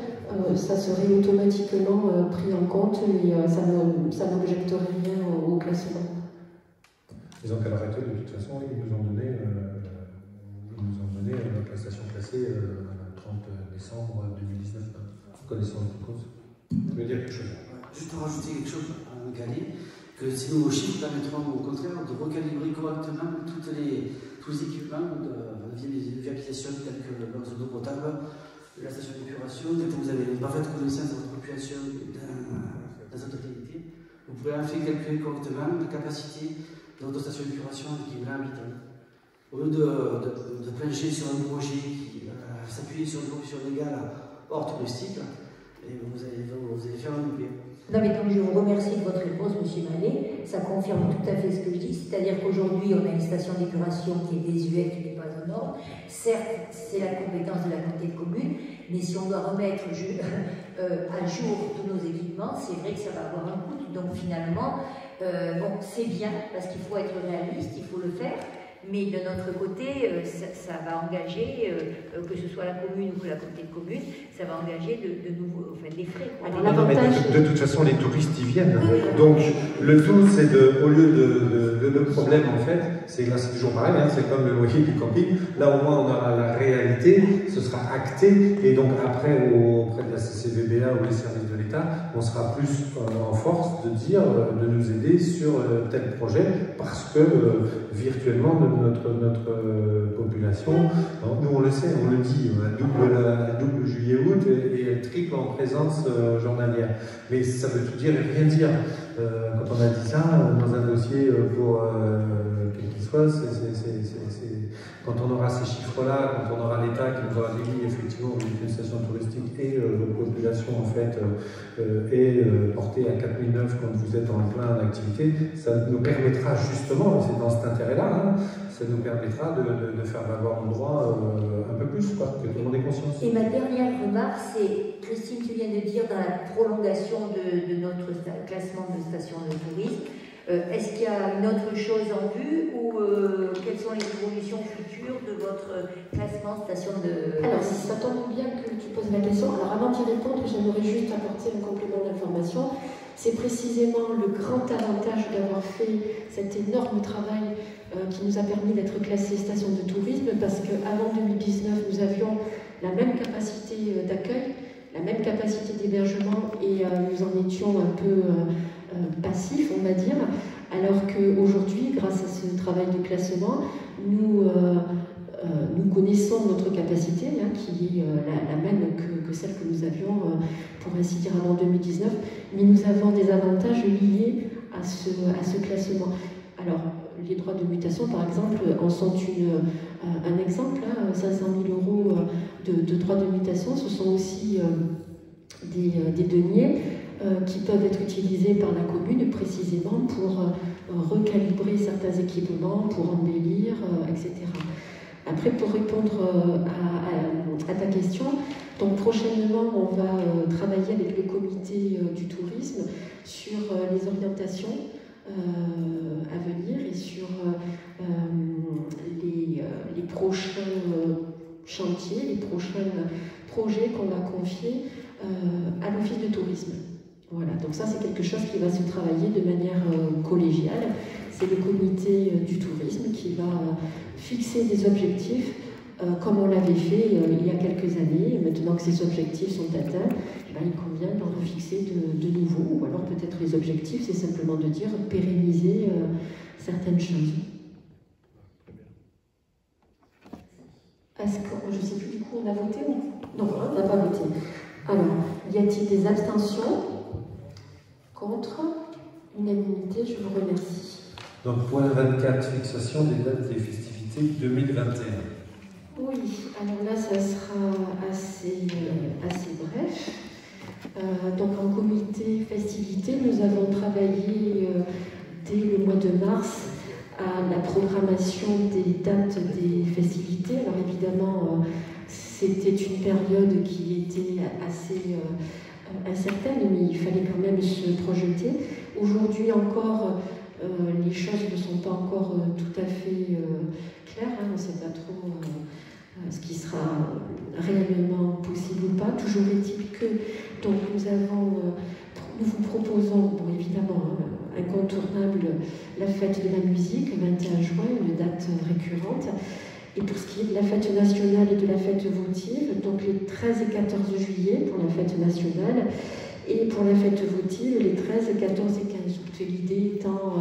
Speaker 18: ça serait automatiquement pris en compte et ça n'objecterait rien au classement.
Speaker 12: Disons qu'à l'heure actuelle, de toute façon, ils nous ont donné la station classée le 30 décembre 2019, connaissance de cause. Tu veux dire quelque chose?
Speaker 17: Juste rajouter quelque chose à Galé, que ces nouveaux chiffres permettront au contraire de recalibrer correctement tous les équipements de viabilisation tels que l'ordre d'eau potable, la station d'épuration. Dès que vous avez une parfaite connaissance de votre population dans sa totalité, vous pourrez en fait calculer correctement la capacité de votre station d'épuration qui est 20 habitants. Au lieu de plancher sur un projet qui s'appuie sur une population légale hors touristique, et vous allez faire un doublé.
Speaker 7: Non mais donc je vous remercie de votre réponse, M. Mallet. Ça confirme tout à fait ce que je dis, c'est-à-dire qu'aujourd'hui on a une station d'épuration qui est désuète, qui n'est pas aux normes. Certes, c'est la compétence de la communauté de communes, mais si on doit remettre à jour tous nos équipements, c'est vrai que ça va avoir un coût. Donc finalement, bon, c'est bien parce qu'il faut être réaliste, il faut le faire. Mais de notre côté, ça va engager, que ce soit la commune ou la communauté de communes, ça va engager de nouveaux, enfin, des frais.
Speaker 12: De toute façon, les touristes y viennent. Donc, le tout, c'est au lieu le problème, en fait, c'est là, c'est toujours pareil, hein, c'est comme le loyer du camping. Là, au moins, on aura la réalité, ce sera acté. Et donc, après, auprès de la CCBBA ou les services de l'État, on sera plus en force de dire, de nous aider sur tel projet, parce que virtuellement, notre population, nous on le sait, on le dit, elle double juillet-août et elle triple en présence journalière. Mais ça veut tout dire et rien dire. Quand on a dit ça, dans un dossier pour quel qu'il soit, quand on aura ces chiffres-là, quand on aura l'État qui nous aura dit effectivement, vous êtes une station touristique et votre population en fait est portée à 4009 quand vous êtes en plein d'activité, ça nous permettra justement, et c'est dans cet intérêt-là, hein, ça nous permettra de faire valoir nos droits un peu plus, quoi, que tout le monde ait conscience.
Speaker 7: Et ma dernière remarque, c'est, Christine, tu viens de dire dans la prolongation de notre classement de station de tourisme, est-ce qu'il y a une autre chose en vue ou quelles sont les évolutions futures de votre classement station de...
Speaker 18: Alors, si ça tombe bien que tu poses la question, alors avant d'y répondre, j'aimerais juste apporter un complément d'information. C'est précisément le grand avantage d'avoir fait cet énorme travail qui nous a permis d'être classés station de tourisme, parce qu'avant 2019, nous avions la même capacité d'accueil, la même capacité d'hébergement, et nous en étions un peu passifs, on va dire, alors qu'aujourd'hui, grâce à ce travail de classement, nous connaissons notre capacité, hein, qui est la même que celle que nous avions, pour ainsi dire, avant 2019, mais nous avons des avantages liés à ce classement. Alors, les droits de mutation, par exemple, en sont un exemple, hein, 500 000 € de droits de mutation. Ce sont aussi des deniers qui peuvent être utilisés par la commune précisément pour recalibrer certains équipements, pour embellir, etc. Après, pour répondre à ta question, donc prochainement, on va travailler avec le comité du tourisme sur les orientations à venir et sur les prochains chantiers, les prochains projets qu'on va confier à l'office de tourisme. Voilà, donc ça c'est quelque chose qui va se travailler de manière collégiale. C'est le comité du tourisme qui va fixer des objectifs comme on l'avait fait il y a quelques années. Maintenant que ces objectifs sont atteints, il convient d'en refixer de nouveaux. Ou alors peut-être les objectifs, c'est simplement de dire pérenniser certaines choses. Est-ce que, je ne sais plus, du coup, on a voté ou non, on n'a pas voté. Alors, y a-t-il des abstentions? Contre? Unanimité, je vous remercie.
Speaker 12: Donc, point 24, fixation des dates des festivités 2021.
Speaker 18: Oui, alors là, ça sera assez bref. Donc, en comité festivité, nous avons travaillé dès le mois de mars à la programmation des dates des festivités. Alors, évidemment, c'était une période qui était assez incertaine, mais il fallait quand même se projeter. Aujourd'hui encore, les choses ne sont pas encore tout à fait claires. On ne sait pas trop ce qui sera réellement possible ou pas. Toujours est-il que donc, nous vous proposons, bon, évidemment, incontournable, la fête de la musique, le 21 juin, une date récurrente. Et pour ce qui est de la fête nationale et de la fête votive, donc les 13 et 14 juillet pour la fête nationale, et pour la fête votive, les 13, 14 et 15 août. L'idée étant,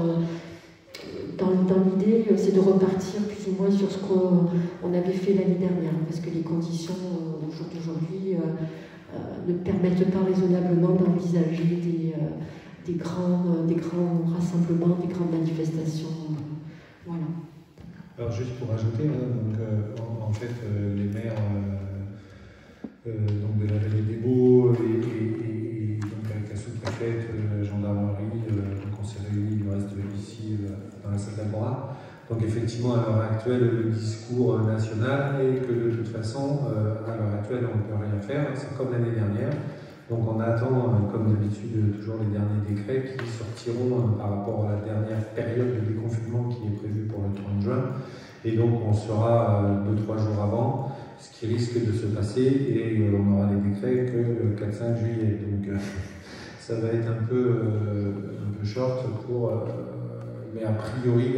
Speaker 18: dans l'idée, c'est de repartir plus ou moins sur ce qu'on avait fait l'année dernière, parce que les conditions au jour d'aujourd'hui ne permettent pas raisonnablement d'envisager des grands rassemblements, des grandes manifestations. Voilà.
Speaker 12: Alors juste pour ajouter, en fait, les maires donc de la vallée des Baux et donc avec la sous-préfète, gendarmerie, donc on s'est réunis, le reste ici dans la salle d'Agora. Donc effectivement, à l'heure actuelle, le discours national est que de toute façon, à l'heure actuelle, on ne peut rien faire, c'est comme l'année dernière. Donc on attend, comme d'habitude, toujours les derniers décrets qui sortiront par rapport à la dernière période de déconfinement qui est prévue pour le 30 juin. Et donc on sera 2-3 jours avant, ce qui risque de se passer, et on aura les décrets que le 4-5 juillet. Donc ça va être un peu short pour... mais a priori,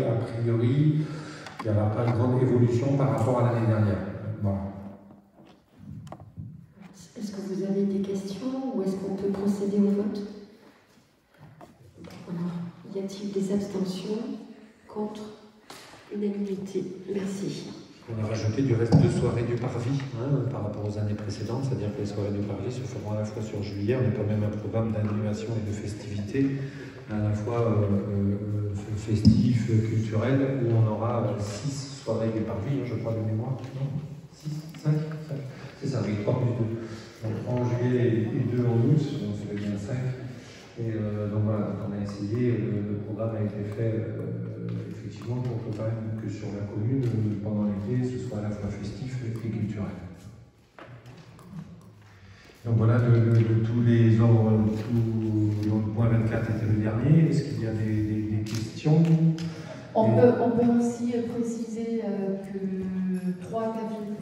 Speaker 12: il n'y aura pas de grande évolution par rapport à l'année dernière. Voilà.
Speaker 18: Est-ce que vous avez des questions ou est-ce qu'on peut procéder au vote? Alors, y a-t-il des abstentions? Contre? Unanimité. Merci.
Speaker 1: On a rajouté du reste 2 soirées du Parvis par rapport aux années précédentes, c'est-à-dire que les soirées du Parvis se feront à la fois sur juillet. On a quand même un programme d'animation et de festivités, à la fois festif, culturel, où on aura 6 soirées du Parvis, je crois, de mémoire. Non, 6, 5 c'est ça, avec 3 plus 2. Donc en juillet et 2 en août, donc ça fait bien 5. Et donc voilà, on a essayé, le programme a été fait effectivement pour que, quand même, que sur la commune, pendant l'été, ce soit à la fois festif et culturel. Donc voilà, de tous les ordres, donc le point 24 était le dernier. Est-ce qu'il y a des questions?
Speaker 13: On peut aussi préciser que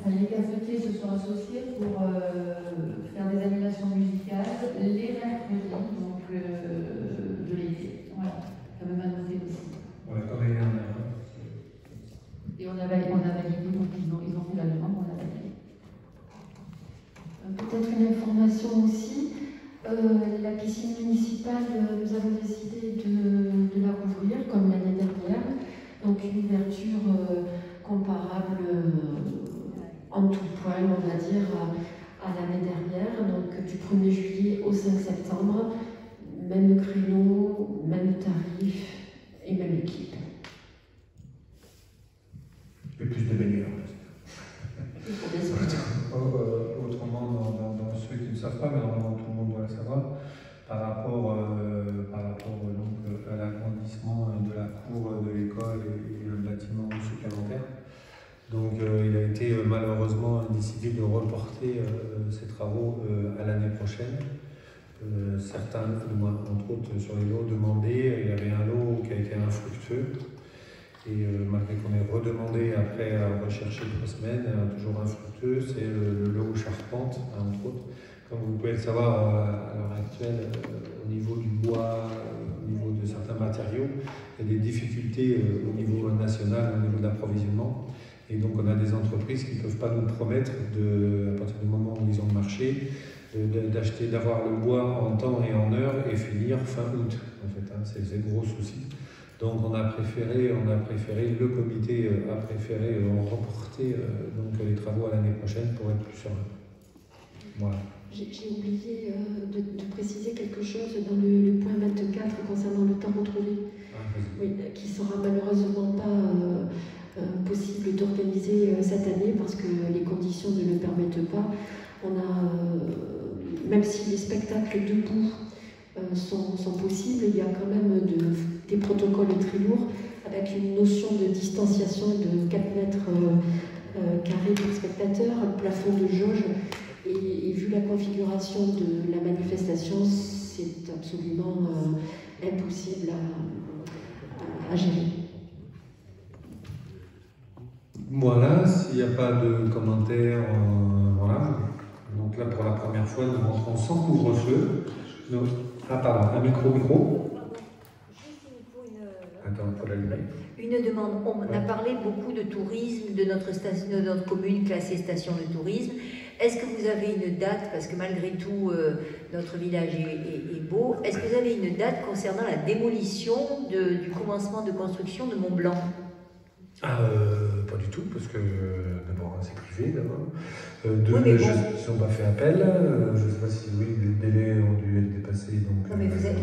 Speaker 13: les cafetiers se sont associés pour faire des animations musicales les mercredis donc, de l'été. Voilà, quand même à noter aussi.
Speaker 12: Ouais, comme l'année dernière.
Speaker 13: Et on a validé, donc ils ont fait la demande, on a validé.
Speaker 18: Peut-être une information aussi. La piscine municipale, nous avons décidé de la rouvrir comme l'année dernière. Donc une ouverture comparable en tout point, on va dire, à l'année dernière. Donc du 1er juillet au 5 septembre, même créneau, même tarif et même équipe.
Speaker 1: Et plus de baigneurs.
Speaker 12: Autrement, dans ceux qui ne savent pas, mais normalement tout le monde doit le savoir, par rapport ces travaux à l'année prochaine. Certains, entre autres sur les lots demandés, il y avait un lot qui a été infructueux. Et malgré qu'on ait redemandé après à rechercher 3 semaines, toujours infructueux, c'est le lot charpente, entre autres. Comme vous pouvez le savoir à l'heure actuelle, au niveau du bois, au niveau de certains matériaux, il y a des difficultés au niveau national, au niveau de l'approvisionnement. Et donc on a des entreprises qui ne peuvent pas nous promettre, à partir du moment où ils ont le marché, d'avoir le bois en temps et en heure et finir fin août. En fait, hein, c'est le gros souci. Donc on a préféré, le comité a préféré reporter donc les travaux à l'année prochaine pour être plus serein. Voilà.
Speaker 18: J'ai oublié de préciser quelque chose dans le point 24 concernant le temps retrouvé, oui, qui sera malheureusement pas possible d'organiser cette année parce que les conditions ne le permettent pas. On a, même si les spectacles debout sont possibles, il y a quand même des protocoles très lourds avec une notion de distanciation de 4 mètres carrés par spectateur, un plafond de jauge. Et vu la configuration de la manifestation, c'est absolument impossible à gérer.
Speaker 12: Voilà, s'il n'y a pas de commentaires, voilà. Donc là, pour la première fois, nous rentrons sans couvre-feu. Ah pardon, un micro. Attends, il faut l'allumer.
Speaker 7: Une demande. On a parlé beaucoup de tourisme, de notre commune classée station de tourisme. Est-ce que vous avez une date, parce que malgré tout, notre village est beau, est-ce que vous avez une date concernant la démolition du commencement de construction de Mont-Blanc?
Speaker 12: Pas du tout, parce que d'abord c'est privé d'abord. Ils n'ont pas fait appel. Je ne sais pas si les délais ont dû être dépassés. Donc,
Speaker 7: non, mais vous êtes,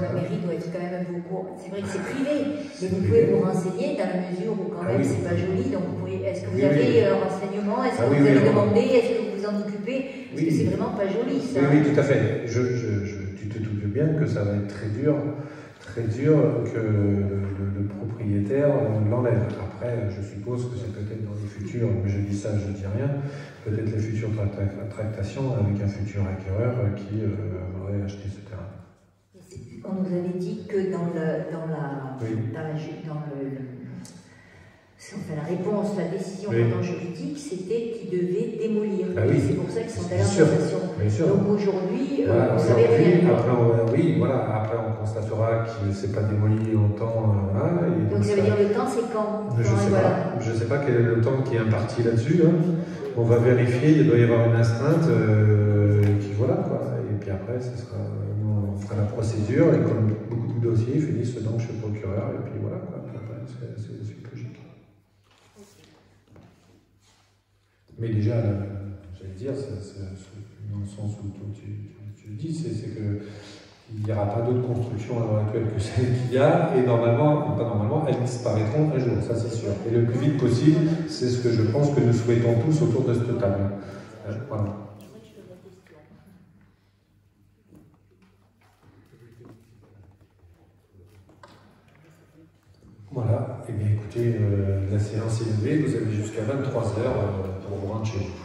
Speaker 7: la mairie doit être quand même un peu. C'est vrai que c'est privé, mais vous pouvez vous renseigner dans la mesure où quand même c'est pas joli. Donc est-ce que vous avez un renseignement? Est-ce que vous avez demandé? Est-ce que vous vous en occupez? Parce que c'est vraiment pas joli ça.
Speaker 12: Oui, tout à fait. Tu te doutes bien que ça va être très dur que le propriétaire l'enlève. Après, je suppose que c'est peut-être dans les futurs, mais je dis ça, je ne dis rien, peut-être les futures tractations avec un futur acquéreur qui aurait acheté ce terrain.
Speaker 7: On nous avait dit que dans la réponse, la décision juridique, c'était qu'ils devaient démolir. C'est pour ça qu'ils sont allés en cassation. Donc aujourd'hui,
Speaker 12: voilà,
Speaker 7: vous savez rien.
Speaker 12: Après, on constatera qu'il ne s'est pas démoli en temps.
Speaker 7: Donc ça veut dire le temps, c'est quand?
Speaker 12: Je ne sais pas quel est le temps qui est imparti là-dessus. Hein. On va vérifier, il doit y avoir une astreinte qui voilà quoi. Et puis après, on fera la procédure et comme beaucoup de dossiers, ils finissent donc chez le procureur et puis voilà quoi. C'est logique. Mais déjà, j'allais dire, dans le sens où tu le dis, c'est qu'il n'y aura pas d'autres constructions à l'heure actuelle que celles qu'il y a, et normalement, pas normalement, elles disparaîtront un jour, ça c'est sûr. Et le plus vite possible, c'est ce que je pense que nous souhaitons tous autour de cette table. Voilà. Voilà, et bien écoutez, la séance est levée, vous avez jusqu'à 23h pour vous rendre chez vous.